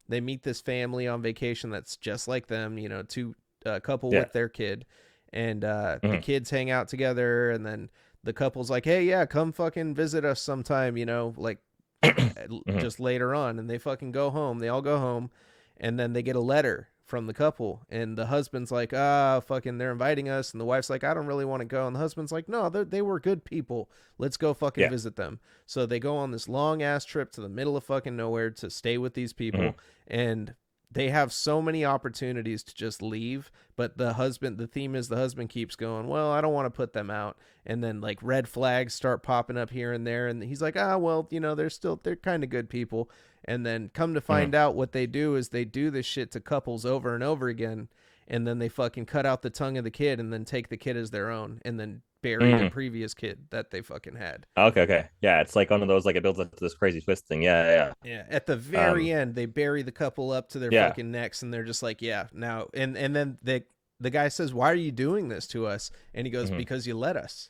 meet this family on vacation that's just like them, two couple yeah. with their kid and the Mm, kids hang out together and then the couple's like, "Hey, yeah, come fucking visit us sometime," like mm, just later on, and they fucking go home. They all go home, and then they get a letter from the couple, and the husband's like, fucking, they're inviting us, and the wife's like, I don't really want to go, and the husband's like, no, they were good people. Let's go fucking yeah. visit them. So they go on this long ass trip to the middle of fucking nowhere to stay with these Mm, people, and they have so many opportunities to just leave, but the theme is the husband keeps going, well, I don't want to put them out, and then like red flags start popping up here and there, and he's like, well, they're kind of good people, and then come to mm, find out what they do is they do this shit to couples over and over again, and then they fucking cut out the tongue of the kid and then take the kid as their own and then bury the mm. previous kid that they fucking had. Okay, okay. Yeah, it's like one of those like it builds up to this crazy twist thing. Yeah, Yeah, at the yeah. very end, they bury the couple up to their Yeah. fucking necks, and they're just like, "Yeah, now." And then the guy says, "Why are you doing this to us?" And he goes, Hmm. "Because you let us."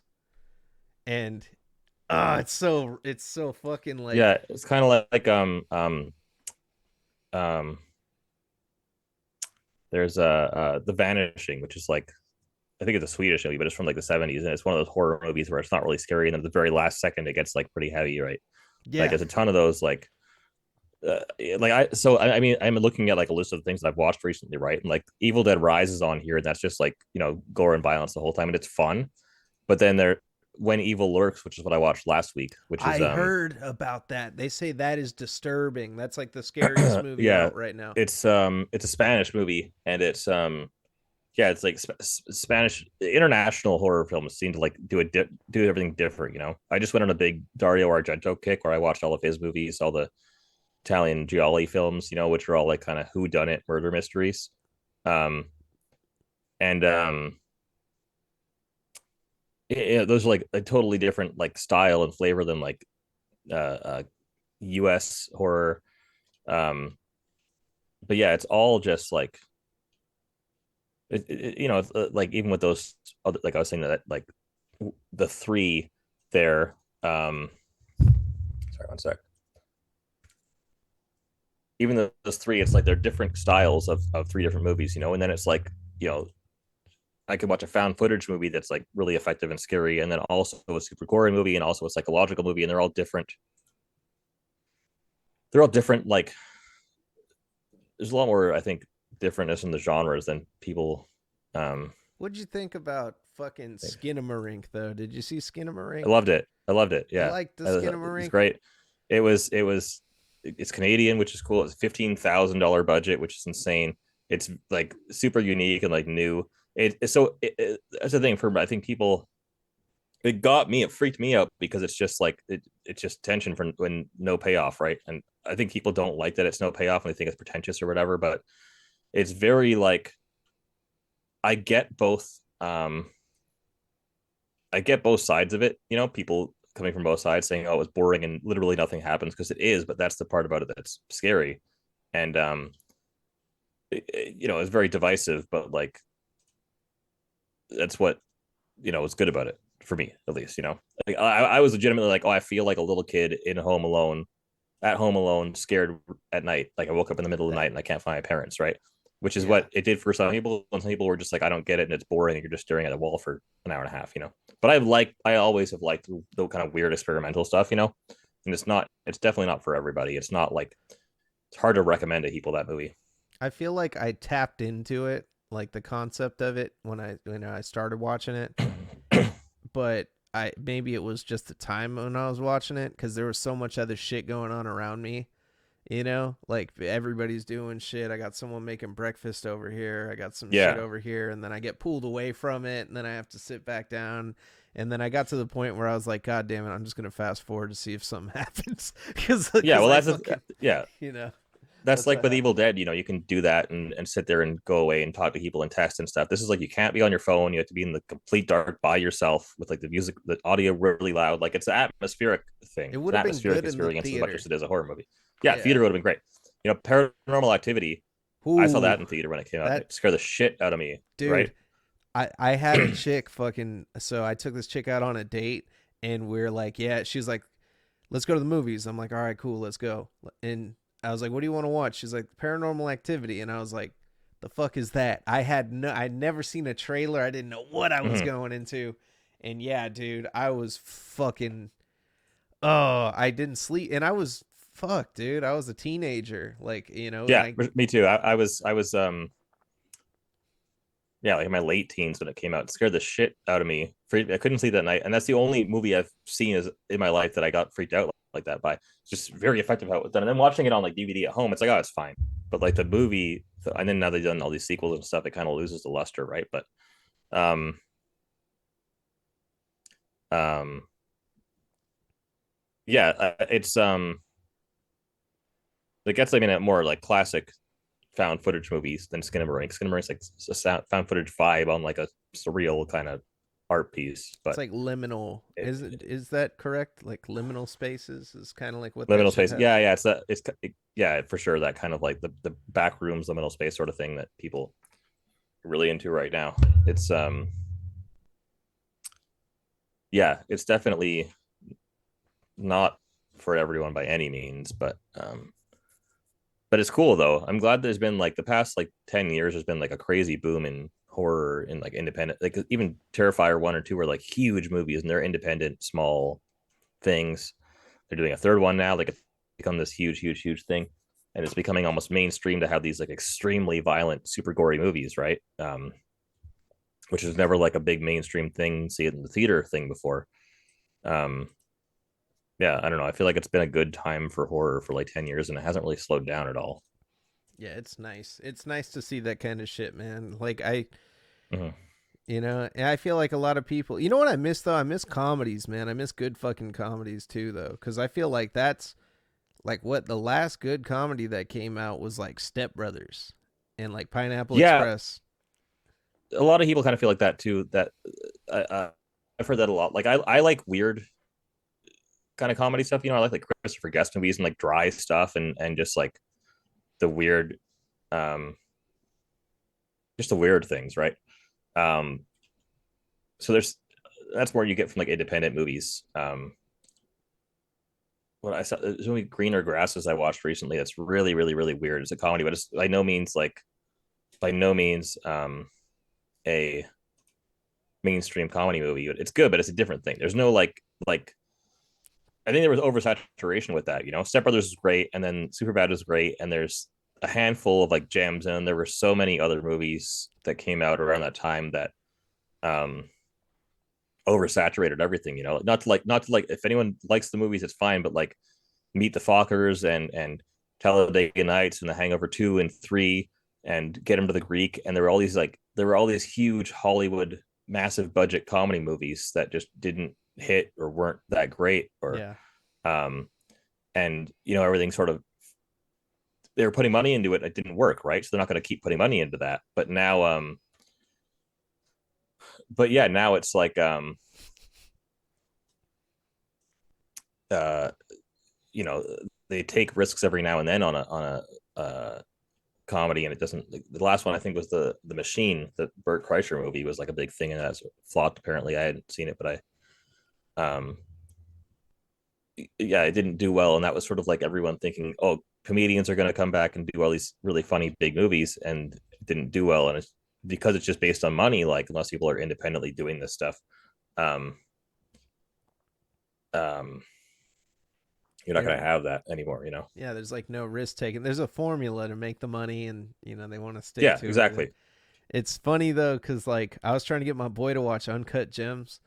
And it's so fucking like, Yeah, it's kind of like um there's The Vanishing, which is like I think it's a Swedish movie, but it's from like the 70s, and it's one of those horror movies where it's not really scary, and then at the very last second it gets like pretty heavy, right? Like yeah, there's a ton of those like I mean I'm looking at like a list of things that I've watched recently, right? And like Evil Dead Rises on here, and that's just like gore and violence the whole time, and it's fun. But then there When Evil Lurks, which is what I watched last week, which is I heard about that. They say that is disturbing. That's like the scariest movie yeah, out right now. it's a Spanish movie, and it's yeah, it's like Spanish international horror films seem to like do everything different. I just went on a big Dario Argento kick where I watched all of his movies, all the Italian gialli films, which are all like kind of who done it murder mysteries. Um, and those are like a totally different like style and flavor than like U.S. horror. Um, but yeah, it's all just like like even with those other, like I was saying that like the three there. Sorry, one sec. Even those three, it's like they're different styles of three different movies, and then it's like I could watch a found footage movie that's like really effective and scary, and then also a super gory movie, and also a psychological movie, and they're all different. They're all different. Like there's a lot more, I think, differentness in the genres than people um What'd you think about fucking think. Skinamarink though? Did you see I Skinamarink? loved it. I loved it. You Yeah, liked the it's Skinamarink? great. It's Canadian, which is cool. It's $15,000 budget, which is insane. It's like super unique and like new. That's the thing for I think people. It freaked me out because it's just like it's just tension for when no payoff, right? And I think people don't like that it's no payoff and they think it's pretentious or whatever, but it's very like I get both I get both sides of it. You know, people coming from both sides saying, "Oh, it's boring and literally nothing happens," because it is. But that's the part about it that's scary, and you know, it's very divisive. But like, that's what what's good about it for me, at least. You know, like, I was legitimately like, "Oh, I feel like a little kid in Home Alone, at home alone, scared at night. Like I woke up in the middle of the That night and I can't find my parents, right?" Which is yeah. what it did for some people. And some people were just like, "I don't get it, and it's boring, and you're just staring at a wall for an hour and a half," you know. But I always have liked the kind of weird experimental stuff, you know. And it's definitely not for everybody. It's not like it's hard to recommend to people that movie. I feel like I tapped into it, like the concept of it when I started watching it, but I maybe it was just the time when I was watching it because there was so much other shit going on around me. You know, like everybody's doing shit. I got someone making breakfast over here. I got some shit Yeah, over here, and then I get pulled away from it, and then I have to sit back down. And then I got to the point where I was like, God damn it, I'm just gonna fast forward to see if something happens, yeah. because Well, I fucking, yeah. you know, That's that's like what with Evil happened. Dead. You know, you can do that and sit there and go away and talk to people and text and stuff. This is like you can't be on your phone. You have to be in the complete dark by yourself with like the music, the audio really loud. Like it's an atmospheric thing. It It's would an have been atmospheric good in the experience as much theater. as it is a horror movie. Yeah, theater Yeah. would have been great. You know, Paranormal Activity. I saw Ooh, that in theater when it came out. that It scared the shit out of me. dude. Right? I had a chick fucking. So I took this chick out on a date, and we're like, yeah. She's like, let's go to the movies. I'm like, all right, cool, let's go. And I was like, what do you want to watch? She's like, Paranormal Activity. And I was like, the fuck is that? I'd never seen a trailer. I didn't know what I was Mm-hmm. going into. And yeah, dude, I was fucking, oh, I didn't sleep. And I was, fuck, dude, I was a teenager. Like, and Yeah, I, me too. I was yeah, like in my late teens when it came out. It scared the shit out of me. I couldn't sleep that night, and that's the only movie I've seen is in my life that I got freaked out like that by. It's just very effective how it was done. And then watching it on like DVD at home, it's like, oh, it's fine. But like the movie, and then now they've done all these sequels and stuff, it kind of loses the luster, right? But um, um, yeah, it's it gets like in a more like classic found footage movies than Skinamarink. Skinamarink's like a found footage vibe on like a surreal kind of art piece, it's but like liminal. Is that correct? Like liminal spaces is kind of like what that liminal shit space. has. Yeah, yeah, yeah, for sure, that kind of like the back rooms liminal space sort of thing that people are really into right now. It's yeah, it's definitely not for everyone by any means, but it's cool though. I'm glad there's been like the past like 10 years there's been like a crazy boom in horror in like independent, like even Terrifier 1 or 2 were like huge movies and they're independent small things. They're doing a third one now. Like it's become this huge thing, and it's becoming almost mainstream to have these like extremely violent, super gory movies, right? Which is never like a big mainstream thing. See it in the theater thing before. Um, yeah, I don't know. I feel like it's been a good time for horror for like 10 years, and it hasn't really slowed down at all. Yeah, it's nice. It's nice to see that kind of shit, man. Like Mm-hmm. and I feel like a lot of people. You know what I miss though? I miss comedies, man. I miss good fucking comedies too, though, because I feel like that's like what the last good comedy that came out was like Step Brothers and like Pineapple Yeah, Express. a lot of people kind of feel like that too. That I've heard that a lot. Like I like weird kind of comedy stuff. You know, I like Christopher Guest movies and like dry stuff and just like the weird um just the weird things, right? Um, so that's more you get from like independent movies. What I saw there's only Greener Grasses I watched recently. That's really weird. It's a comedy, but it's by no means a mainstream comedy movie. It's good, but it's a different thing. There's no like I think there was oversaturation with that. You know, Step Brothers is great, and then Superbad is great, and there's a handful of like gems, and there were so many other movies that came out around that time that um oversaturated everything. You know, not to like if anyone likes the movies, it's fine, but like Meet the Fockers and Talladega Nights and The Hangover 2 and 3 and Get Him to the Greek, and there were all these huge Hollywood massive budget comedy movies that just didn't hit or weren't that great or Yeah, um and you know everything sort of they were putting money into it, and it didn't work, right? So they're not going to keep putting money into that. But now, but yeah, now it's like, uh, you know, they take risks every now and then on a comedy, and it doesn't. Like, the last one I think was the Machine, the Burt Kreischer movie, was like a big thing, and that's flopped. Apparently, I hadn't seen it, but um, yeah, it didn't do well, and that was sort of like everyone thinking, oh, comedians are going to come back and do all these really funny big movies, and it didn't do well, and it's because it's just based on money. Like unless people are independently doing this stuff, um, um, you're not There, going to have that anymore. You know? yeah, there's like no risk taken. There's a formula to make the money, and they want to stick Yeah, to it. And exactly. it's funny though, because like I was trying to get my boy to watch Uncut Gems,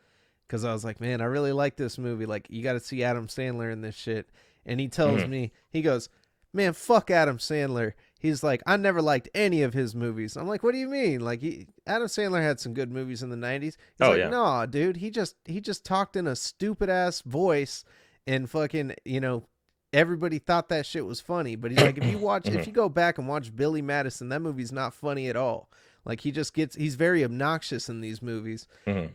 because I was like, man, I really like this movie. Like, you got to see Adam Sandler in this shit. And he tells Mm-hmm. me, he goes, man, fuck Adam Sandler. He's like, I never liked any of his movies. I'm like, what do you mean? Like, Adam Sandler had some good movies in the '90s. He's Oh like, yeah. nah, dude, he just talked in a stupid ass voice, and fucking, everybody thought that shit was funny. But he's like, if Mm-hmm. you go back and watch Billy Madison, that movie's not funny at all. Like, he's very obnoxious in these movies, Mm-hmm.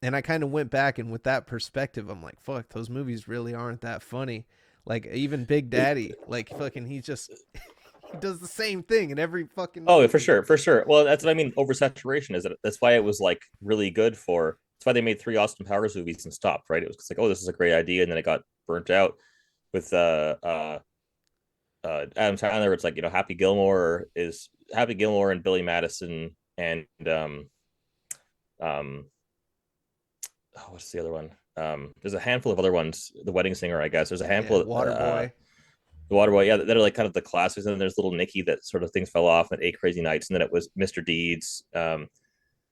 and I kind of went back, and with that perspective, I'm like, fuck, those movies really aren't that funny. Like, even Big Daddy, like, fucking, he does the same thing in every fucking Oh, for movie. sure, for sure. Well, that's what I mean. Oversaturation is it? That's why it was like really good for. That's why they made three Austin Powers movies and stopped. Right? It was like, oh, this is a great idea, and then it got burnt out with Adam Sandler. It's like Happy Gilmore and Billy Madison and um oh, what's the other one? There's a handful of other ones. The Wedding Singer, I guess. There's a Yeah, handful of Waterboy. the Waterboy, yeah, that are like kind of the classics. And then there's Little Nicky that sort of things fell off, and Eight Crazy Nights, and then it was Mr. Deeds. Oh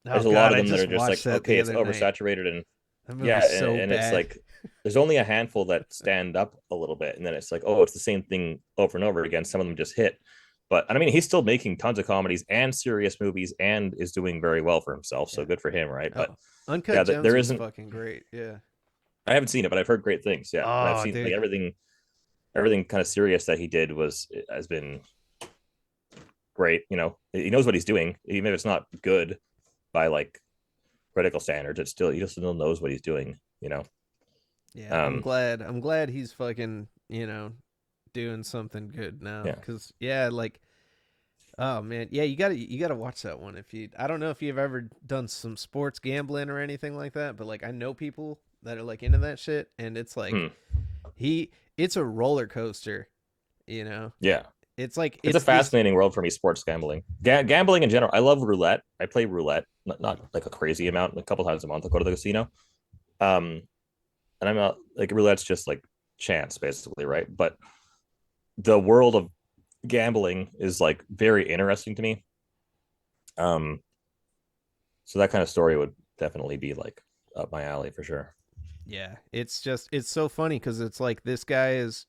There's a lot God, of I them that just are just like, watched that okay, the it's other night. oversaturated, and That yeah, movie's so and it's bad. like there's only a handful that stand up a little bit, and then it's like, oh, it's the same thing over and over again. Some of them just hit, but I mean, he's still making tons of comedies and serious movies, and is doing very well for himself. So Yeah. good for him, right? But Oh, Uncut yeah, Gems there was isn't. fucking great. Yeah. I haven't seen it, but I've heard great things. Yeah, and I've Oh, seen like dude. everything kind of serious that he did has been great. You know, he knows what he's doing, even if it's not good by like critical standards. It's still he just still knows what he's doing. You know. Yeah, I'm Um. glad. I'm glad he's fucking, doing something good now. Yeah. Cause yeah, like, oh man, yeah, you gotta watch that one. If you, I don't know if you've ever done some sports gambling or anything like that, but like I know people that are like into that shit, and it's like Hmm. it's a roller coaster. You know, Yeah. it's like It's a it's these. fascinating world for me. Sports gambling, gambling in general. I love roulette. I play roulette, not like a crazy amount. A couple times a month, I go to the casino. Um. And I'm not like roulette's just like chance, basically, right? But the world of gambling is like very interesting to me. Um, so that kind of story would definitely be like up my alley for sure. Yeah, it's so funny because it's like this guy is,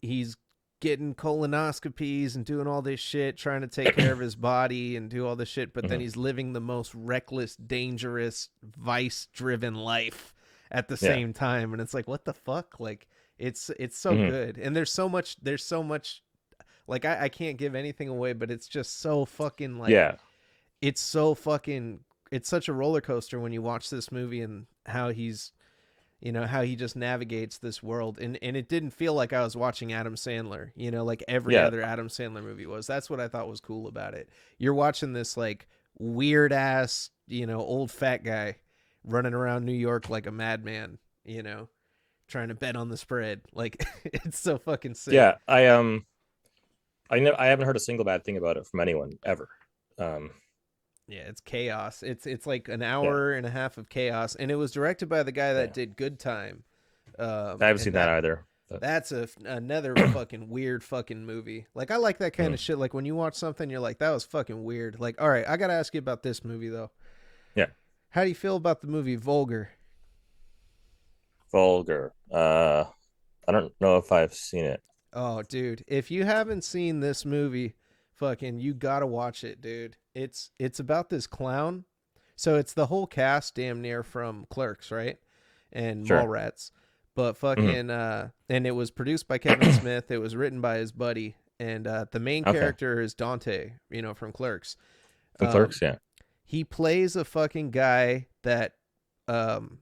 he's getting colonoscopies and doing all this shit, trying to take care of his body and do all this shit, but then Mm-hmm. he's living the most reckless, dangerous, vice-driven life at the Yeah. same time, and it's like, what the fuck? Like, it's so Mm-hmm. good, and there's so much. Like, I can't give anything away, but it's just so fucking like Yeah. it's so fucking it's such a roller coaster when you watch this movie and how he just navigates this world, and it didn't feel like I was watching Adam Sandler, like every Yeah. other Adam Sandler movie was. That's what I thought was cool about it. You're watching this like weird ass, old fat guy running around New York like a madman, trying to bet on the spread. Like it's so fucking sick. Yeah. I haven't heard a single bad thing about it from anyone ever. Um. Yeah, it's chaos. It's like an Yeah. hour and a half of chaos, and it was directed by the guy that Yeah. did Good Time. I haven't And seen that either. But that's another fucking weird fucking movie. Like, I like that kind of mm, shit. Like, when you watch something, you're like, that was fucking weird. Like, all right, I gotta ask you about this movie though. yeah. How do you feel about the movie Vulgar? Vulgar. I don't know if I've seen it. Oh, dude, if you haven't seen this movie, fucking, you gotta watch it, dude. It's about this clown. So it's the whole cast, damn near, from Clerks, right? And Sure. Mallrats. but Hmm. fucking and it was produced by Kevin Smith. It was written by his buddy, and the main Okay. character is Dante, from Clerks. From Um, Clerks, yeah. he plays a fucking guy that um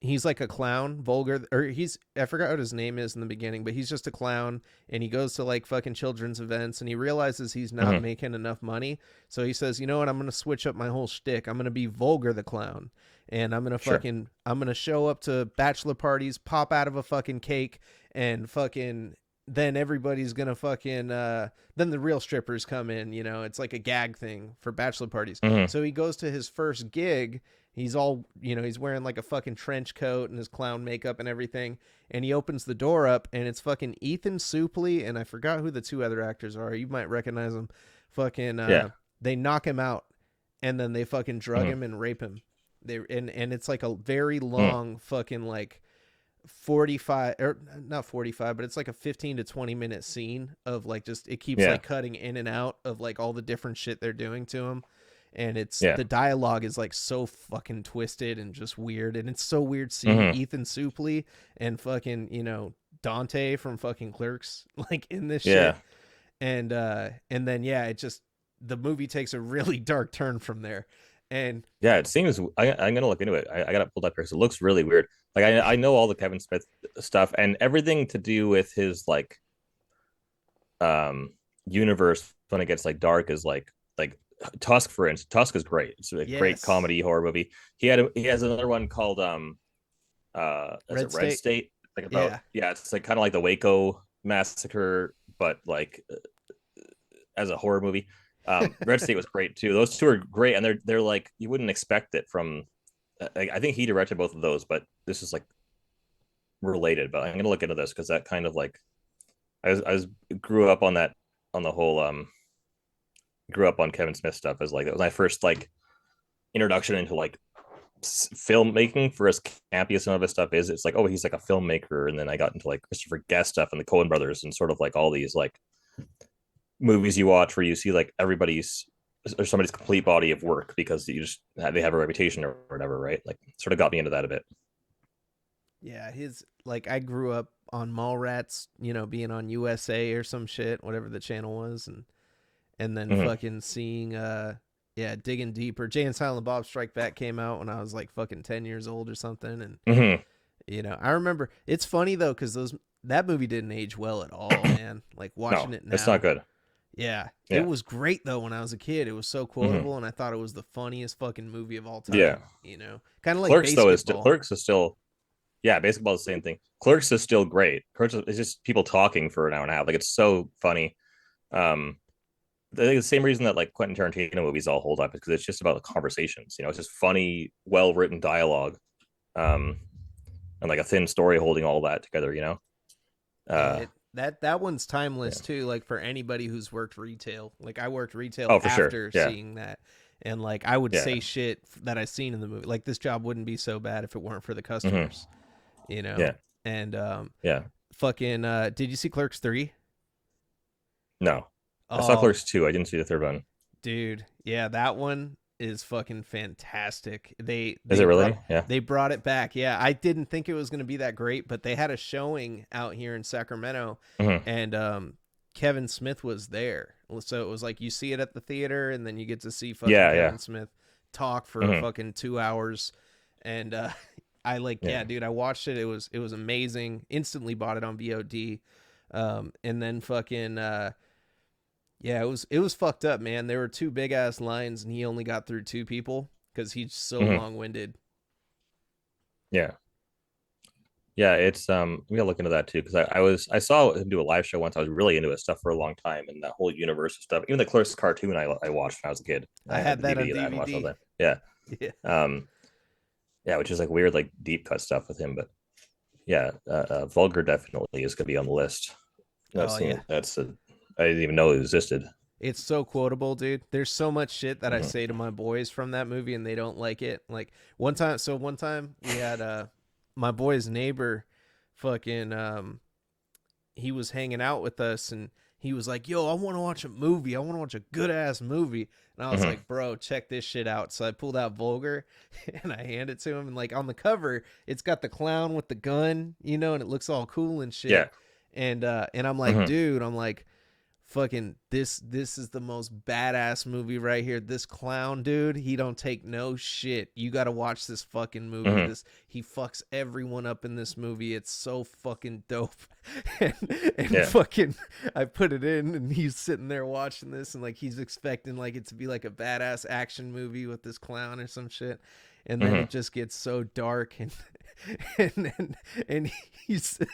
he's like a clown, vulgar, or he's, I forgot what his name is in the beginning, but he's just a clown, and he goes to like fucking children's events, and he realizes he's not Hmm. making enough money. So he says, you know what, I'm gonna switch up my whole shtick. I'm gonna be Vulgar the clown, and Sure. I'm gonna show up to bachelor parties, pop out of a fucking cake, and fucking then everybody's gonna fucking then the real strippers come in, it's like a gag thing for bachelor parties. Hmm. So he goes to his first gig. He's all, he's wearing like a fucking trench coat and his clown makeup and everything. And he opens the door up, and it's fucking Ethan Suplee, and I forgot who the two other actors are. You might recognize them. Fucking Yeah. they knock him out, and then they fucking drug Hmm. him and rape him. And it's like a very Hmm. long fucking like 45, or not 45, but it's like a 15 to 20 minute scene of like, just it keeps Yeah. like cutting in and out of like all the different shit they're doing to him. And it's, Yeah. the dialogue is like so fucking twisted and just weird, and it's so weird seeing Hmm. Ethan Suplee and fucking, Dante from fucking Clerks like in this Yeah. shit. And then yeah, it just, the movie takes a really dark turn from there. And Yeah, it seems I'm gonna look into it. I got it pulled up here, so it looks really weird. Like I know all the Kevin Smith stuff and everything to do with his like um universe when it gets like dark is like Tusk, for instance. Tusk is great. It's a great yes, comedy horror movie. He has another one called is it Red Red State. State? Like about, Yeah. yeah, it's like kind of like the Waco massacre, but like as a horror movie. Red State was great too. Those two are great, and they're like you wouldn't expect it from. I think he directed both of those, but this is like related. But I'm gonna look into this because that kind of like I was grew up on that, on the whole grew up on Kevin Smith stuff as like that was my first like introduction into like filmmaking. For as campy as some of his stuff is, it's like, oh, he's like a filmmaker, and then I got into like Christopher Guest stuff and the Coen brothers and sort of like all these like movies you watch where you see like everybody's or somebody's complete body of work because you just they have a reputation or whatever, right? Like sort of got me into that a bit. Yeah, his, like, I grew up on Mallrats, being on USA or some shit, whatever the channel was, and then Mm-hmm. fucking seeing yeah, Digging Deeper. Jay and Silent Bob Strike Back came out when I was like fucking 10 years old or something, and Mm-hmm. I remember, it's funny though cuz those that movie didn't age well at all, man. Like watching No, it it's not now. good. Yeah, it Yeah. was great though when I was a kid. It was so Mm-hmm. quotable, and I thought it was the funniest fucking movie of all Yeah. time. Kind of like Clerks though is Basketball. Clerks is still, yeah, basketball is the same thing. Clerks is still great. Clerks is just people talking for an hour and a half. Like it's so funny. Um, the same reason that like Quentin Tarantino movies all hold up is because it's just about the conversations. It's just funny, well written dialogue, um, and like a thin story holding all that together. Yeah, Uh, that one's timeless yeah. too. Like for anybody who's worked retail, like I worked retail Oh, for sure. after Yeah. seeing that, and like I would say Yeah. shit that I seen in the movie. Like this job wouldn't be so bad if it weren't for the Hmm. customers, you know. Yeah. And Yeah. fucking, did you see Clerks 3? No, I saw Oh, Clerks 2. I didn't see the third one. dude, yeah, that one is fucking fantastic. They Is they it brought really? Yeah. they brought it back. Yeah, I didn't think it was going to be that great, but they had a showing out here in Sacramento, Hmm. and Kevin Smith was there. So it was like you see it at the theater, and then you get to see fucking Yeah. Yeah. Kevin Smith talk for Hmm. fucking 2 hours. And I like, yeah, Yeah. dude, I watched it. It was amazing. Instantly bought it on VOD. And then fucking yeah, it was fucked up, man. There were two big ass lines, and he only got through two people because he's so Hmm. long winded. Yeah. Yeah. It's we gotta look into that too because I saw him do a live show once. I was really into his stuff for a long time and that whole universe of stuff. Even the Clerks cartoon I watched when I was a kid. I I had had the that on DVD of that and watched all DVD. that. Yeah. Yeah. Um. Yeah, which is like weird, like deep cut stuff with him. But yeah, Vulgar definitely is gonna be on the list. Oh yeah. I didn't even know it existed. It's so quotable, dude. There's so much shit that I Hmm. say to my boys from that movie, and they don't like it. Like one time we had my boy's neighbor fucking he was hanging out with us, and he was like, "Yo, I want to watch a movie. I want to watch a good ass movie." And I was Hmm. like, "Bro, check this shit out." So I pulled out Vulgar and I handed it to him. And like on the cover, it's got the clown with the gun, you know, and it looks all cool and Yeah. shit. And I'm like, Hmm. dude, I'm like, fucking this is the most badass movie right here. This clown dude, he don't take no shit. You got to watch this fucking movie. Hmm. This He fucks everyone up in this movie. It's so fucking dope. and, and Yeah. fucking I put it in and he's sitting there watching this and like he's expecting like it to be like a badass action movie with this clown or some shit. And then Hmm. it just gets so dark and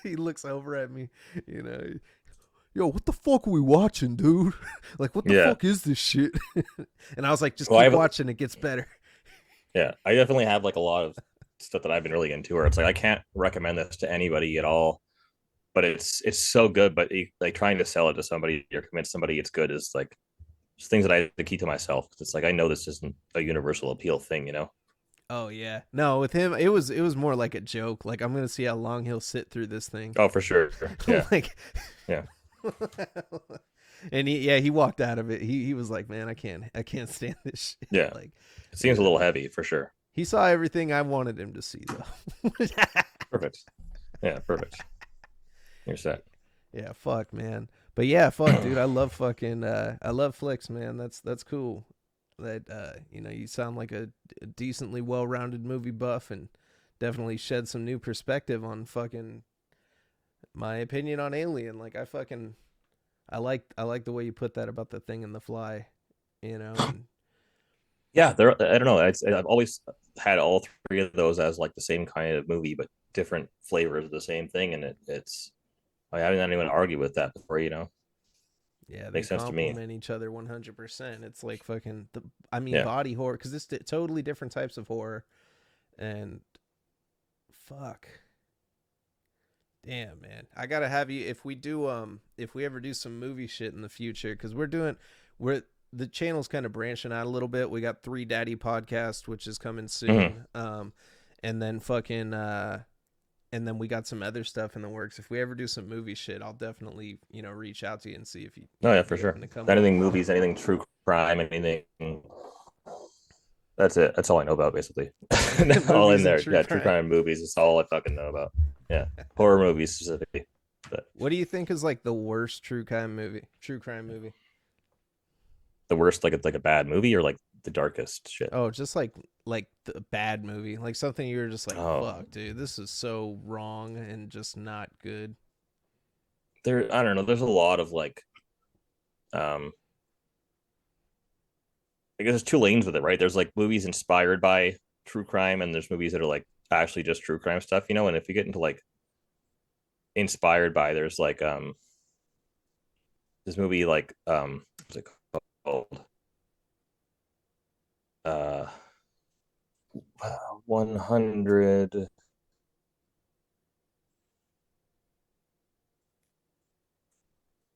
he looks over at me, you know, yo, what the fuck are we watching, dude? Like, what the Yeah. fuck is this shit? And I was like, just Well, I keep have, watching, it gets better. yeah, I definitely have like a lot of stuff that I've been really into where it's like I can't recommend this to anybody at all, but it's so good. But like trying to sell it to somebody or convince somebody it's good is like just things that I have to keep to myself because it's like I know this isn't a universal appeal thing, you know? Oh yeah, no, with him, it was more like a joke. Like I'm gonna see how long he'll sit through this thing. Oh, for sure. Yeah. Like, Yeah. and he walked out of it. He was like, man, I can't stand this shit. Yeah. Like, It seems a yeah, little heavy for sure. he saw everything I wanted him to see though. Perfect. Yeah. Perfect. You're set. Yeah, fuck, man. But yeah, fuck, dude. I love fucking. I love flicks, man. That's cool. That you sound like a decently well-rounded movie buff, and definitely shed some new perspective on fucking my opinion on Alien. Like I like the way you put that about the thing and the fly, and Yeah. There. I don't know. I've always had all three of those as like the same kind of movie, but different flavors of the same thing, and it's I haven't had anyone argue with that before. You know, yeah, they makes sense to me. complement each other 100%. It's like fucking I mean, Yeah. body horror because it's totally different types of horror, and fuck. Damn, man. I gotta have you if we ever do some movie shit in the future, because we're the channel's kind of branching out a little bit. We got Three Daddy podcast, which is coming Hmm. soon. And then fucking and then we got some other stuff in the works. If we ever do some movie shit, I'll definitely, reach out to you and see if No, yeah, you'd for be sure. open to come on. Anything movies, anything true crime, anything. That's it. That's all I know about, basically. All in Movies and there. true Yeah, true crime. crime movies is all I fucking know about. Yeah, horror movies specifically. But What do you think is like the worst true crime movie? True crime movie. the worst, like it's like a bad movie or like the darkest shit. Oh, just like the bad movie, like something you were just like, Oh, "Fuck, dude, this is so wrong and just not good." there. I don't know. There's a lot of like, um, I guess there's two lanes with it, right? There's like movies inspired by true crime, and there's movies that are like actually just true crime stuff, you know. And if you get into like inspired by, there's like this movie like what's it called? Uh, 100. Is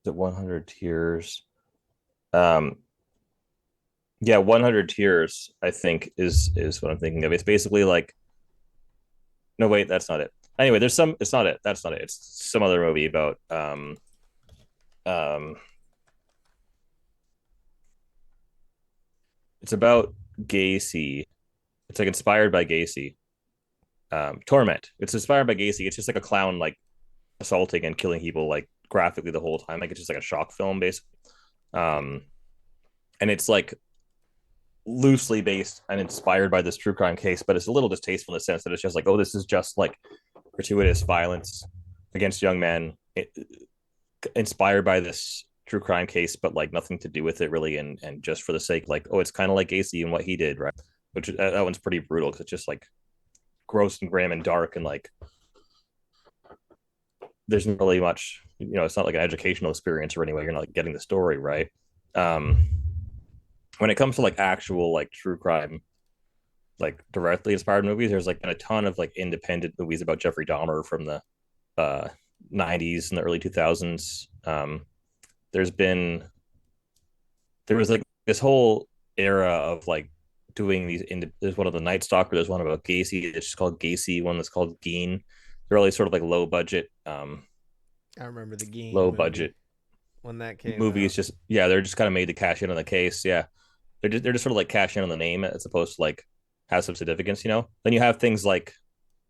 it 100 Tears? Um, yeah, 100 Tears. I think is what I'm thinking of. It's basically like no, wait, that's not it. Anyway, there's some. It's not it. That's not it. It's some other movie about um. It's about Gacy. It's like inspired by Gacy. Torment. It's inspired by Gacy. It's just like a clown like assaulting and killing people like graphically the whole time. Like it's just like a shock film basically. Um, and it's like loosely based and inspired by this true crime case, but it's a little distasteful in the sense that it's just like, oh, this is just like gratuitous violence against young men, inspired by this true crime case, but like nothing to do with it really, and just for the sake, like, oh, it's kind of like Gacy and what he did, right? Which that one's pretty brutal because it's just like gross and grim and dark and like there's not really much, it's not like an educational experience or anyway. You're not like, getting the story right. Um, when it comes to like actual like true crime, like directly inspired movies, there's like been a ton of like independent movies about Jeffrey Dahmer from the uh 90s and the early 2000s. There's been there was like this whole era of like doing these there's one of the Night Stalker, there's one about Gacy, it's just called Gacy, one that's called Geen. They're all these sort of like I remember the Game low movie. budget when that came movies out. just they're just kind of made to cash in on the case. Yeah, they're just sort of like cash in on the name as opposed to like have some significance. Then you have things like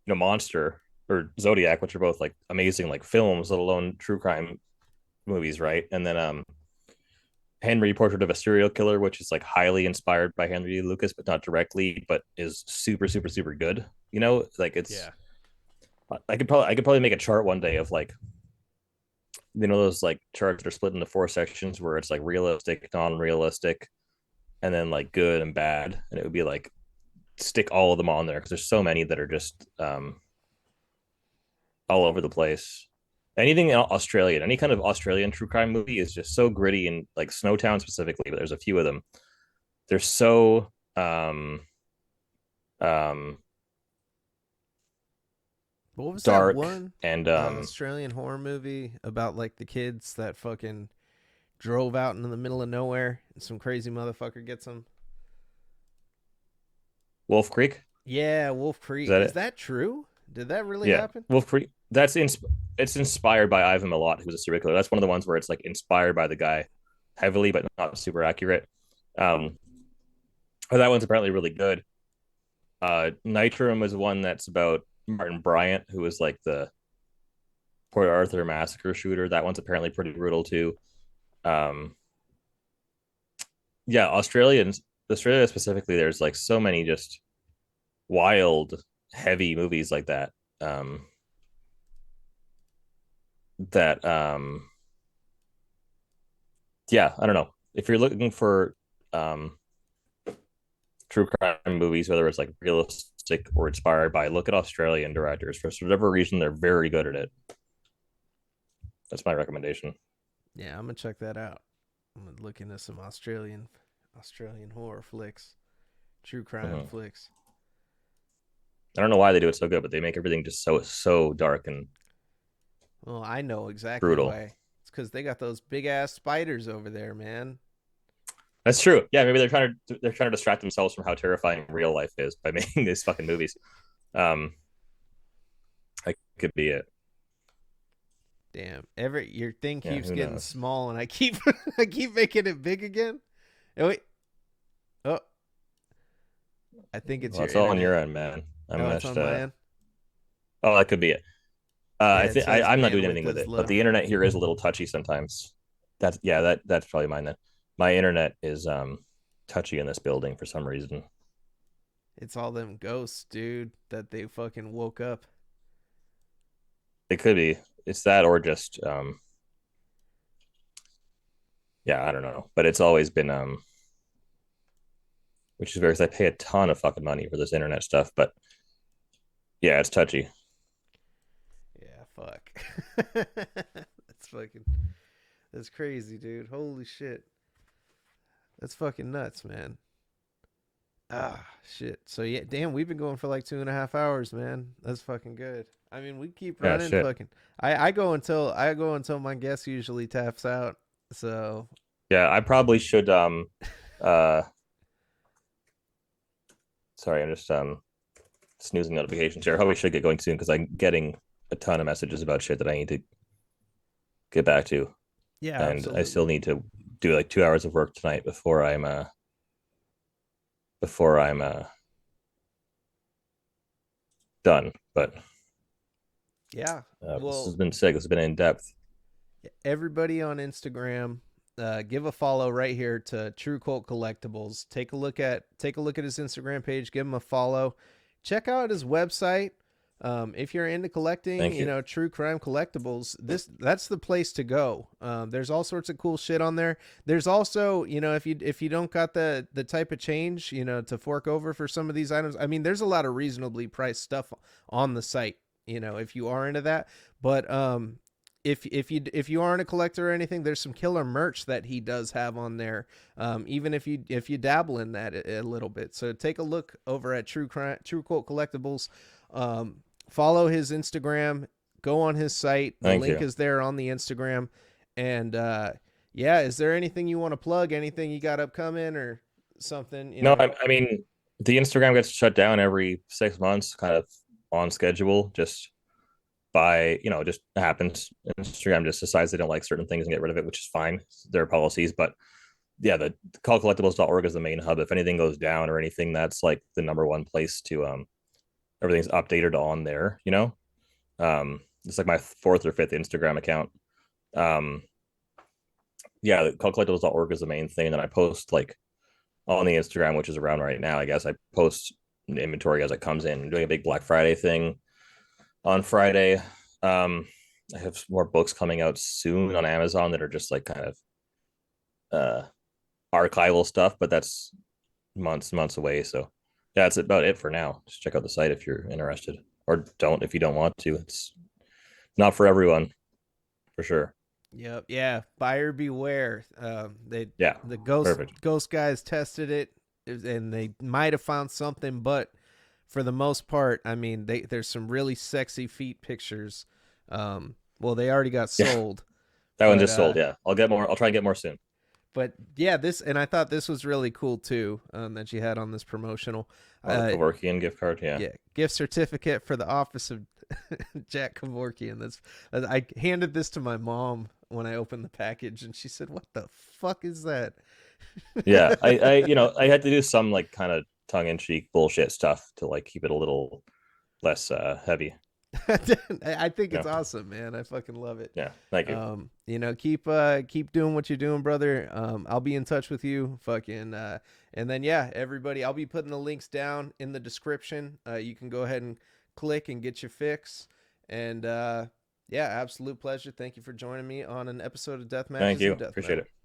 Monster or Zodiac, which are both like amazing like films, let alone true crime movies, right? And then Henry Portrait of a Serial Killer, which is like highly inspired by Henry Lucas, but not directly, but is super, super, super good. Like it's Yeah. I could probably make a chart one day of like those like charts that are split into four sections where it's like realistic, non-realistic, and then like good and bad, and it would be like stick all of them on there because there's so many that are just all over the place. Anything Australian, any kind of Australian true crime movie is just so gritty, and like Snowtown specifically, but there's a few of them. They're so um What was that dark one and Australian horror movie about like the kids that fucking drove out into the middle of nowhere and some crazy motherfucker gets them? Wolf Creek. Yeah, Wolf Is Creek. that Is it? that true? Did that really Yeah, happen? Wolf Creek. It's inspired by Ivan Milat, who's a serial killer. That's one of the ones where it's like inspired by the guy heavily, but not super accurate. Um, but that one's apparently really good. Nitram is one that's about Martin Bryant, who was like the Port Arthur massacre shooter. That one's apparently pretty brutal too. Um, yeah, Australia specifically, there's like so many just wild, heavy movies like that. Um, that yeah, I don't know. If you're looking for um true crime movies, whether it's like realistic or inspired by, look at Australian directors. For whatever reason, they're very good at it. That's my recommendation. Yeah, I'm gonna check that out. I'm gonna look into some Australian horror flicks, true crime Mhm. flicks. I don't know why they do it so good, but they make everything just so dark and Well, I know exactly brutal. why. It's because they got those big ass spiders over there, man. That's true. Yeah, maybe they're trying to distract themselves from how terrifying real life is by making these fucking movies. Um, that could be it. Damn, your thing Yeah, keeps who getting knows? small, and I keep I keep making it big again. Oh wait, oh, I think it's Well, your it's all on internet. your end, man. I'm Oh, it's just on my end. oh, that could be it. I Yeah, it think says I'm not doing anything bandwidth with is it, but low. the internet here is a little touchy sometimes. That's probably mine then. My internet is touchy in this building for some reason. It's all them ghosts, dude, that they fucking woke up. It could be it's that or just yeah, I don't know. But it's always been which is very I pay a ton of fucking money for this internet stuff, but yeah, it's touchy. Yeah, fuck. that's fucking that's crazy, dude. Holy shit. That's fucking nuts, man. Ah, shit. So yeah, damn, we've been going for like 2.5 hours, man. That's fucking good. I mean, we keep Yeah, running. shit. Fucking, I go until my guest usually taps out. So Yeah, I probably should uh sorry, I'm just snoozing notifications here. I probably should get going soon because I'm getting a ton of messages about shit that I need to get back to. yeah, And I still absolutely. need to do like 2 hours of work tonight before I'm done. But Yeah. this has Well, been sick. This has been in depth. everybody on Instagram, give a follow right here to True Cult Collectibles. Take a look at his Instagram page. Give him a follow. Check out his website. If you're into collecting, Thank you. true crime collectibles, that's the place to go. There's all sorts of cool shit on there. There's also, if you don't got the type of change, to fork over for some of these items. I mean, there's a lot of reasonably priced stuff on the site. If you are into that, but if you aren't a collector or anything, there's some killer merch that he does have on there. Even if you dabble in that a little bit, so take a look over at True Quote Collectibles. Um, Follow his Instagram. Go on his site. The Thank link you. is there on the Instagram. And yeah, is there anything you want to plug? Anything you got upcoming or something? No, I mean the Instagram gets shut down every 6 months, kind of on schedule. Just by, it just happens. Instagram just decides they don't like certain things and get rid of it, which is fine. It's their policies. But yeah, the callcollectibles.org is the main hub. If anything goes down or anything, that's like the number one place to everything's updated on there, it's like my fourth or fifth Instagram account. Um yeah, the callcollectibles.org is the main thing. And then I post like on the Instagram, which is around right now, I guess. I post inventory as it comes in. I'm doing a big Black Friday thing on Friday. I have some more books coming out soon on Amazon that are just like kind of uh archival stuff, but that's months away. So yeah, that's about it for now. Just check out the site if you're interested, or don't if you don't want to. It's not for everyone, for sure. Yep. Yeah. Buyer beware. They Yeah, the perfect. ghost guys tested it, and they might have found something, but for the most part, I mean, there's some really sexy feet pictures. Well, they already got Yeah, sold, that one but just sold. Yeah, I'll get more. I'll try and get more soon. yeah, this, and I thought this was really cool too, that you had on this promotional. Oh, the Uh, Kevorkian gift card. Yeah, yeah, gift certificate for the office of Jack Kevorkian. That's I handed this to my mom when I opened the package, and she said, "What the fuck is that?" yeah. I had to do some like kind of tongue in cheek bullshit stuff to like keep it a little less heavy. I think You it's know. awesome, man. I fucking love it. Yeah. Thank you. Keep doing what you're doing, brother. I'll be in touch with you. And then yeah, everybody, I'll be putting the links down in the description. You can go ahead and click and get your fix. And yeah, absolute pleasure. Thank you for joining me on an episode of Death Thank Matches you. and Death Appreciate Metal. it.